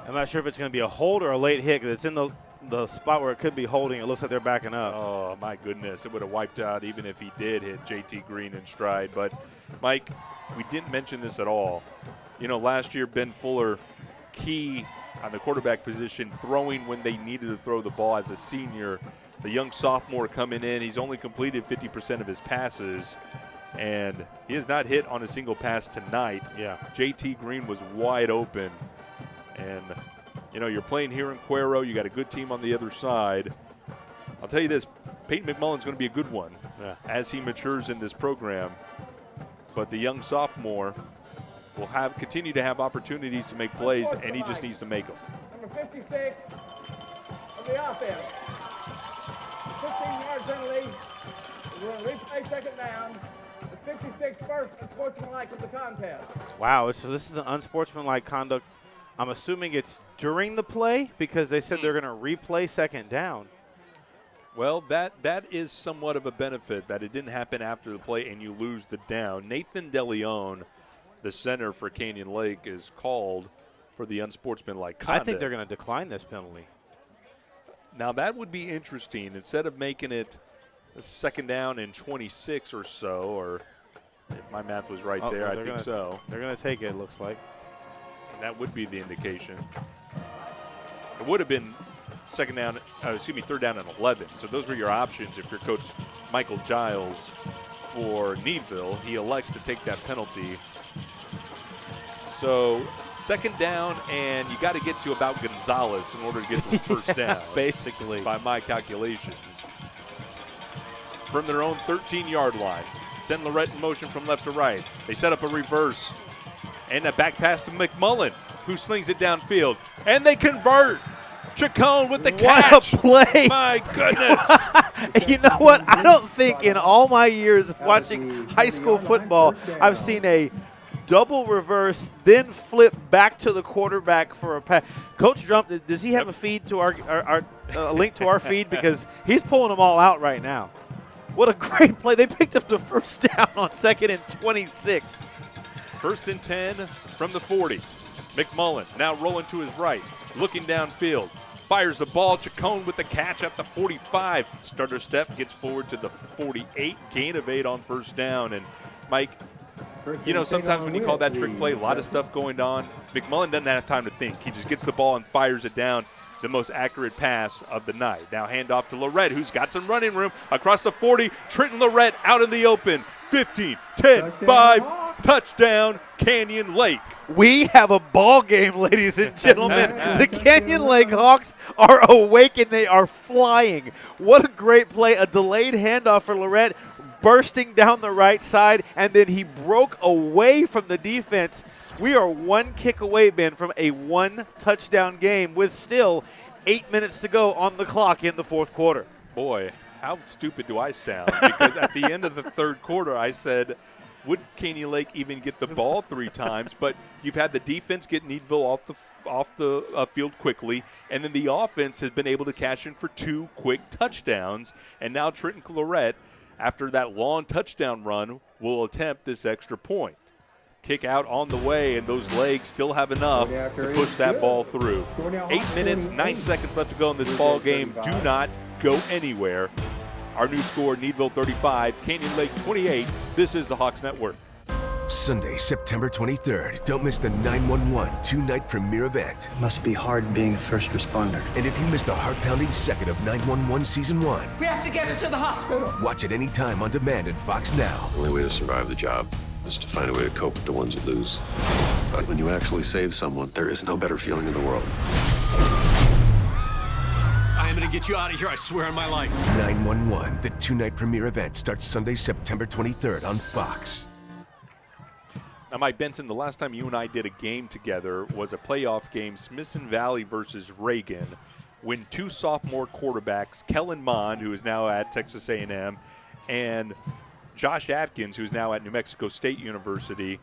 I'm not sure if it's going to be a hold or a late hit because it's in the spot where it could be holding. It looks like they're backing up. Oh, my goodness. It would have wiped out even if he did hit J.T. Green in stride. But, Mike, we didn't mention this at all. You know, last year Ben Fuller, key on the quarterback position, throwing when they needed to throw the ball as a senior. The young sophomore coming in, he's only completed 50% of his passes, and he has not hit on a single pass tonight. Yeah. J.T. Green was wide open. And, you know, you're playing here in Cuero. You got a good team on the other side. I'll tell you this, Peyton McMullen's going to be a good one as he matures in this program. But the young sophomore will continue to have opportunities to make plays, and he just needs to make them. Number 56 of the offense. 15 yards penalty. We're going to replay second down. The 56 first unsportsmanlike of the contest. Wow, so this is an unsportsmanlike conduct. I'm assuming it's during the play because they said they're going to replay second down. Well, that is somewhat of a benefit that it didn't happen after the play and you lose the down. Nathan DeLeon, the center for Canyon Lake, is called for the unsportsmanlike conduct. I think they're going to decline this penalty. Now, that would be interesting. Instead of making it a second down and 26 or so, or if my math was right there, I think so. They're going to take it, looks like. And that would be the indication. It would have been third down and 11. So those were your options if you're Coach Michael Giles for Needville. He elects to take that penalty. So second down, and you got to get to about Gonzalez in order to get to the first down. Basically. By my calculations. From their own 13-yard line. Send Lorette in motion from left to right. They set up a reverse. And a back pass to McMullen, who slings it downfield. And they convert. Chacon with the catch. What a play. My goodness. You know what? I don't think in all my years watching high school football, I've seen a double reverse, then flip back to the quarterback for a pass. Coach Drum, does he have a feed to our link to our feed? Because he's pulling them all out right now. What a great play. They picked up the first down on 2nd and 26. 1st and 10 from the 40. McMullen now rolling to his right, looking downfield. Fires the ball. Chacon with the catch at the 45. Starter step gets forward to the 48. Gain of 8 on first down. And, Mike, you know, sometimes when you call that trick play, a lot of stuff going on. McMullen doesn't have time to think. He just gets the ball and fires it down. The most accurate pass of the night. Now handoff to Lorette, who's got some running room across the 40. Trenton Lorette out in the open. 15, 10, 5, touchdown, Canyon Lake. We have a ball game, ladies and gentlemen. The Canyon Lake Hawks are awake and they are flying. What a great play. A delayed handoff for Lorette, bursting down the right side, and then he broke away from the defense. We are one kick away, Ben, from a one-touchdown game with still 8 minutes to go on the clock in the fourth quarter. Boy, how stupid do I sound? Because at the end of the third quarter, I said, would Canyon Lake even get the ball 3 times? But you've had the defense get Needville off the field quickly, and then the offense has been able to cash in for 2 quick touchdowns. And now Trenton Lorette, after that long touchdown run, will attempt this extra point. Kick out on the way, and those legs still have enough to push that ball through. 8 minutes, 9 seconds left to go in this ball game. Do not go anywhere. Our new score, Needville 35, Canyon Lake 28. This is the Hawks Network. Sunday, September 23rd. Don't miss the 911 two-night premiere event. Must be hard being a first responder. And if you missed a heart-pounding second of 911 Season 1, We have to get her to the hospital. watch it anytime on demand at Fox Now. The only way to survive the job is to find a way to cope with the ones that lose. But when you actually save someone, there is no better feeling in the world. I am gonna get you out of here, I swear on my life. 911, the two-night premiere event starts Sunday, September 23rd on Fox. Now, Mike Benson, the last time you and I did a game together was a playoff game, Smithson Valley versus Reagan, when two sophomore quarterbacks, Kellen Mond, who is now at Texas A&M, and Josh Atkins, who's now at New Mexico State University,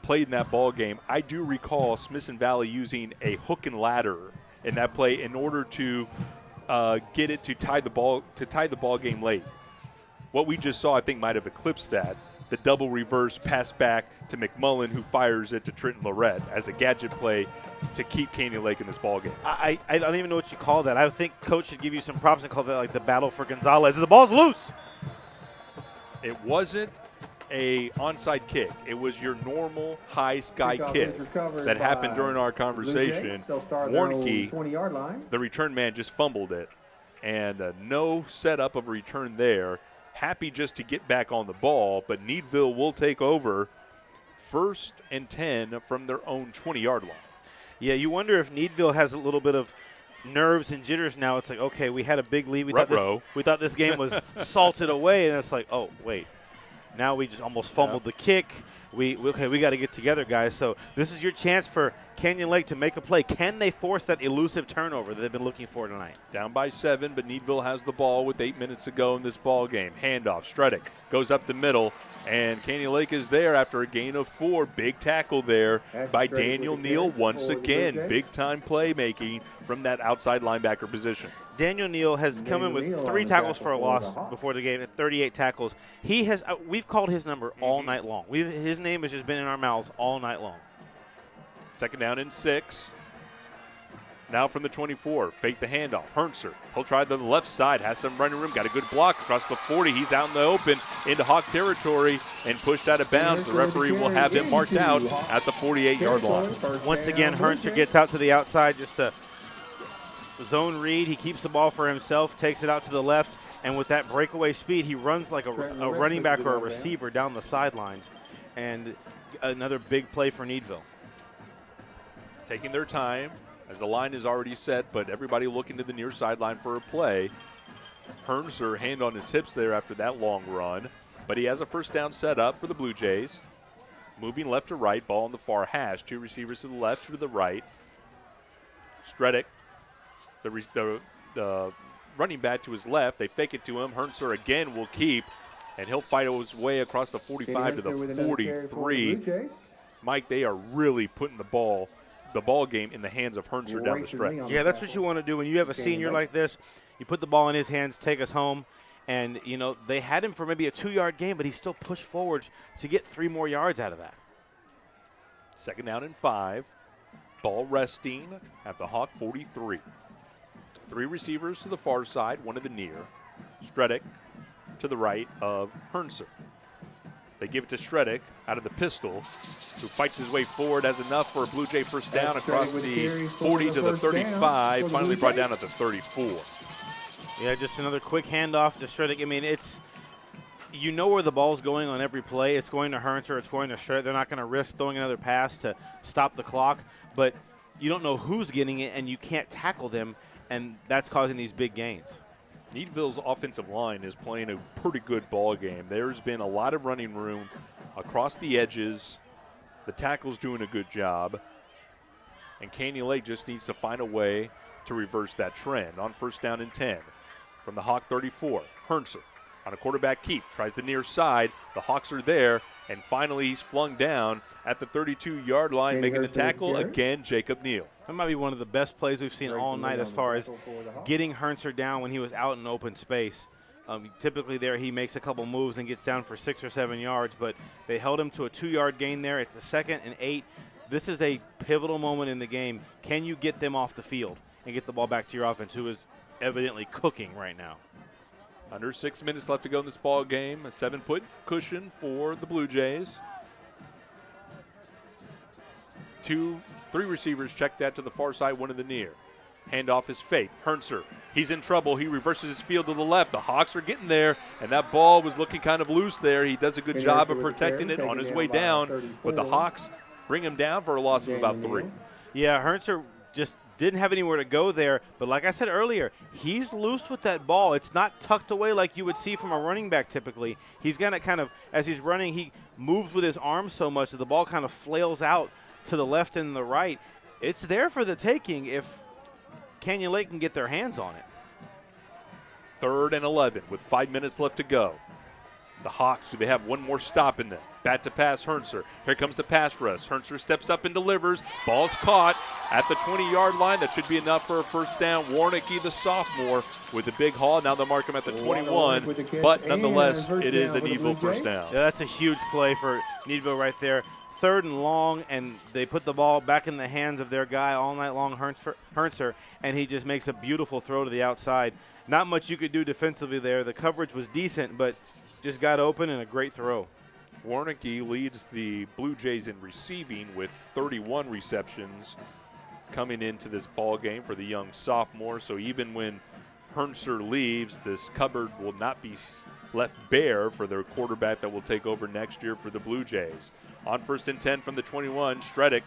played in that ball game. I do recall Smithson Valley using a hook and ladder in that play in order to get it to tie the ball game late. What we just saw, I think, might have eclipsed that. The double reverse pass back to McMullen, who fires it to Trenton Lorette as a gadget play to keep Canyon Lake in this ball game. I don't even know what you call that. I think Coach should give you some props and call that like the battle for Gonzalez. The ball's loose. It wasn't a onside kick. It was your normal high sky kick that happened during our conversation. Warnke, the return man, just fumbled it, and no setup of a return there. Happy just to get back on the ball, but Needville will take over 1st and 10 from their own 20-yard line. Yeah, you wonder if Needville has a little bit of nerves and jitters now. It's like, okay, we had a big lead. We thought this game was salted away, and it's like, oh, wait. Now we just almost fumbled the kick. We got to get together, guys. So this is your chance for Canyon Lake to make a play. Can they force that elusive turnover that they've been looking for tonight? Down by 7, but Needville has the ball with 8 minutes to go in this ball game. Handoff, Stredick goes up the middle, and Canyon Lake is there after a gain of 4. Big tackle there by Daniel Neal once again. Big-time playmaking from that outside linebacker position. Daniel Neal has come in with 3 tackles for a loss before the game, at 38 tackles. He has. We've called his number all night long. His name has just been in our mouths all night long. 2nd down and 6. Now from the 24, fake the handoff. Hernser, he'll try the left side, has some running room, got a good block across the 40. He's out in the open into Hawk territory and pushed out of bounds. The referee will have him marked out at the 48-yard line. Once again, Hernser gets out to the outside just to zone read. He keeps the ball for himself, takes it out to the left, and with that breakaway speed, he runs like a running back or a receiver down the sidelines. And another big play for Needville. Taking their time as the line is already set, but everybody looking to the near sideline for a play. Hernser, hand on his hips there after that long run, but he has a 1st down set up for the Blue Jays. Moving left to right, ball on the far hash. 2 receivers to the left, 2 to the right. Stredick, the running back to his left. They fake it to him. Hernser again will keep, and he'll fight his way across the 45 to the 43. Mike, they are really putting the ball game in the hands of Hernser down the stretch. Yeah, that's what you want to do when you have a senior like this. You put the ball in his hands, take us home, and they had him for maybe a 2-yard gain, but he still pushed forward to get 3 more yards out of that. 2nd down and 5. Ball resting at the Hawk 43. 3 receivers to the far side, 1 to the near. Stredick to the right of Hernser. They give it to Stredick out of the pistol, who fights his way forward, has enough for a Blue Jay 1st down across the 40 to the 35, finally brought down at the 34. Yeah, just another quick handoff to Stredick. I mean, where the ball's going on every play. It's going to Hernser, it's going to Stredick. They're not going to risk throwing another pass to stop the clock, but you don't know who's getting it, and you can't tackle them, and that's causing these big gains. Needville's offensive line is playing a pretty good ball game. There's been a lot of running room across the edges. The tackle's doing a good job. And Canyon Lake just needs to find a way to reverse that trend. On 1st down and 10 from the Hawk 34, Hernser on a quarterback keep, tries the near side. The Hawks are there, and finally he's flung down at the 32-yard line, making the tackle again, Jacob Neal. That might be one of the best plays we've seen all night as far as getting Hernser down when he was out in open space. Typically there he makes a couple moves and gets down for 6 or 7 yards, but they held him to a 2-yard gain there. It's a 2nd and 8. This is a pivotal moment in the game. Can you get them off the field and get the ball back to your offense, who is evidently cooking right now? Under 6 minutes left to go in this ball game. A 7-point cushion for the Blue Jays. three receivers check that to the far side, one in the near. Handoff is fake. Hernser, he's in trouble. He reverses his field to the left. The Hawks are getting there, and that ball was looking kind of loose there. He does a good job of protecting it on his way down, but the Hawks bring him down for a loss of about 3. Yeah, Hernser just didn't have anywhere to go there, but like I said earlier, he's loose with that ball. It's not tucked away like you would see from a running back typically. He's going to kind of, as he's running, he moves with his arms so much that the ball kind of flails out to the left and the right. It's there for the taking if Canyon Lake can get their hands on it. 3rd and 11 with 5 minutes left to go. The Hawks, do they have one more stop in them? Bat to pass, Hernser. Here comes the pass rush. Hernser steps up and delivers. Ball's caught at the 20-yard line. That should be enough for a first down. Warnicki, the sophomore, with a big haul. Now they'll mark him at the 21. But nonetheless, it is a Needville first down. Yeah, that's a huge play for Needville right there. 3rd and long, and they put the ball back in the hands of their guy all night long, Hernser, and he just makes a beautiful throw to the outside. Not much you could do defensively there. The coverage was decent, but just got open and a great throw. Warnicki leads the Bluejays in receiving with 31 receptions coming into this ball game for the young sophomore. So even when Hernser leaves, this cupboard will not be left bare for their quarterback that will take over next year for the Bluejays. On 1st and 10 from the 21, Stredick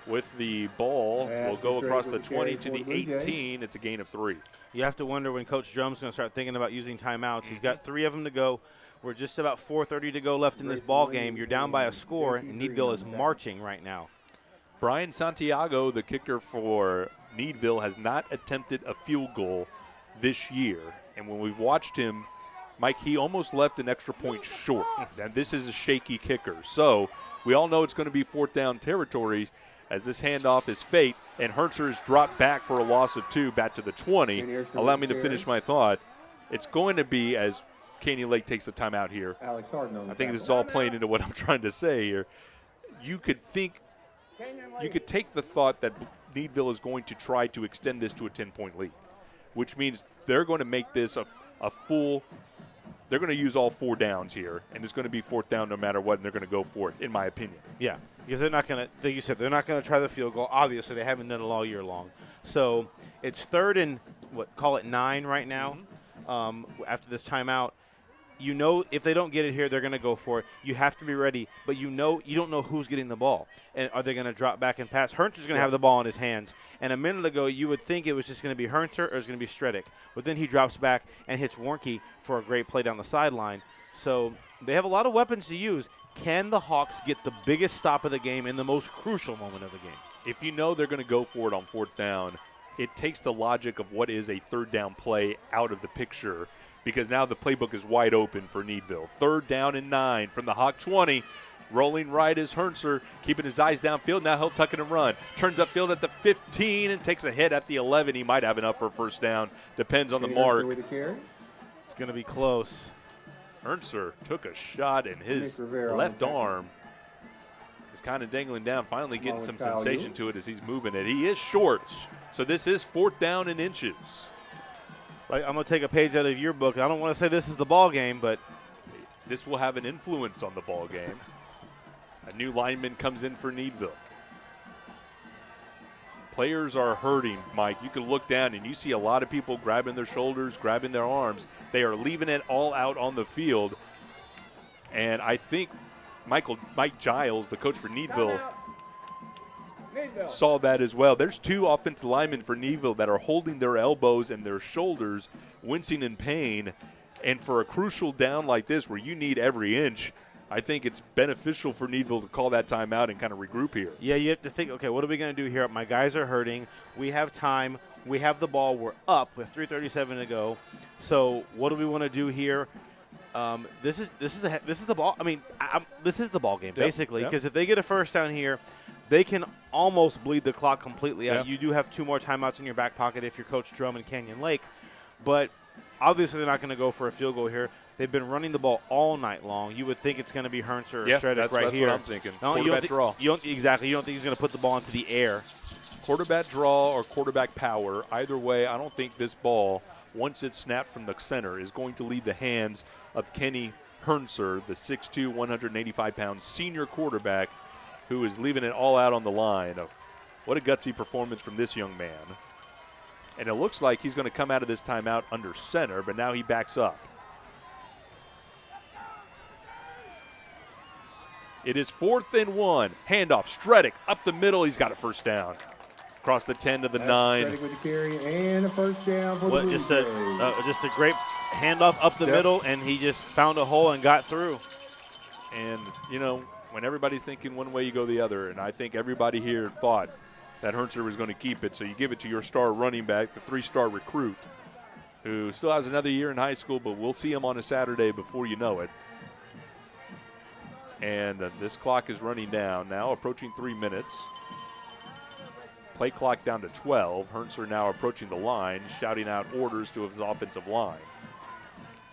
with the ball will go across the 20 to the 18. It's a gain of 3. You have to wonder when Coach Drum's going to start thinking about using timeouts. He's got 3 of them to go. We're just about 4:30 to go left in this ball game. You're down by a score, and Needville is marching right now. Brian Santiago, the kicker for Needville, has not attempted a field goal this year. And when we've watched him, Mike, he almost left an extra point short. And this is a shaky kicker. So we all know it's going to be 4th down territory as this handoff is fake, and Hernser is dropped back for a loss of 2 back to the 20. Allow me to finish my thought. It's going to be, as Canyon Lake takes a timeout here, I think this is all playing into what I'm trying to say here. You could take the thought that Needville is going to try to extend this to a 10-point lead, which means they're going to make this a full – they're going to use all 4 downs here, and it's going to be 4th down no matter what, and they're going to go for it, in my opinion. Yeah, because they're not going to, like you said, they're not going to try the field goal. Obviously, they haven't done it all year long. So it's 3rd and, call it 9 right now after this timeout. You know if they don't get it here, they're going to go for it. You have to be ready, but you don't know who's getting the ball. And are they going to drop back and pass? Hernser's going to have the ball in his hands. And a minute ago, you would think it was just going to be Hernser or it was going to be Stredick. But then he drops back and hits Warnicki for a great play down the sideline. So they have a lot of weapons to use. Can the Hawks get the biggest stop of the game in the most crucial moment of the game? If you know they're going to go for it on 4th down, it takes the logic of what is a 3rd down play out of the picture, because now the playbook is wide open for Needville. 3rd down and 9 from the Hawk 20. Rolling right is Hernser, keeping his eyes downfield. Now he'll tuck it and run. Turns upfield at the 15 and takes a hit at the 11. He might have enough for a first down. Depends on the mark. It's going to be close. Hernser took a shot, and his left arm is kind of dangling down, finally getting some sensation to it as he's moving it. He is short, so this is 4th down in inches. I'm going to take a page out of your book. I don't want to say this is the ball game, but this will have an influence on the ball game. A new lineman comes in for Needville. Players are hurting, Mike. You can look down and you see a lot of people grabbing their shoulders, grabbing their arms. They are leaving it all out on the field. And I think Mike Giles, the coach for Needville, saw that as well. There's 2 offensive linemen for Needville that are holding their elbows and their shoulders, wincing in pain. And for a crucial down like this where you need every inch, I think it's beneficial for Needville to call that timeout and kind of regroup here. Yeah, you have to think, okay, what are we going to do here? My guys are hurting. We have time. We have the ball. We're up with 3:37 to go. So what do we want to do here? This is the ball. I mean, this is the ball game, basically, because if they get a first down here, they can almost bleed the clock completely out. You do have 2 more timeouts in your back pocket if you're Coach Drum and Canyon Lake. But obviously they're not going to go for a field goal here. They've been running the ball all night long. You would think it's going to be Hernser or Stredick right here. That's what I'm thinking. Quarterback draw. Exactly. You don't think he's going to put the ball into the air. Quarterback draw or quarterback power. Either way, I don't think this ball, once it's snapped from the center, is going to leave the hands of Kenny Hernser, the 6'2", 185-pound senior quarterback. who is leaving it all out on the line. What a gutsy performance from this young man. And it looks like he's going to come out of this timeout under center, but now he backs up. It is 4th and 1. Handoff, Stredick up the middle. He's got a first down. Across the 10 to the 9. Stredick with the carry and a first down for the Bluejays. Just a great handoff up the middle, and he just found a hole and got through. And, you know, when everybody's thinking one way, you go the other. And I think everybody here thought that Hernser was going to keep it. So you give it to your star running back, the 3-star recruit, who still has another year in high school, but we'll see him on a Saturday before you know it. And this clock is running down now, approaching 3 minutes. Play clock down to 12. Hernser now approaching the line, shouting out orders to his offensive line.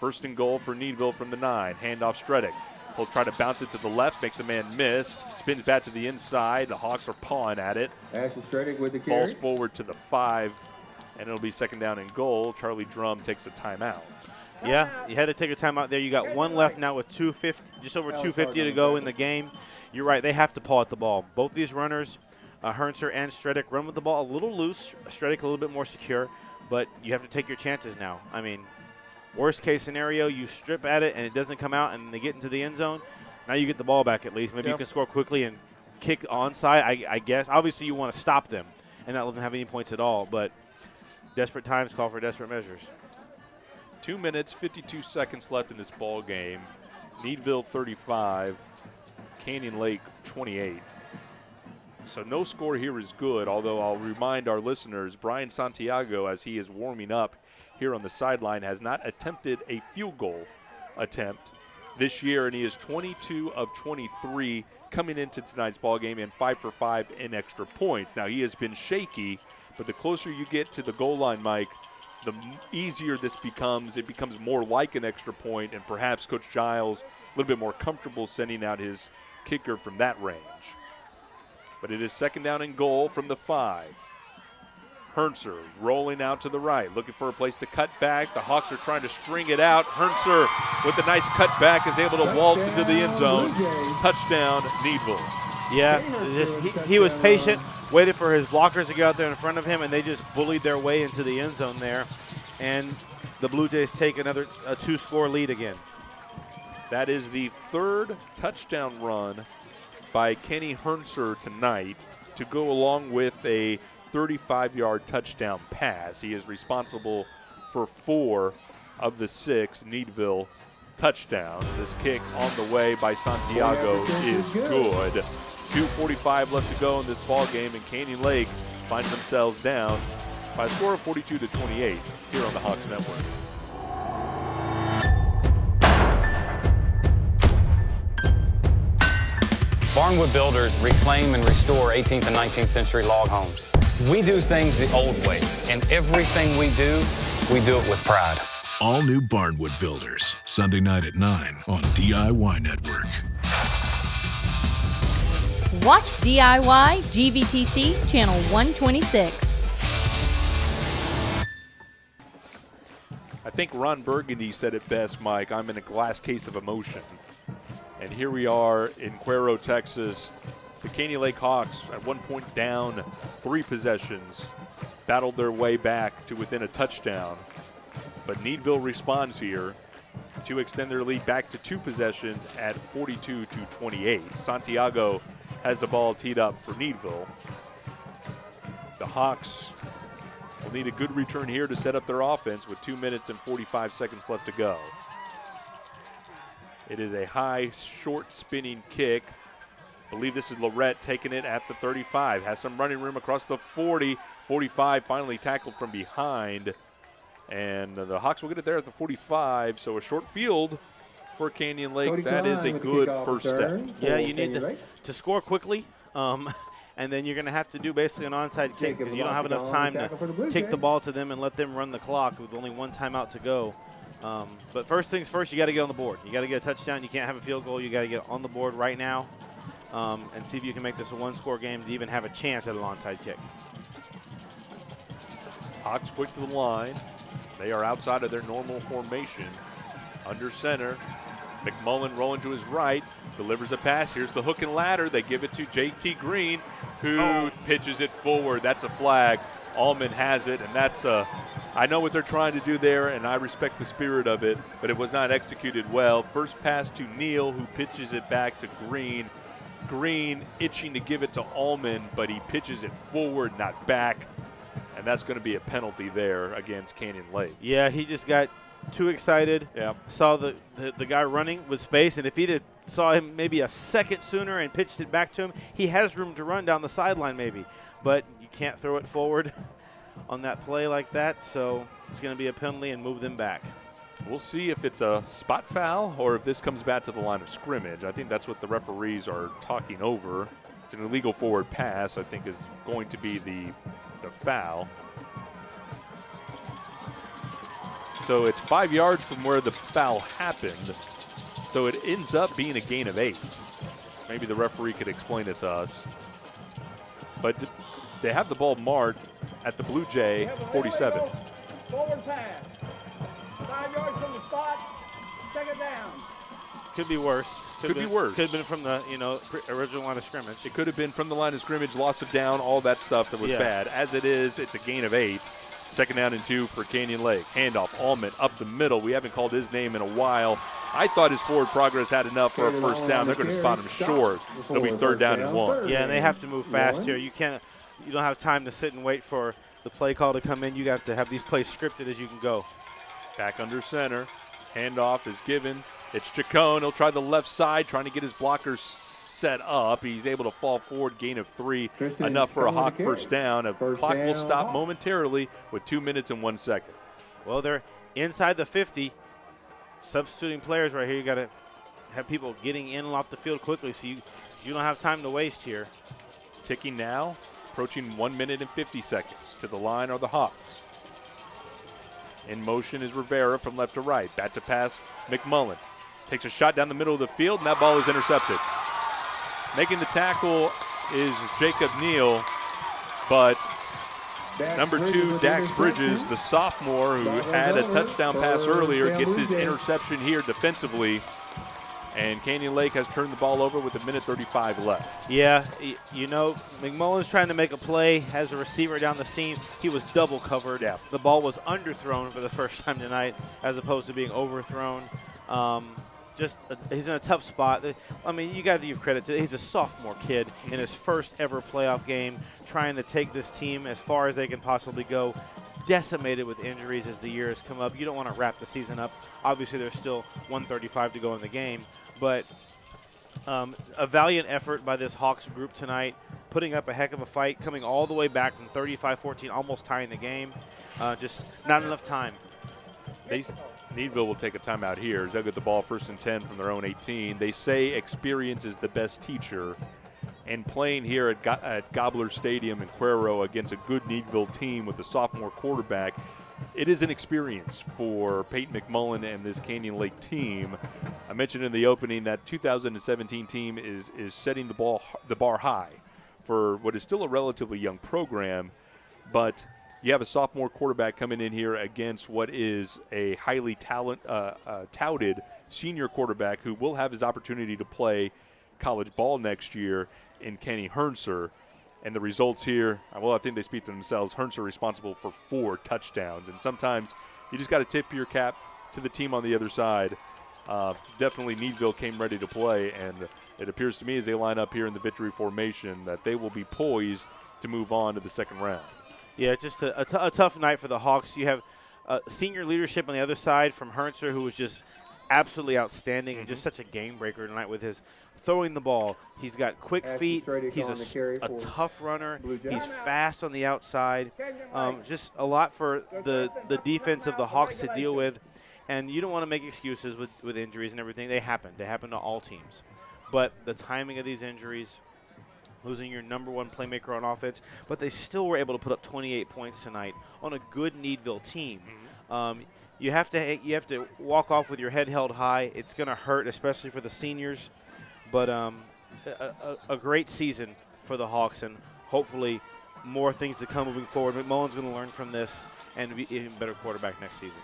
1st and goal for Needville from the 9. Handoff Stredick. He'll try to bounce it to the left, makes a man miss. Spins back to the inside. The Hawks are pawing at it. Ashton Stredick with the carry. Falls forward to the 5, and it'll be 2nd down and goal. Charlie Drum takes a timeout. Yeah, you had to take a timeout there. You got 1 left now with just over 2:50 to go in the game. You're right, they have to paw at the ball. Both these runners, Hernser and Stredick, run with the ball a little loose. Stredick a little bit more secure, but you have to take your chances now. I mean, worst case scenario, you strip at it and it doesn't come out and they get into the end zone. Now you get the ball back at least. Maybe you can score quickly and kick onside, I guess. Obviously, you want to stop them and not let them have any points at all, but desperate times call for desperate measures. 2 minutes, 52 seconds left in this ball game. Needville 35, Canyon Lake 28. So no score here is good, although I'll remind our listeners, Brian Santiago, as he is warming up here on the sideline, has not attempted a field goal attempt this year, and he is 22 of 23 coming into tonight's ball game and 5 for 5 in extra points. Now, he has been shaky, but the closer you get to the goal line, Mike, the easier this becomes. It becomes more like an extra point, and perhaps Coach Giles a little bit more comfortable sending out his kicker from that range. But it is 2nd down and goal from the 5. Hernser rolling out to the right, looking for a place to cut back. The Hawks are trying to string it out. Hernser with a nice cut back is able to waltz into the end zone. Touchdown, Needville. Yeah, he was patient, waited for his blockers to get out there in front of him, and they just bullied their way into the end zone there. And the Blue Jays take another 2-score lead again. That is the 3rd touchdown run by Kenny Hernser tonight to go along with a 35-yard touchdown pass. He is responsible for 4 of the 6 Needville touchdowns. This kick on the way by Santiago is good. 2:45 left to go in this ball game, and Canyon Lake finds themselves down by a score of 42-28 here on the Hawks Network. Barnwood Builders reclaim and restore 18th and 19th century log homes. We do things the old way, and everything we do it with pride. All new Barnwood Builders, Sunday night at 9 on DIY Network. Watch DIY GVTC Channel 126. I think Ron Burgundy said it best, Mike. I'm in a glass case of emotion. And here we are in Cuero, Texas. The Canyon Lake Hawks at one point down 3 possessions, battled their way back to within a touchdown. But Needville responds here to extend their lead back to 2 possessions at 42-28. Santiago has the ball teed up for Needville. The Hawks will need a good return here to set up their offense with 2 minutes and 45 seconds left to go. It is a high, short spinning kick. I believe this is Lorette taking it at the 35. Has some running room across the 40. 45 finally tackled from behind. And the Hawks will get it there at the 45. So a short field for Canyon Lake. That is a good first step. Yeah, you need to score quickly. And then you're going to have to do basically an onside kick because you don't have enough time to kick the ball to them and let them run the clock with only 1 timeout to go. But first things first, you got to get on the board. You got to get a touchdown. You can't have a field goal. You got to get on the board right now and see if you can make this a 1-score game to even have a chance at an onside kick. Hawks quick to the line. They are outside of their normal formation. Under center. McMullen rolling to his right, delivers a pass. Here's the hook and ladder. They give it to JT Green, who pitches it forward. That's a flag. Allman has it, and that's I know what they're trying to do there, and I respect the spirit of it, but it was not executed well. First pass to Neal, who pitches it back to Green. Green itching to give it to Allman, but he pitches it forward, not back, and that's going to be a penalty there against Canyon Lake. Yeah, he just got too excited. Yeah. Saw the guy running with space, and if he'd saw him maybe a second sooner and pitched it back to him, he has room to run down the sideline maybe. But you can't throw it forward on that play like that, so it's going to be a penalty and move them back. We'll see if it's a spot foul or if this comes back to the line of scrimmage. I think that's what the referees are talking over. It's an illegal forward pass, I think, is going to be the foul. So it's 5 yards from where the foul happened. So it ends up being a gain of 8. Maybe the referee could explain it to us. But they have the ball marked at the Blue Jay 47. Forward pass. 5 yards from the spot. Second down. Could be worse. Could be worse. Could have been from the original line of scrimmage. It could have been from the line of scrimmage, loss of down, all that stuff that was bad. As it is, it's a gain of 8. Second down and 2 for Canyon Lake. Handoff, Allman up the middle. We haven't called his name in a while. I thought his forward progress had enough for a first down. They're going to spot him short. It'll be third down and 1. Yeah, and they have to move fast here. You don't have time to sit and wait for the play call to come in. You have to have these plays scripted as you can go. Back under center. Handoff is given. It's Chacon. He'll try the left side, trying to get his blockers set up. He's able to fall forward, gain of 3, enough for a Hawk first down. A clock will stop momentarily with 2 minutes and 1 second. Well, they're inside the 50. Substituting players right here. You got to have people getting in and off the field quickly, so you don't have time to waste here. Ticking now, approaching 1 minute and 50 seconds. To the line are the Hawks. In motion is Rivera from left to right. Bat to pass, McMullen. Takes a shot down the middle of the field, and that ball is intercepted. Making the tackle is Jacob Neal, but number 2, Dax Bridges, the sophomore who had a touchdown pass earlier, gets his interception here defensively. And Canyon Lake has turned the ball over with 1:35 left. Yeah, McMullen's trying to make a play, has a receiver down the seam. He was double covered. Yeah. The ball was underthrown for the first time tonight as opposed to being overthrown. He's in a tough spot. I mean, you got to give credit to he's a sophomore kid in his first ever playoff game, trying to take this team as far as they can possibly go. Decimated with injuries as the year has come up. You don't want to wrap the season up. Obviously, there's still 1:35 to go in the game, but a valiant effort by this Hawks group tonight, putting up a heck of a fight, coming all the way back from 35-14, almost tying the game. Just not enough time. Needville will take a timeout here. They'll get the ball 1st and 10 from their own 18. They say experience is the best teacher. And playing here at Gobbler Stadium in Cuero against a good Needville team with a sophomore quarterback, it is an experience for Peyton McMullen and this Canyon Lake team. I mentioned in the opening that 2017 team is setting the bar high for what is still a relatively young program, but you have a sophomore quarterback coming in here against what is a highly touted senior quarterback who will have his opportunity to play college ball next year in Kenny Hernser. And the results here, well, I think they speak for themselves. Hernser responsible for 4 touchdowns. And sometimes you just got to tip your cap to the team on the other side. Definitely Needville came ready to play, and it appears to me as they line up here in the victory formation that they will be poised to move on to the second round. Yeah, just a tough night for the Hawks. You have senior leadership on the other side from Hernser, who was just absolutely outstanding and just such a game breaker tonight with his throwing the ball. He's got quick feet. He's a tough runner. He's fast on the outside. Just a lot for the defense of the Hawks to deal with. And you don't want to make excuses with injuries and everything. They happen. They happen to all teams. But the timing of these injuries, losing your number 1 playmaker on offense, but they still were able to put up 28 points tonight on a good Needville team. You have to walk off with your head held high. It's going to hurt, especially for the seniors. But a great season for the Hawks, and hopefully more things to come moving forward. McMullen's going to learn from this and be an even better quarterback next season.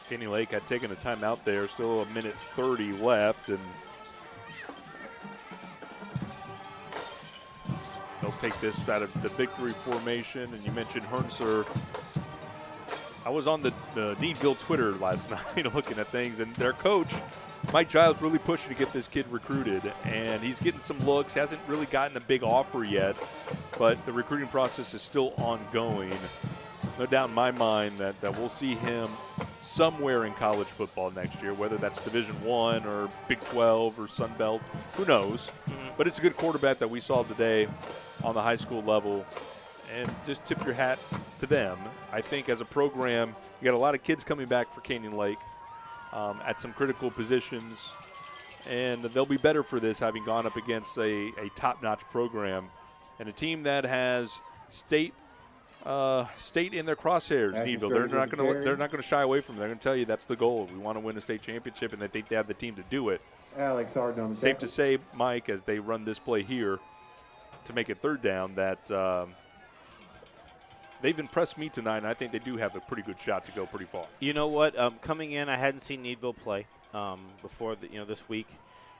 Canyon Lake had taken a timeout there, still a minute 30 left, and they'll take this out of the victory formation. And you mentioned Hernser. I was on the Needville Twitter last night looking at things, and their coach, Mike Giles, really pushing to get this kid recruited, and he's getting some looks. Hasn't really gotten a big offer yet, but the recruiting process is still ongoing. No doubt in my mind that we'll see him somewhere in college football next year, whether that's Division I or Big 12 or Sun Belt. Who knows? But it's a good quarterback that we saw today on the high school level, and just tip your hat to them. I think as a program, you got a lot of kids coming back for Canyon Lake at some critical positions, and they'll be better for this, having gone up against a top-notch program and a team that has state in their crosshairs. Needville, they're not going to shy away from it. They're going to tell you that's the goal. We want to win a state championship, and they think they have the team to do it. Safe to say, Mike, as they run this play here to make it third down, that they've impressed me tonight, and I think they do have a pretty good shot to go pretty far. You know what? Coming in, I hadn't seen Needville play before this week,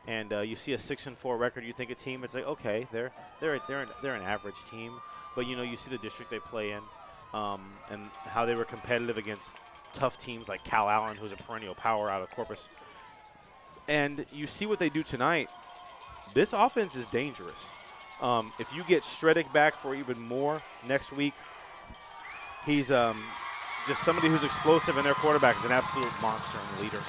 and you see a 6-4 record. You think a team, it's like, okay, they're an average team, but you see the district they play in, and how they were competitive against tough teams like Cal Allen, who's a perennial power out of Corpus, and you see what they do tonight. This offense is dangerous. If you get Stredick back for even more next week, he's just somebody who's explosive, and their quarterback is an absolute monster and leader.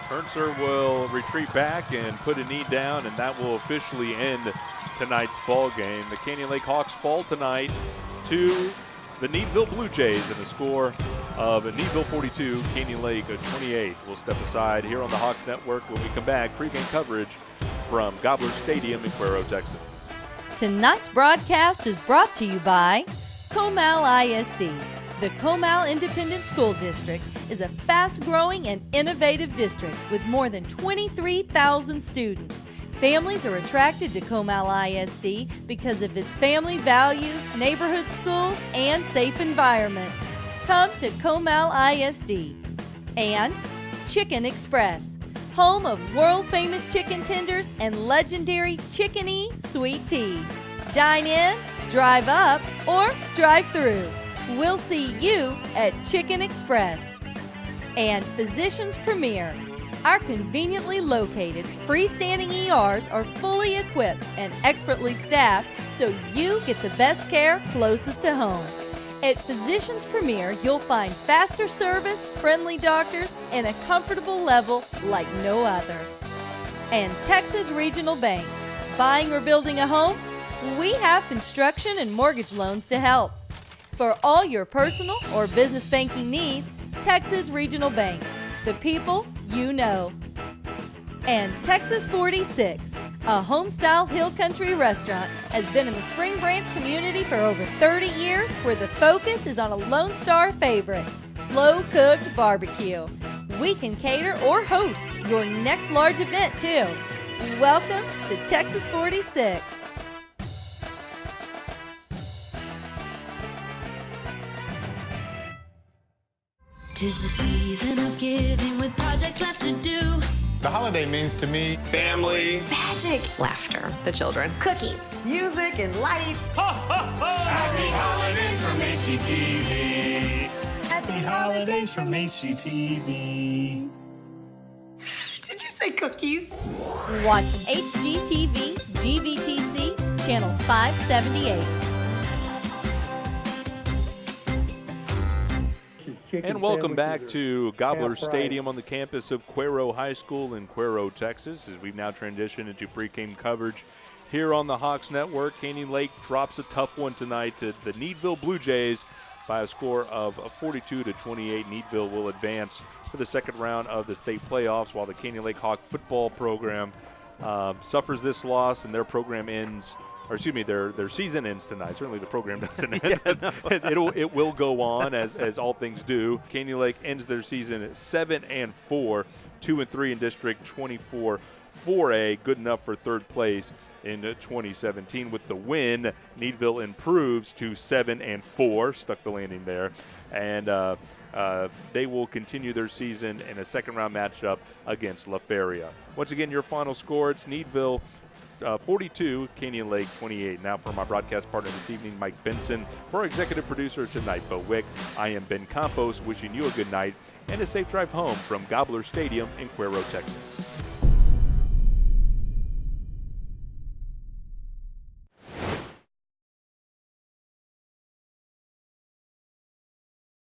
Hernser will retreat back and put a knee down, and that will officially end tonight's ball game. The Canyon Lake Hawks fall tonight to the Needville Bluejays in a score of Needville 42, Canyon Lake 28. We'll step aside here on the Hawks Network when we come back. Pregame coverage from Gobbler Stadium in Cuero, Texas. Tonight's broadcast is brought to you by Comal ISD. The Comal Independent School District is a fast-growing and innovative district with more than 23,000 students. Families are attracted to Comal ISD because of its family values, neighborhood schools, and safe environments. Come to Comal ISD. And Chicken Express, home of world-famous chicken tenders and legendary Chicken-y sweet tea. Dine in, drive up, or drive through. We'll see you at Chicken Express. And Physicians Premier. Our conveniently located freestanding ERs are fully equipped and expertly staffed so you get the best care closest to home. At Physicians Premier, you'll find faster service, friendly doctors, and a comfortable level like no other. And Texas Regional Bank. Buying or building a home? We have construction and mortgage loans to help. For all your personal or business banking needs, Texas Regional Bank. The people you know. And Texas 46, a home-style hill country restaurant, has been in the Spring Branch community for over 30 years, where the focus is on a Lone Star favorite, slow-cooked barbecue. We can cater or host your next large event, too. Welcome to Texas 46. Tis the season of giving with projects left to do. The holiday means to me family, Magic, laughter, the children, cookies, music, and lights. Happy holidays from HGTV. Happy holidays from HGTV. Did you say cookies? Watch HGTV GVTC Channel 578. And welcome back to Gobbler Stadium on the campus of Cuero High School in Cuero, Texas, as we've now transitioned into pregame coverage here on the Hawks Network. Canyon Lake drops a tough one tonight to the Needville Bluejays by a score of 42-28. Needville will advance to the second round of the state playoffs, while the Canyon Lake Hawk football program suffers this loss, and their program ends their season ends tonight. Certainly the program doesn't end. It will go on as all things do. Canyon Lake ends their season at 7-4, 2-3 in District 24 4A, good enough for third place in 2017. With the win, Needville improves to 7-4, stuck the landing there, and they will continue their season in a second-round matchup against La Feria. Once again, your final score, it's Needville 42, Canyon Lake 28. Now for my broadcast partner this evening, Mike Benson. For our executive producer tonight, Bo Wick, I am Ben Campos, wishing you a good night and a safe drive home from Gobbler Stadium in Cuero, Texas.